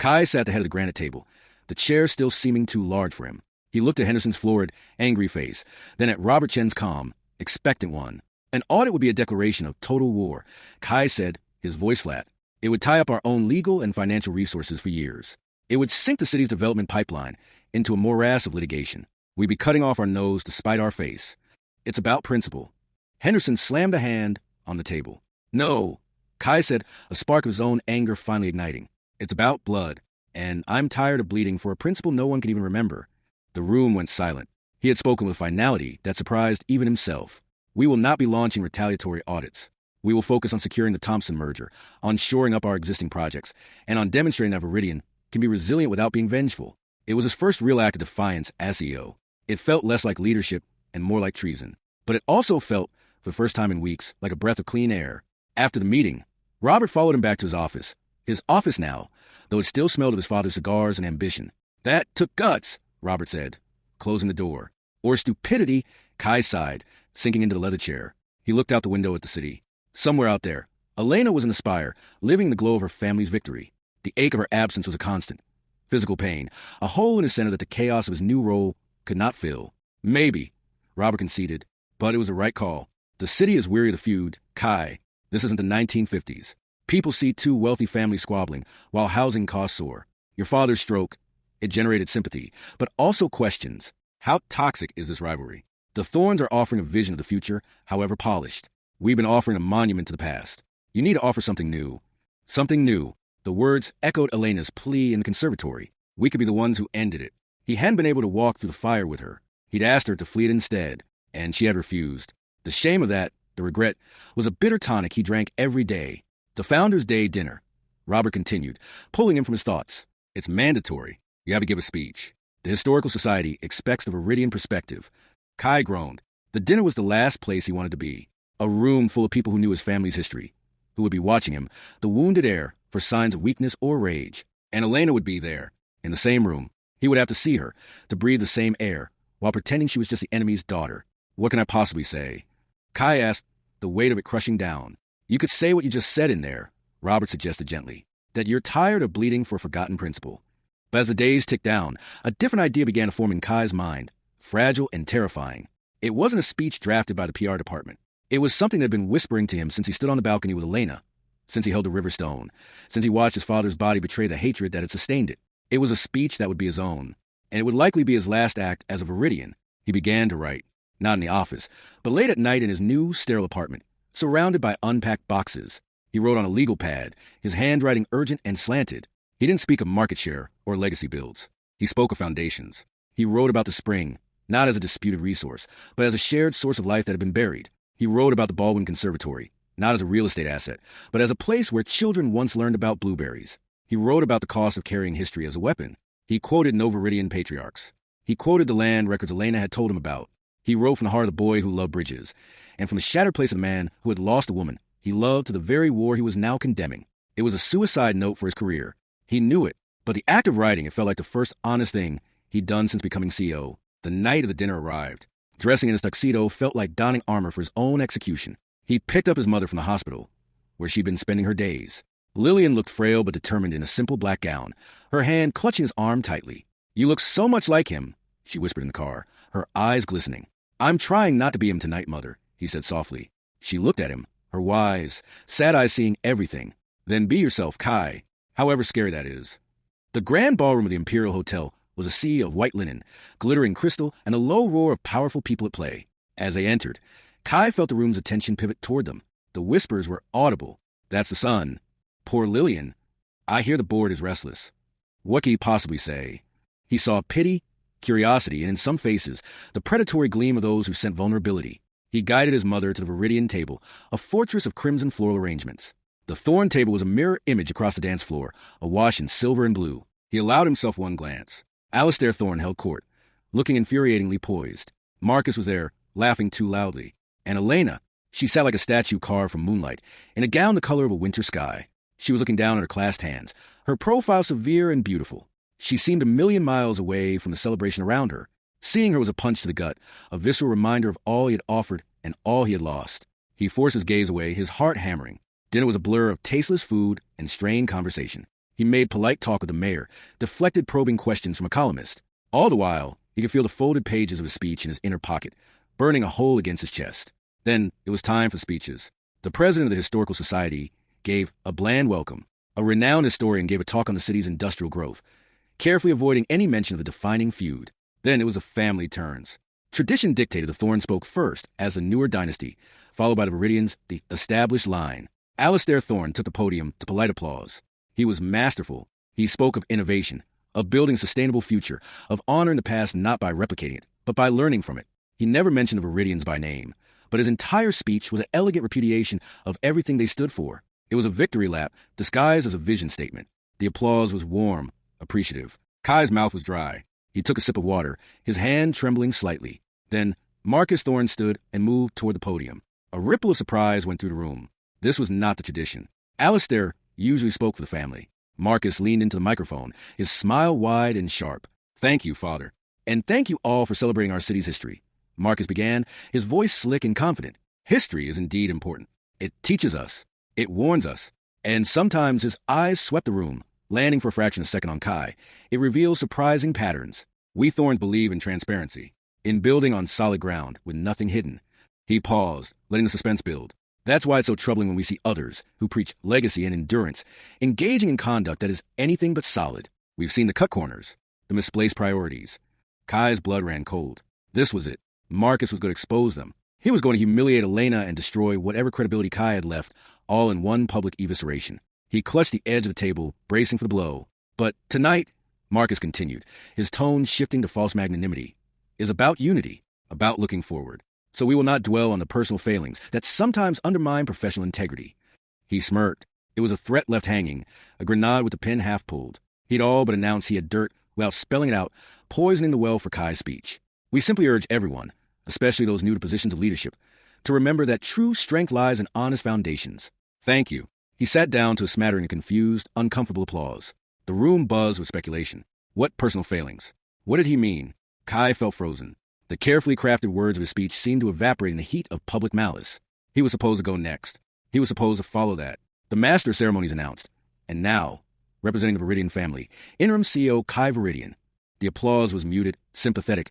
Kai sat at the head of the granite table, the chair still seeming too large for him. He looked at Henderson's florid, angry face, then at Robert Chen's calm, expectant one. An audit would be a declaration of total war, Kai said, his voice flat. It would tie up our own legal and financial resources for years. It would sink the city's development pipeline into a morass of litigation. We'd be cutting off our nose to spite our face. It's about principle. Henderson slammed a hand on the table. No, Kai said, a spark of his own anger finally igniting. It's about blood, and I'm tired of bleeding for a principle no one can even remember. The room went silent. He had spoken with finality that surprised even himself. We will not be launching retaliatory audits. We will focus on securing the Thompson merger, on shoring up our existing projects, and on demonstrating that Veridian can be resilient without being vengeful. It was his first real act of defiance as CEO. It felt less like leadership and more like treason. But it also felt, for the first time in weeks, like a breath of clean air. After the meeting, Robert followed him back to his office. His office now, though it still smelled of his father's cigars and ambition. That took guts, Robert said, closing the door. Or stupidity, Kai sighed, sinking into the leather chair. He looked out the window at the city. Somewhere out there, Elena was in the spire, living in the glow of her family's victory. The ache of her absence was a constant. Physical pain, a hole in his center that the chaos of his new role could not fill. Maybe, Robert conceded, but it was the right call. The city is weary of the feud, Kai. This isn't the 1950s. People see two wealthy families squabbling while housing costs soar. Your father's stroke, it generated sympathy, but also questions. How toxic is this rivalry? The Thornes are offering a vision of the future, however polished. We've been offering a monument to the past. You need to offer something new. Something new. The words echoed Elena's plea in the conservatory. We could be the ones who ended it. He hadn't been able to walk through the fire with her. He'd asked her to flee it instead, and she had refused. The shame of that, the regret, was a bitter tonic he drank every day. The Founders' Day dinner. Robert continued, pulling him from his thoughts. It's mandatory. You have to give a speech. The Historical Society expects the Veridian perspective. Kai groaned. The dinner was the last place he wanted to be. A room full of people who knew his family's history, who would be watching him, the wounded heir, for signs of weakness or rage. And Elena would be there, in the same room. He would have to see her, to breathe the same air, while pretending she was just the enemy's daughter. What can I possibly say? Kai asked, the weight of it crushing down. You could say what you just said in there, Robert suggested gently, that you're tired of bleeding for a forgotten principle. But as the days ticked down, a different idea began to form in Kai's mind, fragile and terrifying. It wasn't a speech drafted by the PR department. It was something that had been whispering to him since he stood on the balcony with Elena, since he held the river stone, since he watched his father's body betray the hatred that had sustained it. It was a speech that would be his own, and it would likely be his last act as a Veridian. He began to write, not in the office, but late at night in his new, sterile apartment, surrounded by unpacked boxes. He wrote on a legal pad, his handwriting urgent and slanted. He didn't speak of market share or legacy builds. He spoke of foundations. He wrote about the spring, not as a disputed resource, but as a shared source of life that had been buried. He wrote about the Baldwin Conservatory, not as a real estate asset, but as a place where children once learned about blueberries. He wrote about the cost of carrying history as a weapon. He quoted no Veridian patriarchs. He quoted the land records Elena had told him about. He wrote from the heart of the boy who loved bridges, and from the shattered place of the man who had lost a woman he loved to the very war he was now condemning. It was a suicide note for his career. He knew it, but the act of writing, it felt like the first honest thing he'd done since becoming CEO. The night of the dinner arrived. Dressing in his tuxedo felt like donning armor for his own execution. He picked up his mother from the hospital, where she'd been spending her days. Lillian looked frail but determined in a simple black gown, her hand clutching his arm tightly. You look so much like him, she whispered in the car, her eyes glistening. I'm trying not to be him tonight, Mother, he said softly. She looked at him, her wise, sad eyes seeing everything. Then be yourself, Kai, however scary that is. The grand ballroom of the Imperial Hotel was a sea of white linen, glittering crystal, and a low roar of powerful people at play. As they entered, Kai felt the room's attention pivot toward them. The whispers were audible. That's the son. Poor Lillian. I hear the board is restless. What can he possibly say? He saw pity, curiosity, and in some faces, the predatory gleam of those who scent vulnerability. He guided his mother to the Veridian table, a fortress of crimson floral arrangements. The Thorne table was a mirror image across the dance floor, awash in silver and blue. He allowed himself one glance. Alistair Thorne held court, looking infuriatingly poised. Marcus was there, laughing too loudly. And Elena, she sat like a statue carved from moonlight, in a gown the color of a winter sky. She was looking down at her clasped hands, her profile severe and beautiful. She seemed a million miles away from the celebration around her. Seeing her was a punch to the gut, a visceral reminder of all he had offered and all he had lost. He forced his gaze away, his heart hammering. Dinner was a blur of tasteless food and strained conversation. He made polite talk with the mayor, deflected probing questions from a columnist. All the while, he could feel the folded pages of his speech in his inner pocket, burning a hole against his chest. Then it was time for speeches. The president of the Historical Society gave a bland welcome. A renowned historian gave a talk on the city's industrial growth, carefully avoiding any mention of the defining feud. Then it was the family turns. Tradition dictated the Thorne spoke first as the newer dynasty, followed by the Veridians, the established line. Alistair Thorne took the podium to polite applause. He was masterful. He spoke of innovation, of building a sustainable future, of honoring the past not by replicating it, but by learning from it. He never mentioned the Veridians by name, but his entire speech was an elegant repudiation of everything they stood for. It was a victory lap disguised as a vision statement. The applause was warm, appreciative. Kai's mouth was dry. He took a sip of water, his hand trembling slightly. Then Marcus Thorne stood and moved toward the podium. A ripple of surprise went through the room. This was not the tradition. Alistair usually spoke for the family. Marcus leaned into the microphone, his smile wide and sharp. "Thank you, Father. And thank you all for celebrating our city's history." Marcus began, his voice slick and confident. History is indeed important. It teaches us. It warns us. And sometimes his eyes swept the room, landing for a fraction of a second on Kai. It reveals surprising patterns. We Thorns believe in transparency, in building on solid ground with nothing hidden. He paused, letting the suspense build. That's why it's so troubling when we see others, who preach legacy and endurance, engaging in conduct that is anything but solid. We've seen the cut corners, the misplaced priorities. Kai's blood ran cold. This was it. Marcus was going to expose them. He was going to humiliate Elena and destroy whatever credibility Kai had left, all in one public evisceration. He clutched the edge of the table, bracing for the blow. But tonight, Marcus continued, his tone shifting to false magnanimity, is about unity, about looking forward. So we will not dwell on the personal failings that sometimes undermine professional integrity. He smirked. It was a threat left hanging, a grenade with the pin half pulled. He'd all but announced he had dirt without spelling it out, poisoning the well for Kai's speech. We simply urge everyone, especially those new to positions of leadership, to remember that true strength lies in honest foundations. Thank you. He sat down to a smattering of confused, uncomfortable applause. The room buzzed with speculation. What personal failings? What did he mean? Kai felt frozen. The carefully crafted words of his speech seemed to evaporate in the heat of public malice. He was supposed to go next. He was supposed to follow that. The master of ceremonies announced. And now, representing the Veridian family, interim CEO Kai Veridian. The applause was muted, sympathetic,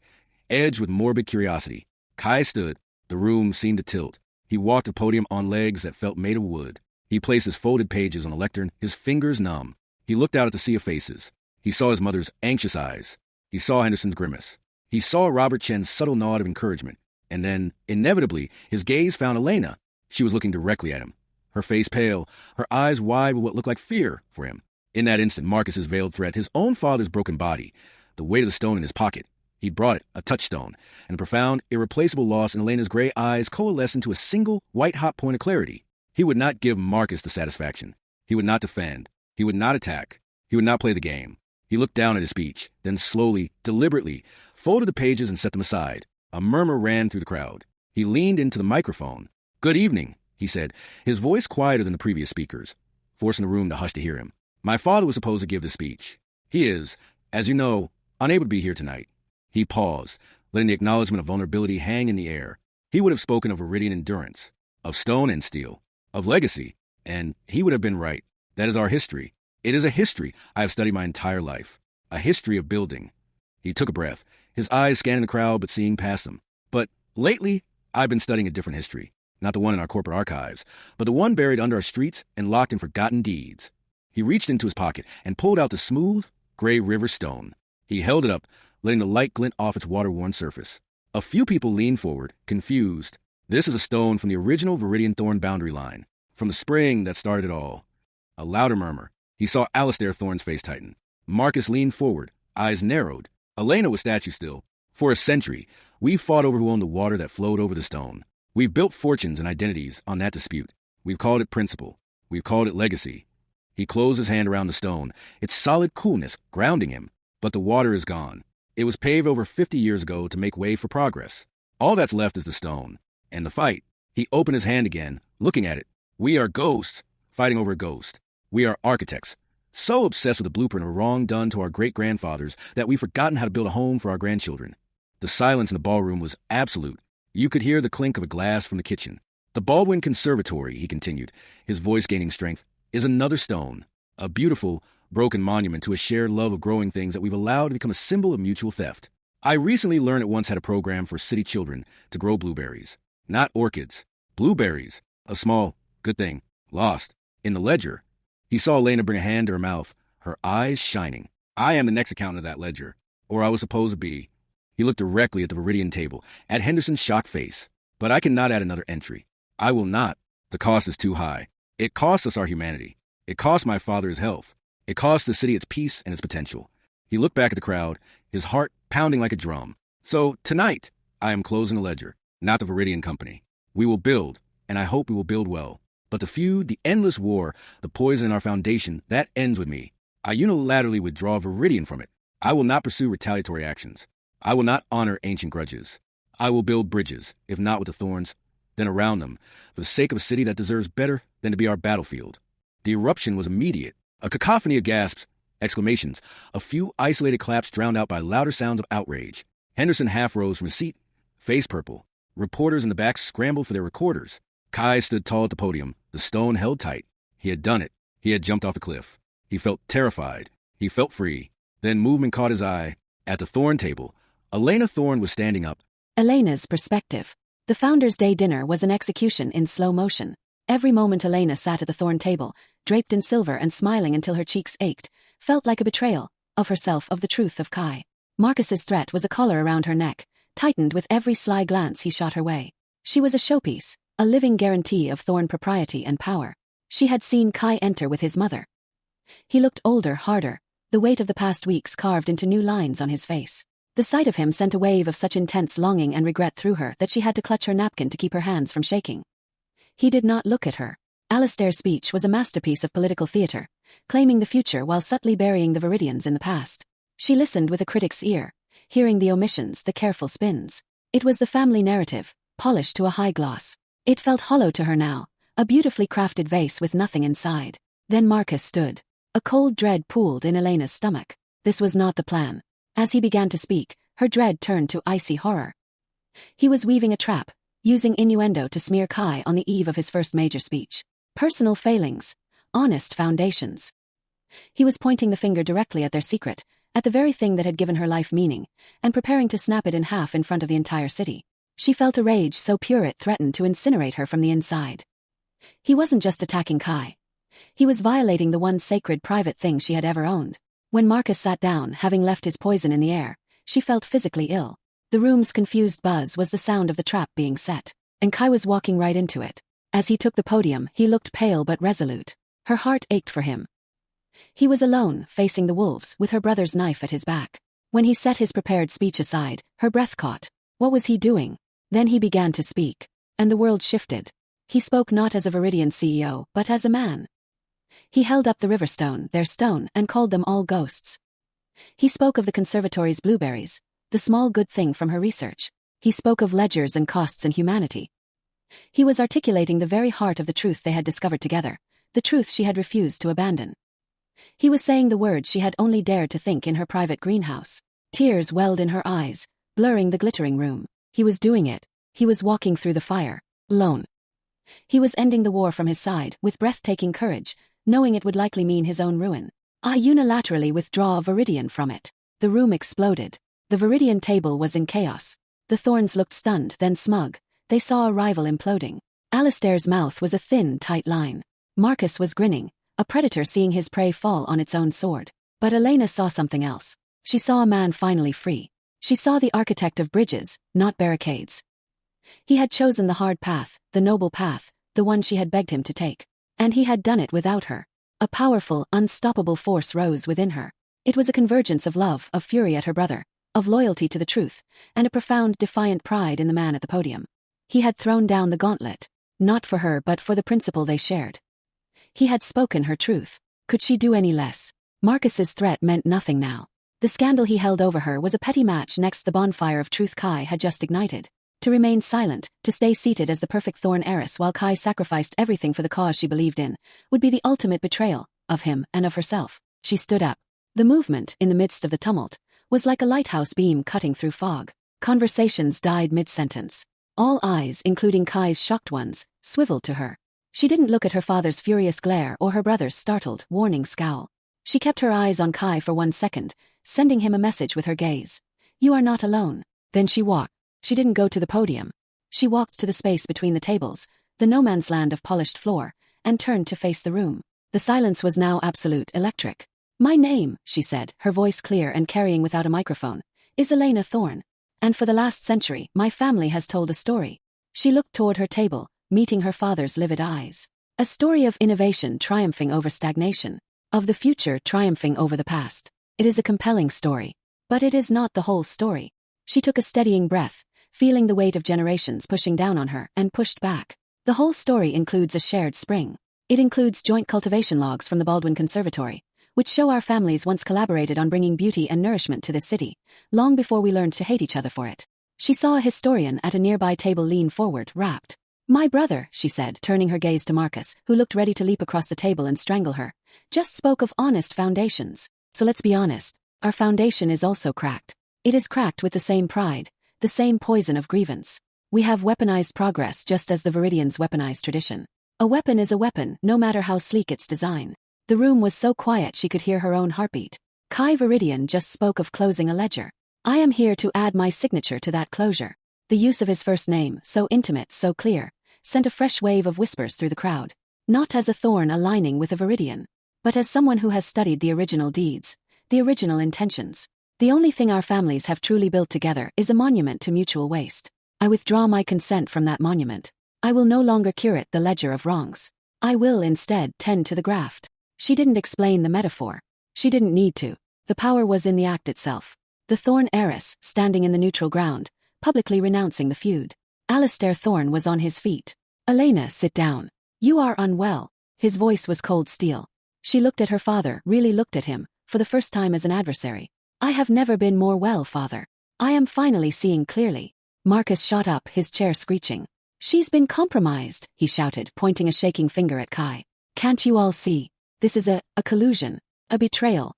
edged with morbid curiosity. Kai stood. The room seemed to tilt. He walked the podium on legs that felt made of wood. He placed his folded pages on the lectern, his fingers numb. He looked out at the sea of faces. He saw his mother's anxious eyes. He saw Henderson's grimace. He saw Robert Chen's subtle nod of encouragement. And then, inevitably, his gaze found Elena. She was looking directly at him, her face pale, her eyes wide with what looked like fear for him. In that instant, Marcus's veiled threat, his own father's broken body, the weight of the stone in his pocket. He'd brought it, a touchstone, and the profound, irreplaceable loss in Elena's gray eyes coalesced into a single, white-hot point of clarity. He would not give Marcus the satisfaction. He would not defend. He would not attack. He would not play the game. He looked down at his speech, then slowly, deliberately, folded the pages and set them aside. A murmur ran through the crowd. He leaned into the microphone. "Good evening," he said, his voice quieter than the previous speakers, forcing the room to hush to hear him. "My father was supposed to give this speech. He is, as you know, unable to be here tonight." He paused, letting the acknowledgement of vulnerability hang in the air. He would have spoken of Veridian endurance, of stone and steel, of legacy, and he would have been right. That is our history. It is a history I have studied my entire life. A history of building. He took a breath, his eyes scanning the crowd but seeing past them. But lately, I've been studying a different history. Not the one in our corporate archives, but the one buried under our streets and locked in forgotten deeds. He reached into his pocket and pulled out the smooth, gray river stone. He held it up, letting the light glint off its water-worn surface. A few people leaned forward, confused. This is a stone from the original Veridian Thorne boundary line, from the spring that started it all. A louder murmur. He saw Alistair Thorne's face tighten. Marcus leaned forward, eyes narrowed. Elena was statue still. For a century, we've fought over who owned the water that flowed over the stone. We've built fortunes and identities on that dispute. We've called it principle. We've called it legacy. He closed his hand around the stone, its solid coolness grounding him. But the water is gone. It was paved over 50 years ago to make way for progress. All that's left is the stone. And the fight. He opened his hand again, looking at it. We are ghosts, fighting over a ghost. We are architects, so obsessed with the blueprint of a wrong done to our great-grandfathers that we've forgotten how to build a home for our grandchildren. The silence in the ballroom was absolute. You could hear the clink of a glass from the kitchen. The Baldwin Conservatory, he continued, his voice gaining strength, is another stone. A beautiful, broken monument to a shared love of growing things that we've allowed to become a symbol of mutual theft. I recently learned it once had a program for city children to grow blueberries. Not orchids. Blueberries. A small, good thing. Lost. In the ledger. He saw Elena bring a hand to her mouth, her eyes shining. I am the next accountant of that ledger. Or I was supposed to be. He looked directly at the Veridian table, at Henderson's shocked face. But I cannot add another entry. I will not. The cost is too high. It costs us our humanity. It costs my father his health. It costs the city its peace and its potential. He looked back at the crowd, his heart pounding like a drum. So, tonight, I am closing the ledger, not the Veridian company. We will build, and I hope we will build well. But the feud, the endless war, the poison in our foundation, that ends with me. I unilaterally withdraw Veridian from it. I will not pursue retaliatory actions. I will not honor ancient grudges. I will build bridges, if not with the Thorns, then around them, for the sake of a city that deserves better than to be our battlefield. The eruption was immediate. A cacophony of gasps, exclamations, a few isolated claps drowned out by louder sounds of outrage. Henderson half rose from his seat, face purple. Reporters in the back scrambled for their recorders. Kai stood tall at the podium, the stone held tight. He had done it. He had jumped off the cliff. He felt terrified. He felt free. Then movement caught his eye. At the Thorne table, Elena Thorne was standing up. Elena's perspective. The Founders' Day dinner was an execution in slow motion. Every moment Elena sat at the Thorne table, draped in silver and smiling until her cheeks ached, felt like a betrayal, of herself, of the truth of Kai. Marcus's threat was a collar around her neck, tightened with every sly glance he shot her way. She was a showpiece, a living guarantee of Thorne propriety and power. She had seen Kai enter with his mother. He looked older, harder, the weight of the past weeks carved into new lines on his face. The sight of him sent a wave of such intense longing and regret through her that she had to clutch her napkin to keep her hands from shaking. He did not look at her. Alistair's speech was a masterpiece of political theatre, claiming the future while subtly burying the Veridians in the past. She listened with a critic's ear, hearing the omissions, the careful spins. It was the family narrative, polished to a high gloss. It felt hollow to her now, a beautifully crafted vase with nothing inside. Then Marcus stood. A cold dread pooled in Elena's stomach. This was not the plan. As he began to speak, her dread turned to icy horror. He was weaving a trap, using innuendo to smear Kai on the eve of his first major speech. Personal failings, honest foundations. He was pointing the finger directly at their secret, at the very thing that had given her life meaning, and preparing to snap it in half in front of the entire city. She felt a rage so pure it threatened to incinerate her from the inside. He wasn't just attacking Kai. He was violating the one sacred private thing she had ever owned. When Marcus sat down, having left his poison in the air, she felt physically ill. The room's confused buzz was the sound of the trap being set, and Kai was walking right into it. As he took the podium, he looked pale but resolute. Her heart ached for him. He was alone, facing the wolves, with her brother's knife at his back. When he set his prepared speech aside, her breath caught. What was he doing? Then he began to speak, and the world shifted. He spoke not as a Veridian CEO, but as a man. He held up the Riverstone, their stone, and called them all ghosts. He spoke of the conservatory's blueberries, the small good thing from her research. He spoke of ledgers and costs and humanity. He was articulating the very heart of the truth they had discovered together, the truth she had refused to abandon. He was saying the words she had only dared to think in her private greenhouse. Tears welled in her eyes, blurring the glittering room. He was doing it. He was walking through the fire, alone. He was ending the war from his side, with breathtaking courage, knowing it would likely mean his own ruin. I unilaterally withdraw Veridian from it. The room exploded. The Veridian table was in chaos. The Thorns looked stunned, then smug. They saw a rival imploding. Alistair's mouth was a thin, tight line. Marcus was grinning, a predator seeing his prey fall on its own sword. But Elena saw something else. She saw a man finally free. She saw the architect of bridges, not barricades. He had chosen the hard path, the noble path, the one she had begged him to take. And he had done it without her. A powerful, unstoppable force rose within her. It was a convergence of love, of fury at her brother, of loyalty to the truth, and a profound, defiant pride in the man at the podium. He had thrown down the gauntlet, not for her but for the principle they shared. He had spoken her truth. Could she do any less? Marcus's threat meant nothing now. The scandal he held over her was a petty match next the bonfire of truth Kai had just ignited. To remain silent, to stay seated as the perfect Thorne heiress while Kai sacrificed everything for the cause she believed in, would be the ultimate betrayal, of him and of herself. She stood up. The movement, in the midst of the tumult, was like a lighthouse beam cutting through fog. Conversations died mid-sentence. All eyes, including Kai's shocked ones, swiveled to her. She didn't look at her father's furious glare or her brother's startled, warning scowl. She kept her eyes on Kai for 1 second, sending him a message with her gaze. You are not alone. Then she walked. She didn't go to the podium. She walked to the space between the tables, the no-man's land of polished floor, and turned to face the room. The silence was now absolute, electric. My name, she said, her voice clear and carrying without a microphone, is Elena Thorne. And for the last century, my family has told a story. She looked toward her table, meeting her father's livid eyes. A story of innovation triumphing over stagnation, of the future triumphing over the past. It is a compelling story. But it is not the whole story. She took a steadying breath, feeling the weight of generations pushing down on her, and pushed back. The whole story includes a shared spring. It includes joint cultivation logs from the Baldwin Conservatory, which show our families once collaborated on bringing beauty and nourishment to this city, long before we learned to hate each other for it. She saw a historian at a nearby table lean forward, rapt. My brother, she said, turning her gaze to Marcus, who looked ready to leap across the table and strangle her, just spoke of honest foundations. So let's be honest, our foundation is also cracked. It is cracked with the same pride, the same poison of grievance. We have weaponized progress just as the Veridians weaponized tradition. A weapon is a weapon, no matter how sleek its design. The room was so quiet she could hear her own heartbeat. Kai Veridian just spoke of closing a ledger. I am here to add my signature to that closure. The use of his first name, so intimate, so clear, sent a fresh wave of whispers through the crowd. Not as a thorn aligning with a Veridian, but as someone who has studied the original deeds, the original intentions. The only thing our families have truly built together is a monument to mutual waste. I withdraw my consent from that monument. I will no longer curate the ledger of wrongs. I will instead tend to the graft. She didn't explain the metaphor. She didn't need to. The power was in the act itself. The Thorne heiress, standing in the neutral ground, publicly renouncing the feud. Alistair Thorne was on his feet. Elena, sit down. You are unwell. His voice was cold steel. She looked at her father, really looked at him, for the first time as an adversary. I have never been more well, father. I am finally seeing clearly. Marcus shot up, his chair screeching. She's been compromised, he shouted, pointing a shaking finger at Kai. Can't you all see? This is a collusion, a betrayal.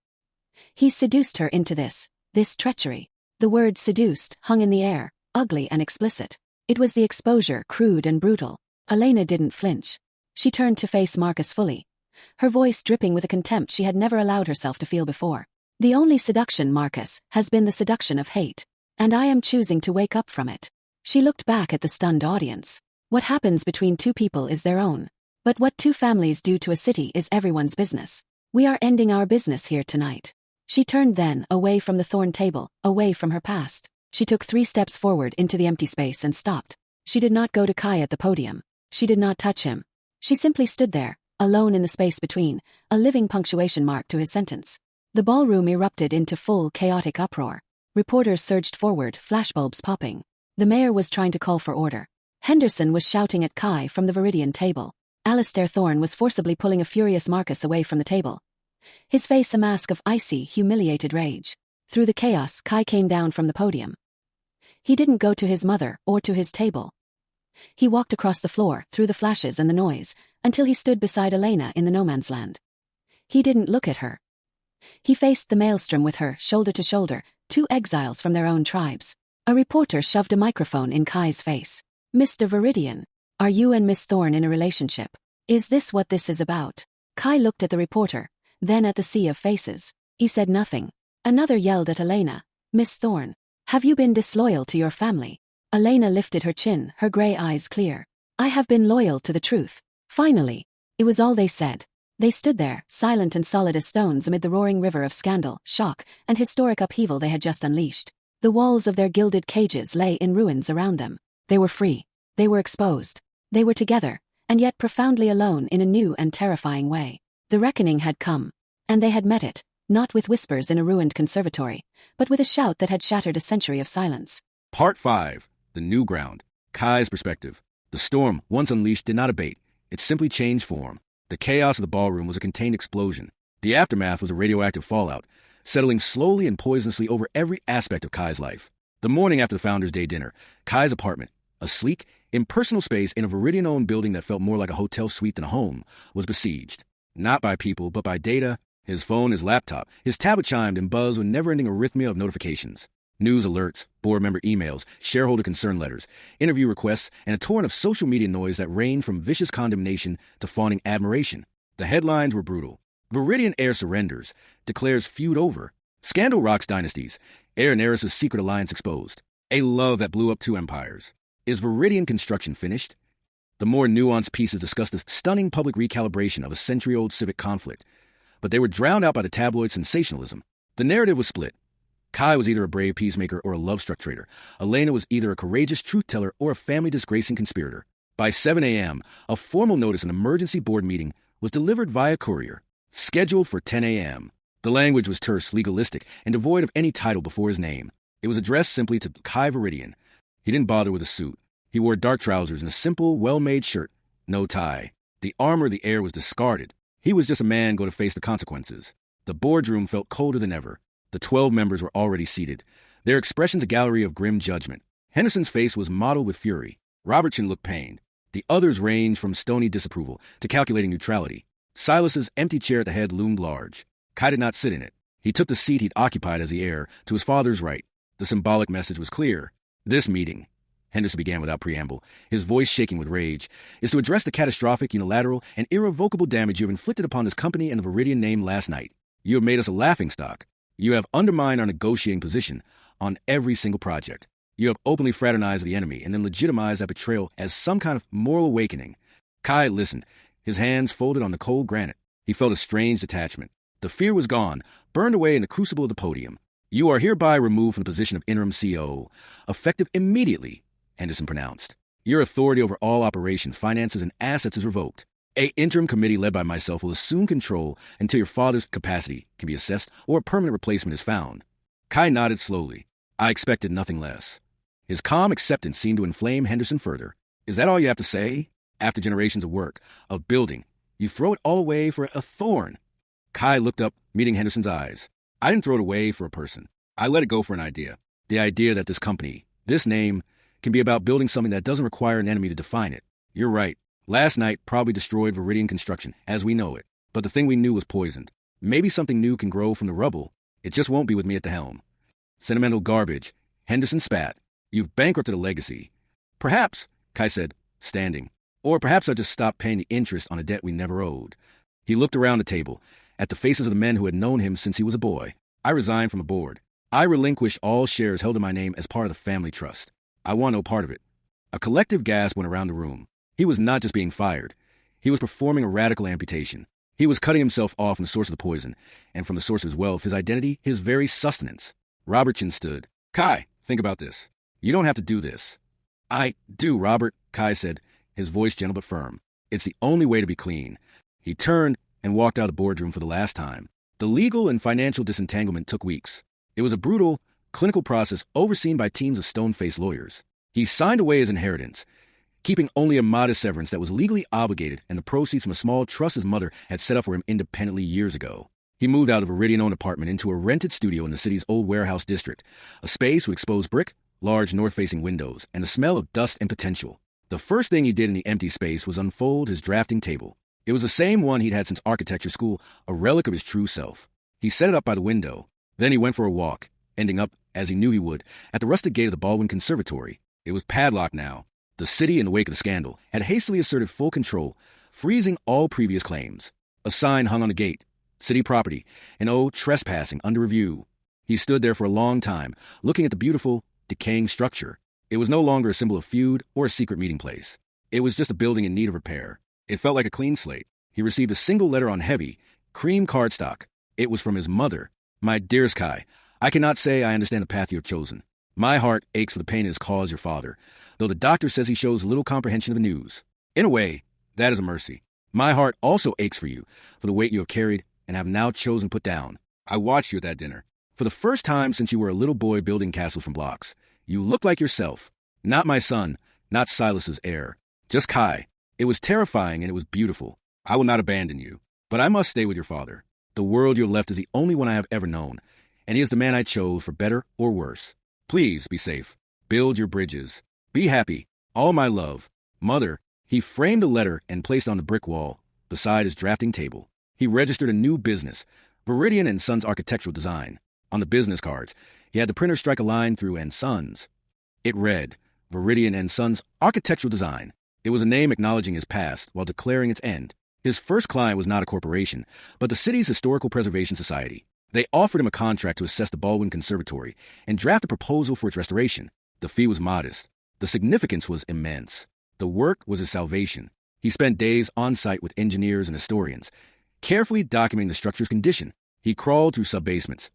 He seduced her into this treachery. The word seduced hung in the air, ugly and explicit. It was the exposure, crude and brutal. Elena didn't flinch. She turned to face Marcus fully, her voice dripping with a contempt she had never allowed herself to feel before. The only seduction, Marcus, has been the seduction of hate, and I am choosing to wake up from it. She looked back at the stunned audience. What happens between two people is their own. But what two families do to a city is everyone's business. We are ending our business here tonight. She turned then, away from the Thorne table, away from her past. She took 3 steps forward into the empty space and stopped. She did not go to Kai at the podium. She did not touch him. She simply stood there, alone in the space between, a living punctuation mark to his sentence. The ballroom erupted into full chaotic uproar. Reporters surged forward, flashbulbs popping. The mayor was trying to call for order. Henderson was shouting at Kai from the Veridian table. Alistair Thorne was forcibly pulling a furious Marcus away from the table, his face a mask of icy, humiliated rage. Through the chaos, Kai came down from the podium. He didn't go to his mother or to his table. He walked across the floor, through the flashes and the noise, until he stood beside Elena in the no-man's land. He didn't look at her. He faced the maelstrom with her, shoulder to shoulder, 2 exiles from their own tribes. A reporter shoved a microphone in Kai's face. Mr. Veridian, are you and Miss Thorne in a relationship? Is this what this is about? Kai looked at the reporter, then at the sea of faces. He said nothing. Another yelled at Elena. Miss Thorne, have you been disloyal to your family? Elena lifted her chin, her grey eyes clear. I have been loyal to the truth. Finally. It was all they said. They stood there, silent and solid as stones amid the roaring river of scandal, shock, and historic upheaval they had just unleashed. The walls of their gilded cages lay in ruins around them. They were free. They were exposed. They were together, and yet profoundly alone in a new and terrifying way. The reckoning had come. And they had met it, not with whispers in a ruined conservatory, but with a shout that had shattered a century of silence. Part 5. The New Ground. Kai's perspective. The storm, once unleashed, did not abate. It simply changed form. The chaos of the ballroom was a contained explosion. The aftermath was a radioactive fallout, settling slowly and poisonously over every aspect of Kai's life. The morning after the Founders' Day dinner, Kai's apartment, a sleek, impersonal space in a Veridian-owned building that felt more like a hotel suite than a home, was besieged. Not by people, but by data. His phone, his laptop, his tablet chimed and buzzed with never-ending arrhythmia of notifications. News alerts, board member emails, shareholder concern letters, interview requests, and a torrent of social media noise that ranged from vicious condemnation to fawning admiration. The headlines were brutal. Veridian heir surrenders, declares feud over. Scandal rocks dynasties. Heir and heiress's secret alliance exposed. A love that blew up two empires. Is Veridian construction finished? The more nuanced pieces discuss the stunning public recalibration of a century-old civic conflict, but they were drowned out by the tabloid sensationalism. The narrative was split. Kai was either a brave peacemaker or a love-struck traitor. Elena was either a courageous truth-teller or a family-disgracing conspirator. By 7 a.m., a formal notice of an emergency board meeting was delivered via courier, scheduled for 10 a.m. The language was terse, legalistic, and devoid of any title before his name. It was addressed simply to Kai Veridian. He didn't bother with a suit. He wore dark trousers and a simple, well-made shirt, no tie. The armor of the heir was discarded. He was just a man going to face the consequences. The boardroom felt colder than ever. The 12 members were already seated, their expressions a gallery of grim judgment. Henderson's face was mottled with fury. Robertson looked pained. The others ranged from stony disapproval to calculating neutrality. Silas's empty chair at the head loomed large. Kai did not sit in it. He took the seat he'd occupied as the heir, to his father's right. The symbolic message was clear. This meeting, Henderson began without preamble, his voice shaking with rage, is to address the catastrophic, unilateral, and irrevocable damage you have inflicted upon this company and the Veridian name last night. You have made us a laughingstock. You have undermined our negotiating position on every single project. You have openly fraternized the enemy and then legitimized that betrayal as some kind of moral awakening. Kai listened, his hands folded on the cold granite. He felt a strange detachment. The fear was gone, burned away in the crucible of the podium. You are hereby removed from the position of interim CEO, effective immediately, Henderson pronounced. Your authority over all operations, finances, and assets is revoked. A interim committee led by myself will assume control until your father's capacity can be assessed or a permanent replacement is found. Kai nodded slowly. I expected nothing less. His calm acceptance seemed to inflame Henderson further. Is that all you have to say? After generations of work, of building, you throw it all away for a thorn? Kai looked up, meeting Henderson's eyes. I didn't throw it away for a person. I let it go for an idea. The idea that this company, this name, can be about building something that doesn't require an enemy to define it. You're right. Last night probably destroyed Veridian construction, as we know it. But the thing we knew was poisoned. Maybe something new can grow from the rubble. It just won't be with me at the helm. Sentimental garbage. Henderson spat. You've bankrupted a legacy. Perhaps, Kai said, standing. Or perhaps I just stopped paying the interest on a debt we never owed. He looked around the table, at the faces of the men who had known him since he was a boy. I resigned from a board. I relinquished all shares held in my name as part of the family trust. I want no part of it. A collective gasp went around the room. He was not just being fired. He was performing a radical amputation. He was cutting himself off from the source of the poison, and from the source of his wealth, his identity, his very sustenance. Robertson stood. Kai, think about this. You don't have to do this. I do, Robert, Kai said, his voice gentle but firm. It's the only way to be clean. He turned and walked out of the boardroom for the last time. The legal and financial disentanglement took weeks. It was a brutal, clinical process overseen by teams of stone-faced lawyers. He signed away his inheritance, keeping only a modest severance that was legally obligated and the proceeds from a small trust his mother had set up for him independently years ago. He moved out of a Veridian-owned apartment into a rented studio in the city's old warehouse district, a space with exposed brick, large north-facing windows, and the smell of dust and potential. The first thing he did in the empty space was unfold his drafting table. It was the same one he'd had since architecture school, a relic of his true self. He set it up by the window. Then he went for a walk, ending up, as he knew he would, at the rustic gate of the Baldwin Conservatory. It was padlocked now. The city, in the wake of the scandal, had hastily asserted full control, freezing all previous claims. A sign hung on the gate. City property, and trespassing under review. He stood there for a long time, looking at the beautiful, decaying structure. It was no longer a symbol of feud or a secret meeting place. It was just a building in need of repair. It felt like a clean slate. He received a single letter on heavy, cream cardstock. It was from his mother. My dearest Kai, I cannot say I understand the path you have chosen. My heart aches for the pain it has caused your father, though the doctor says he shows little comprehension of the news. In a way, that is a mercy. My heart also aches for you, for the weight you have carried and have now chosen to put down. I watched you at that dinner. For the first time since you were a little boy building castles from blocks, you looked like yourself. Not my son, not Silas's heir. Just Kai. It was terrifying and it was beautiful. I will not abandon you. But I must stay with your father. The world you have left is the only one I have ever known, and he is the man I chose for better or worse. Please be safe. Build your bridges. Be happy. All my love. Mother. He framed a letter and placed on the brick wall beside his drafting table. He registered a new business, Veridian and Sons Architectural Design. On the business cards, he had the printer strike a line through and Sons. It read, Veridian and Sons Architectural Design. It was a name acknowledging his past while declaring its end. His first client was not a corporation, but the city's Historical Preservation Society. They offered him a contract to assess the Baldwin Conservatory and draft a proposal for its restoration. The fee was modest. The significance was immense. The work was his salvation. He spent days on site with engineers and historians, carefully documenting the structure's condition. He crawled through sub-basements,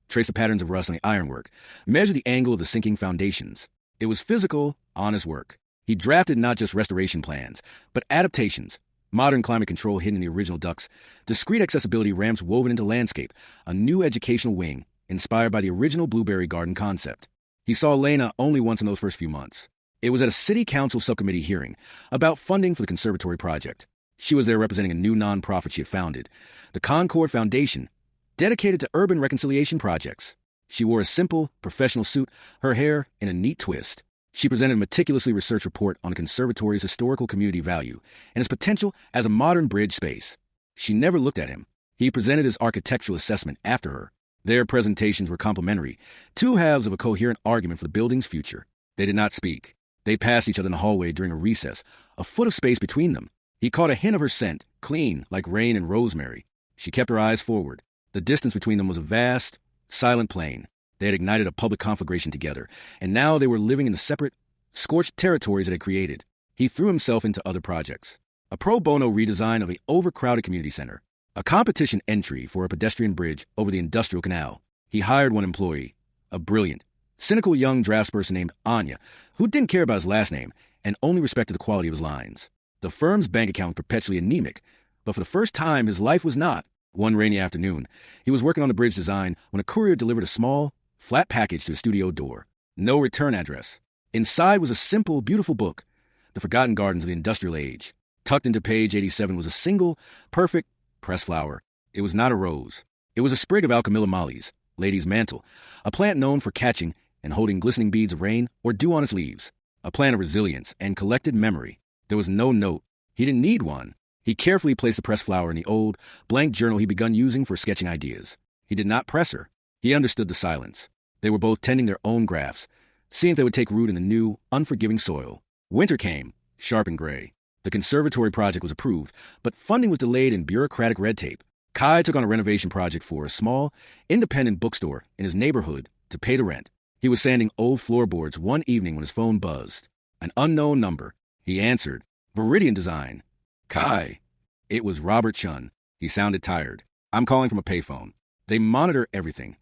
traced the patterns of rust on the ironwork, measured the angle of the sinking foundations. It was physical, honest work. He drafted not just restoration plans, but adaptations, modern climate control hidden in the original ducts, discrete accessibility ramps woven into landscape, a new educational wing inspired by the original Blueberry Garden concept. He saw Elena only once in those first few months. It was at a city council subcommittee hearing about funding for the conservatory project. She was there representing a new nonprofit she had founded, the Concord Foundation, dedicated to urban reconciliation projects. She wore a simple, professional suit, her hair in a neat twist. She presented a meticulously researched report on the conservatory's historical community value and its potential as a modern bridge space. She never looked at him. He presented his architectural assessment after her. Their presentations were complementary, two halves of a coherent argument for the building's future. They did not speak. They passed each other in the hallway during a recess, a foot of space between them. He caught a hint of her scent, clean, like rain and rosemary. She kept her eyes forward. The distance between them was a vast, silent plain. They had ignited a public conflagration together, and now they were living in the separate, scorched territories it had created. He threw himself into other projects. A pro bono redesign of an overcrowded community center. A competition entry for a pedestrian bridge over the industrial canal. He hired one employee, a brilliant, cynical young draftsperson named Anya, who didn't care about his last name and only respected the quality of his lines. The firm's bank account was perpetually anemic, but for the first time his life was not. One rainy afternoon, he was working on the bridge design when a courier delivered a small, flat package to his studio door. No return address. Inside was a simple, beautiful book, The Forgotten Gardens of the Industrial Age. Tucked into page 87 was a single, perfect, pressed flower. It was not a rose. It was a sprig of alchemilla mollies, lady's mantle, a plant known for catching and holding glistening beads of rain or dew on its leaves, a plant of resilience and collected memory. There was no note. He didn't need one. He carefully placed the pressed flower in the old, blank journal he'd begun using for sketching ideas. He did not press her. He understood the silence. They were both tending their own grafts, seeing if they would take root in the new, unforgiving soil. Winter came, sharp and gray. The conservatory project was approved, but funding was delayed in bureaucratic red tape. Kai took on a renovation project for a small, independent bookstore in his neighborhood to pay the rent. He was sanding old floorboards one evening when his phone buzzed. An unknown number. He answered. Veridian Design. Kai. It was Robert Chun. He sounded tired. I'm calling from a payphone. They monitor everything.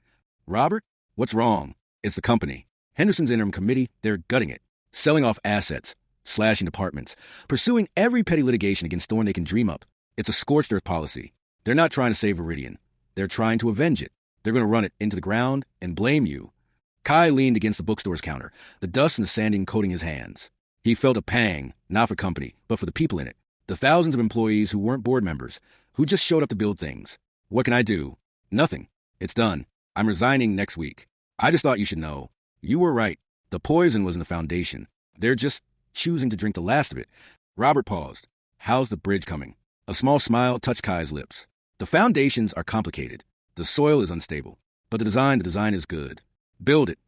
Robert? What's wrong? It's the company. Henderson's interim committee, they're gutting it. Selling off assets. Slashing departments. Pursuing every petty litigation against Thorne they can dream up. It's a scorched earth policy. They're not trying to save Veridian. They're trying to avenge it. They're going to run it into the ground and blame you. Kai leaned against the bookstore's counter, the dust and the sanding coating his hands. He felt a pang, not for company, but for the people in it. The thousands of employees who weren't board members, who just showed up to build things. What can I do? Nothing. It's done. I'm resigning next week. I just thought you should know. You were right. The poison was in the foundation. They're just choosing to drink the last of it. Robert paused. How's the bridge coming? A small smile touched Kai's lips. The foundations are complicated. The soil is unstable. But the design is good. Build it,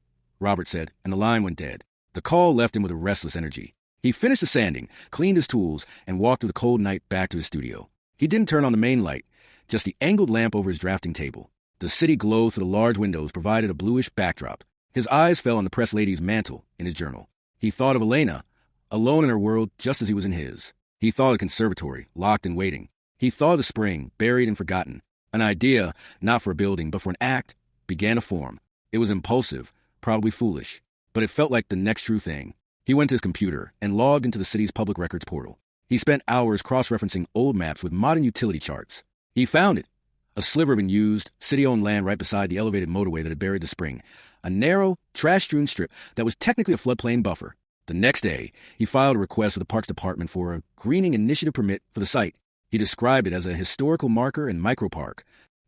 Robert said, and the line went dead. The call left him with a restless energy. He finished the sanding, cleaned his tools, and walked through the cold night back to his studio. He didn't turn on the main light, just the angled lamp over his drafting table. The city glow through the large windows provided a bluish backdrop. His eyes fell on the press lady's mantle in his journal. He thought of Elena, alone in her world just as he was in his. He thought of the conservatory, locked and waiting. He thought of the spring, buried and forgotten. An idea, not for a building, but for an act, began to form. It was impulsive, probably foolish, but it felt like the next true thing. He went to his computer and logged into the city's public records portal. He spent hours cross-referencing old maps with modern utility charts. He found it. A sliver of unused, city-owned land right beside the elevated motorway that had buried the spring. A narrow, trash-strewn strip that was technically a floodplain buffer. The next day, he filed a request with the Parks Department for a greening initiative permit for the site. He described it as a historical marker and micropark.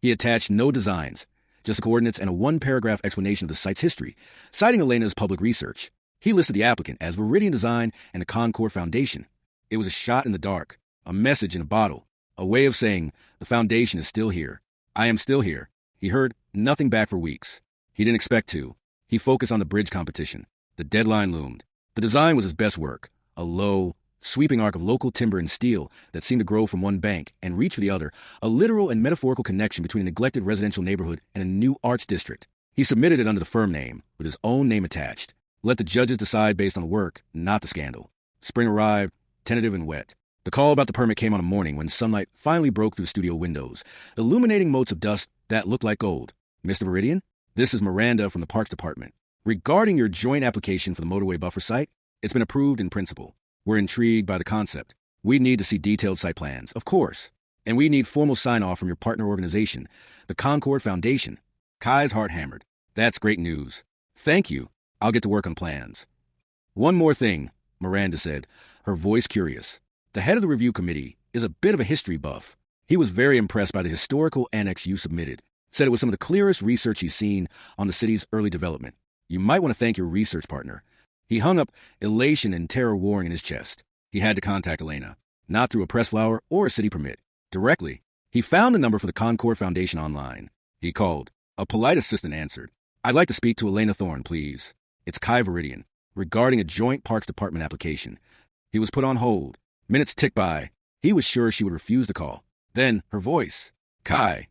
He attached no designs, just the coordinates and a one-paragraph explanation of the site's history, citing Elena's public research. He listed the applicant as Veridian Design and the Concord Foundation. It was a shot in the dark, a message in a bottle, a way of saying, the foundation is still here. I am still here. He heard nothing back for weeks. He didn't expect to. He focused on the bridge competition. The deadline loomed. The design was his best work, a low, sweeping arc of local timber and steel that seemed to grow from one bank and reach for the other, a literal and metaphorical connection between a neglected residential neighborhood and a new arts district. He submitted it under the firm name, with his own name attached. Let the judges decide based on the work, not the scandal. Spring arrived, tentative and wet. The call about the permit came on a morning when sunlight finally broke through the studio windows, illuminating motes of dust that looked like gold. Mr. Veridian, this is Miranda from the Parks Department. Regarding your joint application for the motorway buffer site, it's been approved in principle. We're intrigued by the concept. We need to see detailed site plans, of course. And we need formal sign-off from your partner organization, the Concord Foundation. Kai's heart hammered. That's great news. Thank you. I'll get to work on plans. One more thing, Miranda said, her voice curious. The head of the review committee is a bit of a history buff. He was very impressed by the historical annex you submitted. Said it was some of the clearest research he's seen on the city's early development. You might want to thank your research partner. He hung up, elation and terror warring in his chest. He had to contact Elena, not through a press flower or a city permit. Directly. He found the number for the Concord Foundation online. He called. A polite assistant answered. I'd like to speak to Elena Thorne, please. It's Kai Veridian, regarding a joint Parks Department application. He was put on hold. Minutes ticked by. He was sure she would refuse the call. Then, her voice. Kai.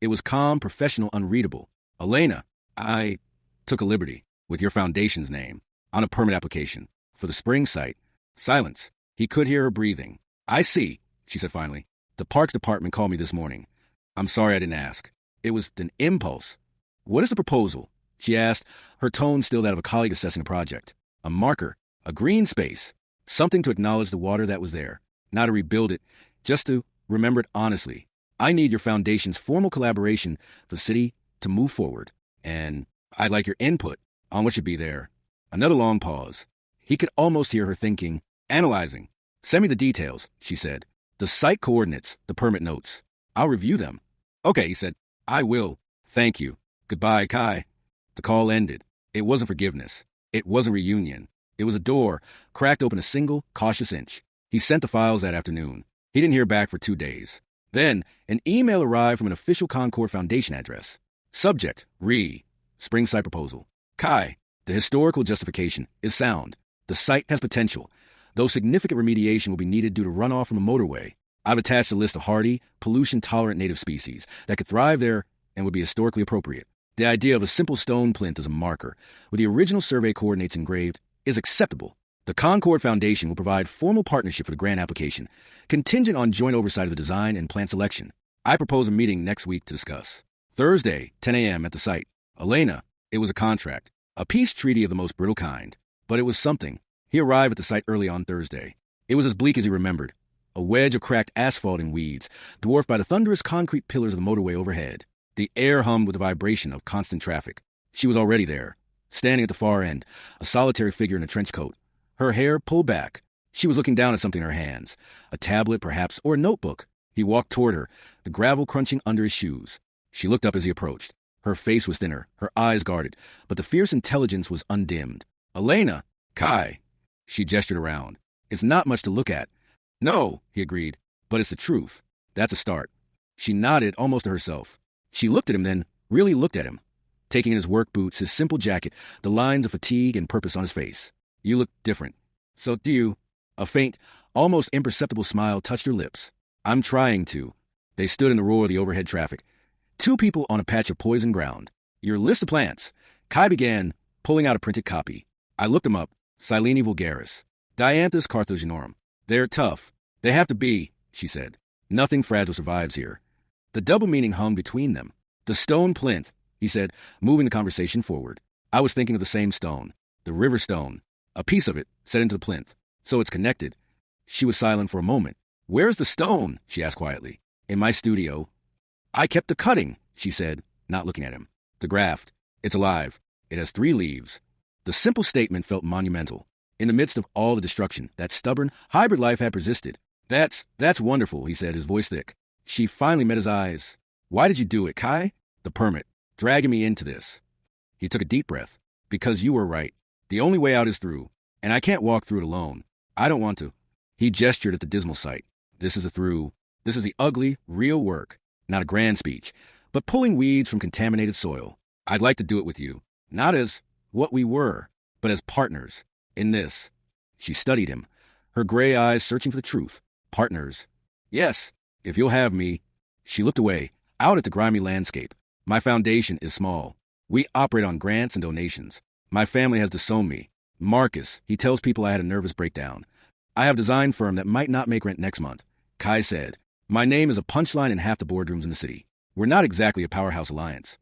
It was calm, professional, unreadable. Elena, I took a liberty with your foundation's name on a permit application for the spring site. Silence. He could hear her breathing. I see, she said finally. The Parks Department called me this morning. I'm sorry I didn't ask. It was an impulse. What is the proposal? She asked, her tone still that of a colleague assessing a project. A marker, a green space, something to acknowledge the water that was there, not to rebuild it, just to remember it honestly. I need your foundation's formal collaboration for the city to move forward, and I'd like your input on what should be there. Another long pause. He could almost hear her thinking, analyzing. Send me the details, she said. The site coordinates, the permit notes. I'll review them. Okay, he said. I will. Thank you. Goodbye, Kai. The call ended. It wasn't forgiveness. It wasn't reunion. It was a door, cracked open a single, cautious inch. He sent the files that afternoon. He didn't hear back for 2 days. Then, an email arrived from an official Concord Foundation address. Subject, Spring site proposal. Kai, the historical justification is sound. The site has potential, though significant remediation will be needed due to runoff from a motorway. I've attached a list of hardy, pollution-tolerant native species that could thrive there and would be historically appropriate. The idea of a simple stone plinth as a marker, with the original survey coordinates engraved, is acceptable. The Concord Foundation will provide formal partnership for the grant application, contingent on joint oversight of the design and plant selection. I propose a meeting next week to discuss. Thursday, 10 a.m. at the site. Elena, it was a contract, a peace treaty of the most brittle kind. But it was something. He arrived at the site early on Thursday. It was as bleak as he remembered. A wedge of cracked asphalt and weeds, dwarfed by the thunderous concrete pillars of the motorway overhead. The air hummed with the vibration of constant traffic. She was already there, standing at the far end, a solitary figure in a trench coat. Her hair pulled back. She was looking down at something in her hands, a tablet perhaps, or a notebook. He walked toward her, the gravel crunching under his shoes. She looked up as he approached. Her face was thinner, her eyes guarded, but the fierce intelligence was undimmed. Elena! Kai! She gestured around. It's not much to look at. No, he agreed, but it's the truth. That's a start. She nodded almost to herself. She looked at him then, really looked at him, taking in his work boots, his simple jacket, the lines of fatigue and purpose on his face. You look different. So do you. A faint, almost imperceptible smile touched her lips. I'm trying to. They stood in the roar of the overhead traffic. 2 people on a patch of poison ground. Your list of plants. Kai began, pulling out a printed copy. I looked them up. Silene vulgaris. Dianthus carthaginorum. They're tough. They have to be, she said. Nothing fragile survives here. The double meaning hung between them. The stone plinth, he said, moving the conversation forward. I was thinking of the same stone. The river stone. A piece of it set into the plinth. So it's connected. She was silent for a moment. Where's the stone? She asked quietly. In my studio. I kept the cutting, she said, not looking at him. The graft. It's alive. It has 3 leaves. The simple statement felt monumental. In the midst of all the destruction, that stubborn, hybrid life had persisted. That's wonderful, he said, his voice thick. She finally met his eyes. Why did you do it, Kai? The permit. Dragging me into this. He took a deep breath. Because you were right. The only way out is through. And I can't walk through it alone. I don't want to. He gestured at the dismal sight. This is a through. This is the ugly, real work. Not a grand speech, but pulling weeds from contaminated soil. I'd like to do it with you. Not as what we were, but as partners. In this. She studied him. her gray eyes searching for the truth. Partners. Yes, if you'll have me. She looked away, out at the grimy landscape. My foundation is small. We operate on grants and donations. My family has disowned me. Marcus, he tells people I had a nervous breakdown. I have a design firm that might not make rent next month. Kai said, my name is a punchline in half the boardrooms in the city. We're not exactly a powerhouse alliance.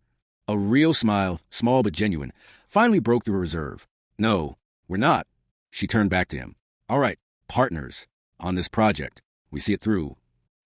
A real smile, small but genuine, finally broke through her reserve. No, we're not. She turned back to him. All right, partners. On this project, we see it through.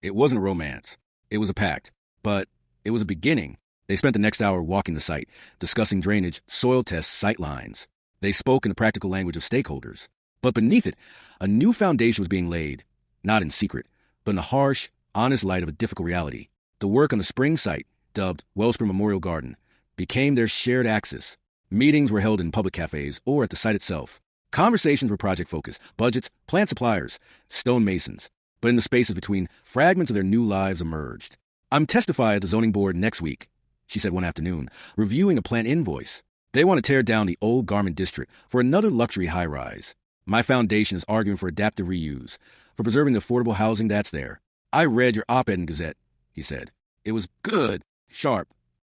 It wasn't a romance. It was a pact. But it was a beginning. They spent the next hour walking the site, discussing drainage, soil tests, sight lines. They spoke in the practical language of stakeholders. But beneath it, a new foundation was being laid, not in secret, but in the harsh, honest light of a difficult reality. The work on the spring site, dubbed Wellspring Memorial Garden, became their shared axis. Meetings were held in public cafes or at the site itself. Conversations were project-focused, budgets, plant suppliers, stonemasons. But in the spaces between, fragments of their new lives emerged. I'm testifying at the zoning board next week, she said one afternoon, reviewing a plant invoice. They want to tear down the old garment district for another luxury high-rise. My foundation is arguing for adaptive reuse, for preserving the affordable housing that's there. I read your op-ed in Gazette, he said. It was good, sharp.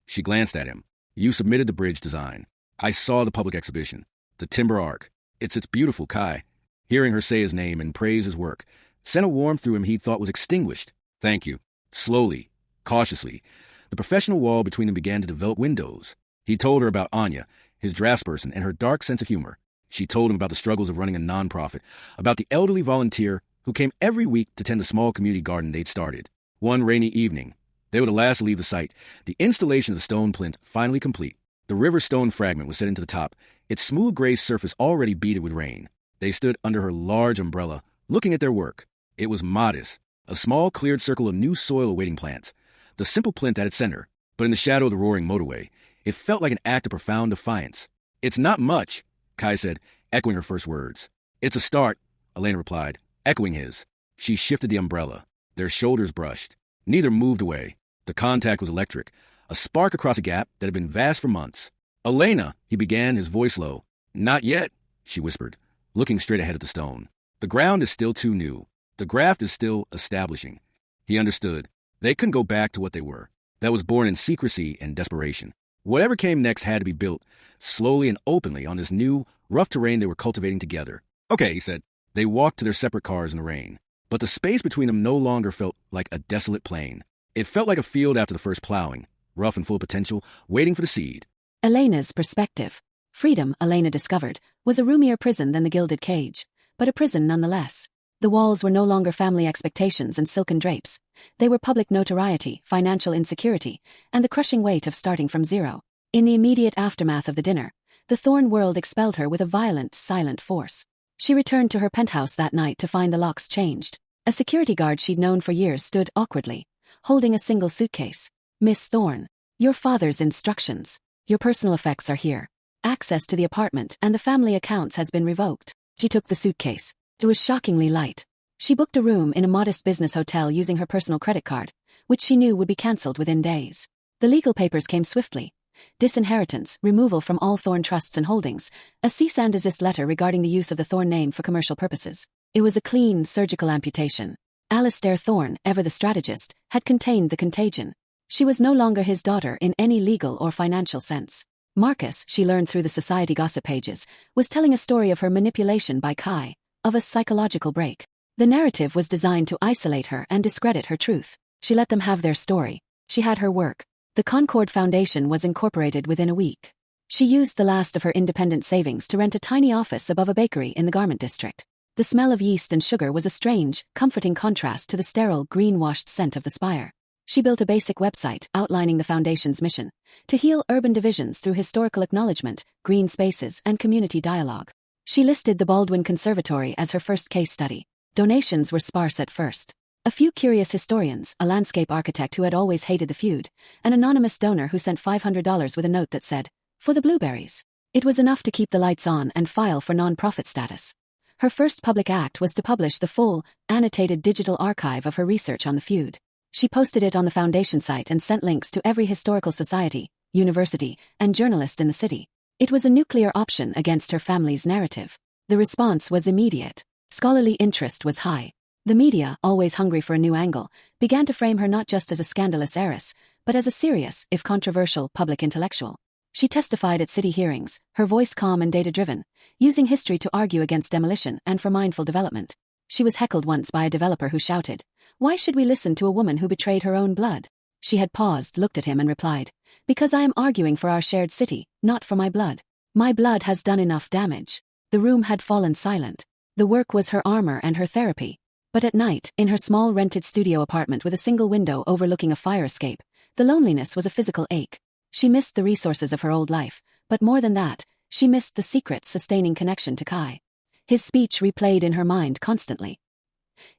She glanced at him. You submitted the bridge design. I saw the public exhibition. The timber arc. It's beautiful, Kai. Hearing her say his name and praise his work sent a warmth through him he thought was extinguished. Thank you. Slowly, cautiously, the professional wall between them began to develop windows. He told her about Anya, his draftsperson, and her dark sense of humor. She told him about the struggles of running a nonprofit, about the elderly volunteer who came every week to tend the small community garden they'd started. One rainy evening, they were the last to leave the site, the installation of the stone plinth finally complete. The river stone fragment was set into the top, its smooth gray surface already beaded with rain. They stood under her large umbrella, looking at their work. It was modest, a small cleared circle of new soil awaiting plants, the simple plinth at its center, but in the shadow of the roaring motorway, it felt like an act of profound defiance. It's not much, Kai said, echoing her first words. It's a start, Elena replied, echoing his. She shifted the umbrella. Their shoulders brushed. Neither moved away. The contact was electric, a spark across a gap that had been vast for months. Elena, he began, his voice low. Not yet, she whispered, looking straight ahead at the stone. The ground is still too new. The graft is still establishing. He understood. They couldn't go back to what they were. That was born in secrecy and desperation. Whatever came next had to be built, slowly and openly, on this new, rough terrain they were cultivating together. Okay, he said. They walked to their separate cars in the rain. But the space between them no longer felt like a desolate plain. It felt like a field after the first plowing, rough and full of potential, waiting for the seed. Elena's perspective. Freedom, Elena discovered, was a roomier prison than the gilded cage, but a prison nonetheless. The walls were no longer family expectations and silken drapes. They were public notoriety, financial insecurity, and the crushing weight of starting from zero. In the immediate aftermath of the dinner, the Thorne world expelled her with a violent, silent force. She returned to her penthouse that night to find the locks changed. A security guard she'd known for years stood awkwardly, holding a single suitcase. Miss Thorne, your father's instructions. Your personal effects are here. Access to the apartment and the family accounts has been revoked. She took the suitcase. It was shockingly light. She booked a room in a modest business hotel using her personal credit card, which she knew would be cancelled within days. The legal papers came swiftly. Disinheritance, removal from all Thorne trusts and holdings, a cease and desist letter regarding the use of the Thorne name for commercial purposes. It was a clean, surgical amputation. Alastair Thorne, ever the strategist, had contained the contagion. She was no longer his daughter in any legal or financial sense. Marcus, she learned through the society gossip pages, was telling a story of her manipulation by Kai, of a psychological break. The narrative was designed to isolate her and discredit her truth. She let them have their story. She had her work. The Concord Foundation was incorporated within a week. She used the last of her independent savings to rent a tiny office above a bakery in the garment district. The smell of yeast and sugar was a strange, comforting contrast to the sterile, green-washed scent of the spire. She built a basic website outlining the Foundation's mission, to heal urban divisions through historical acknowledgement, green spaces, and community dialogue. She listed the Baldwin Conservatory as her first case study. Donations were sparse at first. A few curious historians, a landscape architect who had always hated the feud, an anonymous donor who sent $500 with a note that said, "For the blueberries." It was enough to keep the lights on and file for non-profit status. Her first public act was to publish the full, annotated digital archive of her research on the feud. She posted it on the Foundation site and sent links to every historical society, university, and journalist in the city. It was a nuclear option against her family's narrative. The response was immediate. Scholarly interest was high. The media, always hungry for a new angle, began to frame her not just as a scandalous heiress, but as a serious, if controversial, public intellectual. She testified at city hearings, her voice calm and data-driven, using history to argue against demolition and for mindful development. She was heckled once by a developer who shouted, "Why should we listen to a woman who betrayed her own blood?" She had paused, looked at him and replied, "Because I am arguing for our shared city, not for my blood. My blood has done enough damage." The room had fallen silent. The work was her armor and her therapy. But at night, in her small rented studio apartment with a single window overlooking a fire escape, the loneliness was a physical ache. She missed the resources of her old life, but more than that, she missed the secret sustaining connection to Kai. His speech replayed in her mind constantly.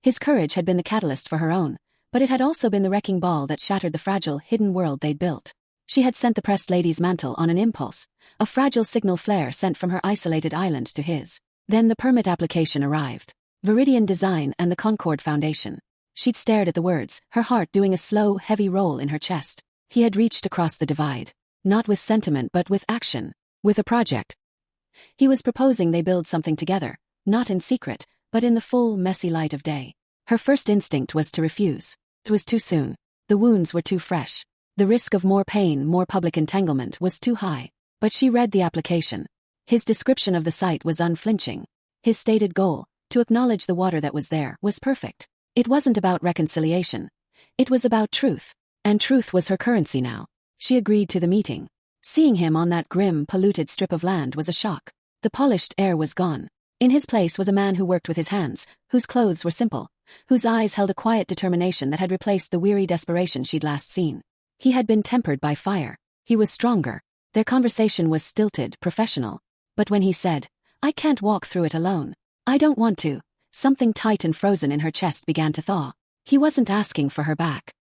His courage had been the catalyst for her own, but it had also been the wrecking ball that shattered the fragile, hidden world they'd built. She had sent the pressed lady's mantle on an impulse, a fragile signal flare sent from her isolated island to his. Then the permit application arrived. Veridian Design and the Concord Foundation. She'd stared at the words, her heart doing a slow, heavy roll in her chest. He had reached across the divide. Not with sentiment but with action. With a project. He was proposing they build something together, not in secret, but in the full, messy light of day. Her first instinct was to refuse. It was too soon. The wounds were too fresh. The risk of more pain, more public entanglement was too high. But she read the application. His description of the site was unflinching. His stated goal, to acknowledge the water that was there, was perfect. It wasn't about reconciliation. It was about truth. And truth was her currency now. She agreed to the meeting. Seeing him on that grim, polluted strip of land was a shock. The polished air was gone. In his place was a man who worked with his hands, whose clothes were simple, whose eyes held a quiet determination that had replaced the weary desperation she'd last seen. He had been tempered by fire. He was stronger. Their conversation was stilted, professional. But when he said, "I can't walk through it alone. I don't want to," something tight and frozen in her chest began to thaw. He wasn't asking for her back.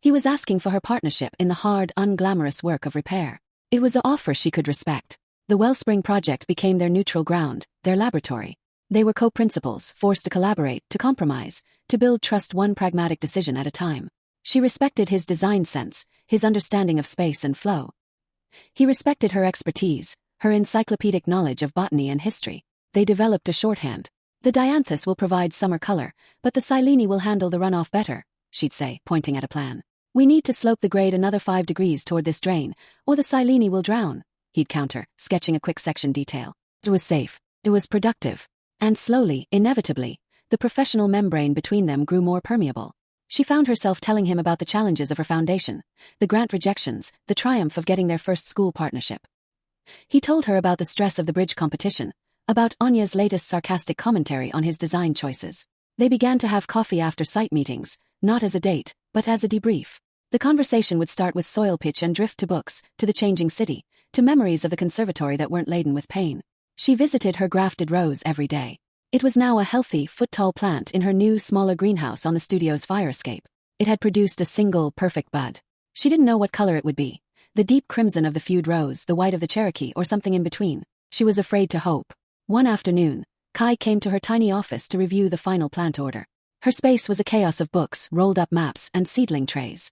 He was asking for her partnership in the hard, unglamorous work of repair. It was an offer she could respect. The Wellspring Project became their neutral ground, their laboratory. They were co-principals, forced to collaborate, to compromise, to build trust one pragmatic decision at a time. She respected his design sense, his understanding of space and flow. He respected her expertise, her encyclopedic knowledge of botany and history. They developed a shorthand. "The dianthus will provide summer color, but the silene will handle the runoff better," she'd say, pointing at a plan. "We need to slope the grade another 5 degrees toward this drain, or the silene will drown," he'd counter, sketching a quick section detail. It was safe. It was productive. And slowly, inevitably, the professional membrane between them grew more permeable. She found herself telling him about the challenges of her foundation, the grant rejections, the triumph of getting their first school partnership. He told her about the stress of the bridge competition, about Anya's latest sarcastic commentary on his design choices. They began to have coffee after site meetings, not as a date, but as a debrief. The conversation would start with soil pitch and drift to books, to the changing city, to memories of the conservatory that weren't laden with pain. She visited her grafted rose every day. It was now a healthy, foot-tall plant in her new, smaller greenhouse on the studio's fire escape. It had produced a single, perfect bud. She didn't know what color it would be. The deep crimson of the feud rose, the white of the Cherokee, or something in between. She was afraid to hope. One afternoon, Kai came to her tiny office to review the final plant order. Her space was a chaos of books, rolled-up maps, and seedling trays.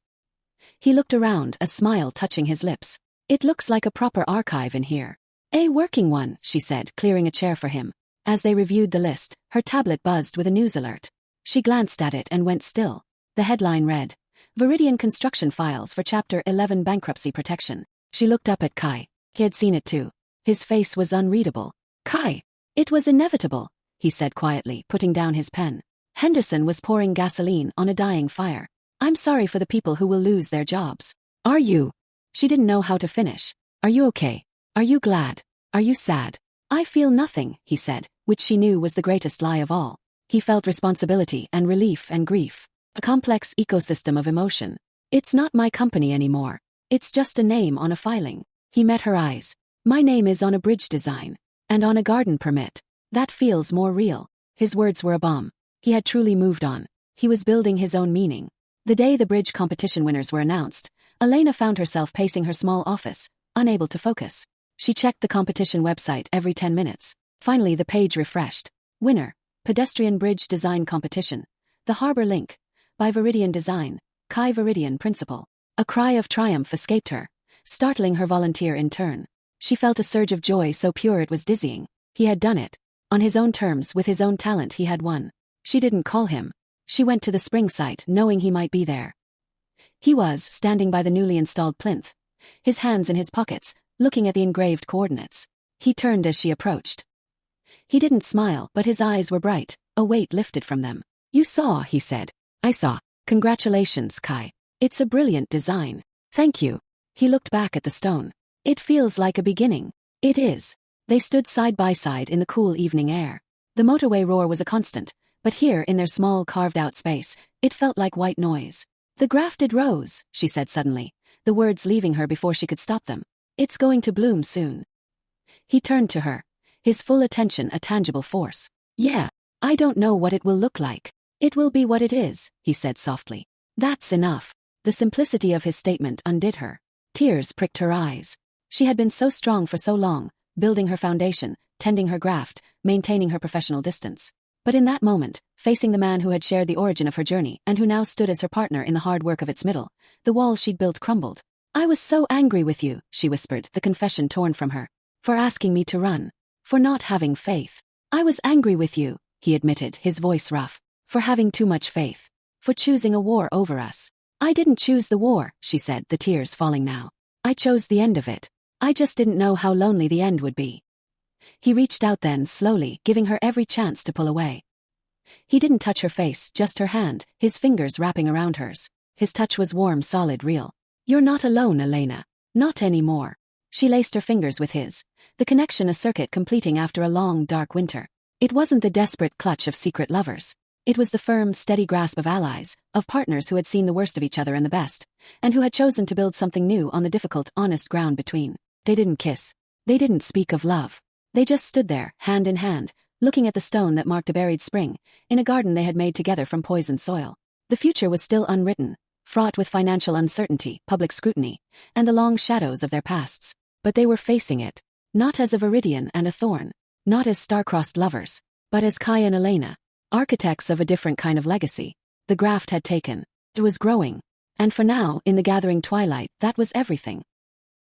He looked around, a smile touching his lips. "It looks like a proper archive in here." "A working one," she said, clearing a chair for him. As they reviewed the list, her tablet buzzed with a news alert. She glanced at it and went still. The headline read, "Veridian Construction Files for Chapter 11 Bankruptcy Protection." She looked up at Kai. He had seen it too. His face was unreadable. "Kai." "It was inevitable," he said quietly, putting down his pen. "Henderson was pouring gasoline on a dying fire. I'm sorry for the people who will lose their jobs." "Are you?" She didn't know how to finish. "Are you okay? Are you glad? Are you sad?" "I feel nothing," he said, which she knew was the greatest lie of all. He felt responsibility and relief and grief. A complex ecosystem of emotion. "It's not my company anymore. It's just a name on a filing." He met her eyes. "My name is on a bridge design. And on a garden permit. That feels more real." His words were a bomb. He had truly moved on. He was building his own meaning. The day the bridge competition winners were announced, Elena found herself pacing her small office, unable to focus. She checked the competition website every 10 minutes. Finally the page refreshed. "Winner, Pedestrian Bridge Design Competition. The Harbor Link. By Veridian Design, Kai Veridian Principal." A cry of triumph escaped her, startling her volunteer in turn. She felt a surge of joy so pure it was dizzying. He had done it. On his own terms, with his own talent, he had won. She didn't call him. She went to the spring site, knowing he might be there. He was standing by the newly installed plinth, his hands in his pockets, looking at the engraved coordinates. He turned as she approached. He didn't smile, but his eyes were bright, a weight lifted from them. "You saw," he said. "I saw. Congratulations, Kai. It's a brilliant design." "Thank you." He looked back at the stone. "It feels like a beginning." "It is." They stood side by side in the cool evening air. The motorway roar was a constant, but here in their small carved-out space, it felt like white noise. "The grafted rose," she said suddenly, the words leaving her before she could stop them. "It's going to bloom soon." He turned to her, his full attention a tangible force. "Yeah, I don't know what it will look like. It will be what it is," he said softly. "That's enough." The simplicity of his statement undid her. Tears pricked her eyes. She had been so strong for so long, building her foundation, tending her graft, maintaining her professional distance. But in that moment, facing the man who had shared the origin of her journey and who now stood as her partner in the hard work of its middle, the wall she'd built crumbled. "I was so angry with you," she whispered, the confession torn from her. "For asking me to run. For not having faith." "I was angry with you," he admitted, his voice rough. "For having too much faith. For choosing a war over us." "I didn't choose the war," she said, the tears falling now. "I chose the end of it. I just didn't know how lonely the end would be." He reached out then, slowly, giving her every chance to pull away. He didn't touch her face, just her hand, his fingers wrapping around hers. His touch was warm, solid, real. "You're not alone, Elena. Not anymore." She laced her fingers with his, the connection a circuit completing after a long, dark winter. It wasn't the desperate clutch of secret lovers. It was the firm, steady grasp of allies, of partners who had seen the worst of each other and the best, and who had chosen to build something new on the difficult, honest ground between. They didn't kiss. They didn't speak of love. They just stood there, hand in hand, looking at the stone that marked a buried spring, in a garden they had made together from poisoned soil. The future was still unwritten, fraught with financial uncertainty, public scrutiny, and the long shadows of their pasts. But they were facing it, not as a Veridian and a Thorne, not as star-crossed lovers, but as Kai and Elena, architects of a different kind of legacy. The graft had taken. It was growing. And for now, in the gathering twilight, that was everything.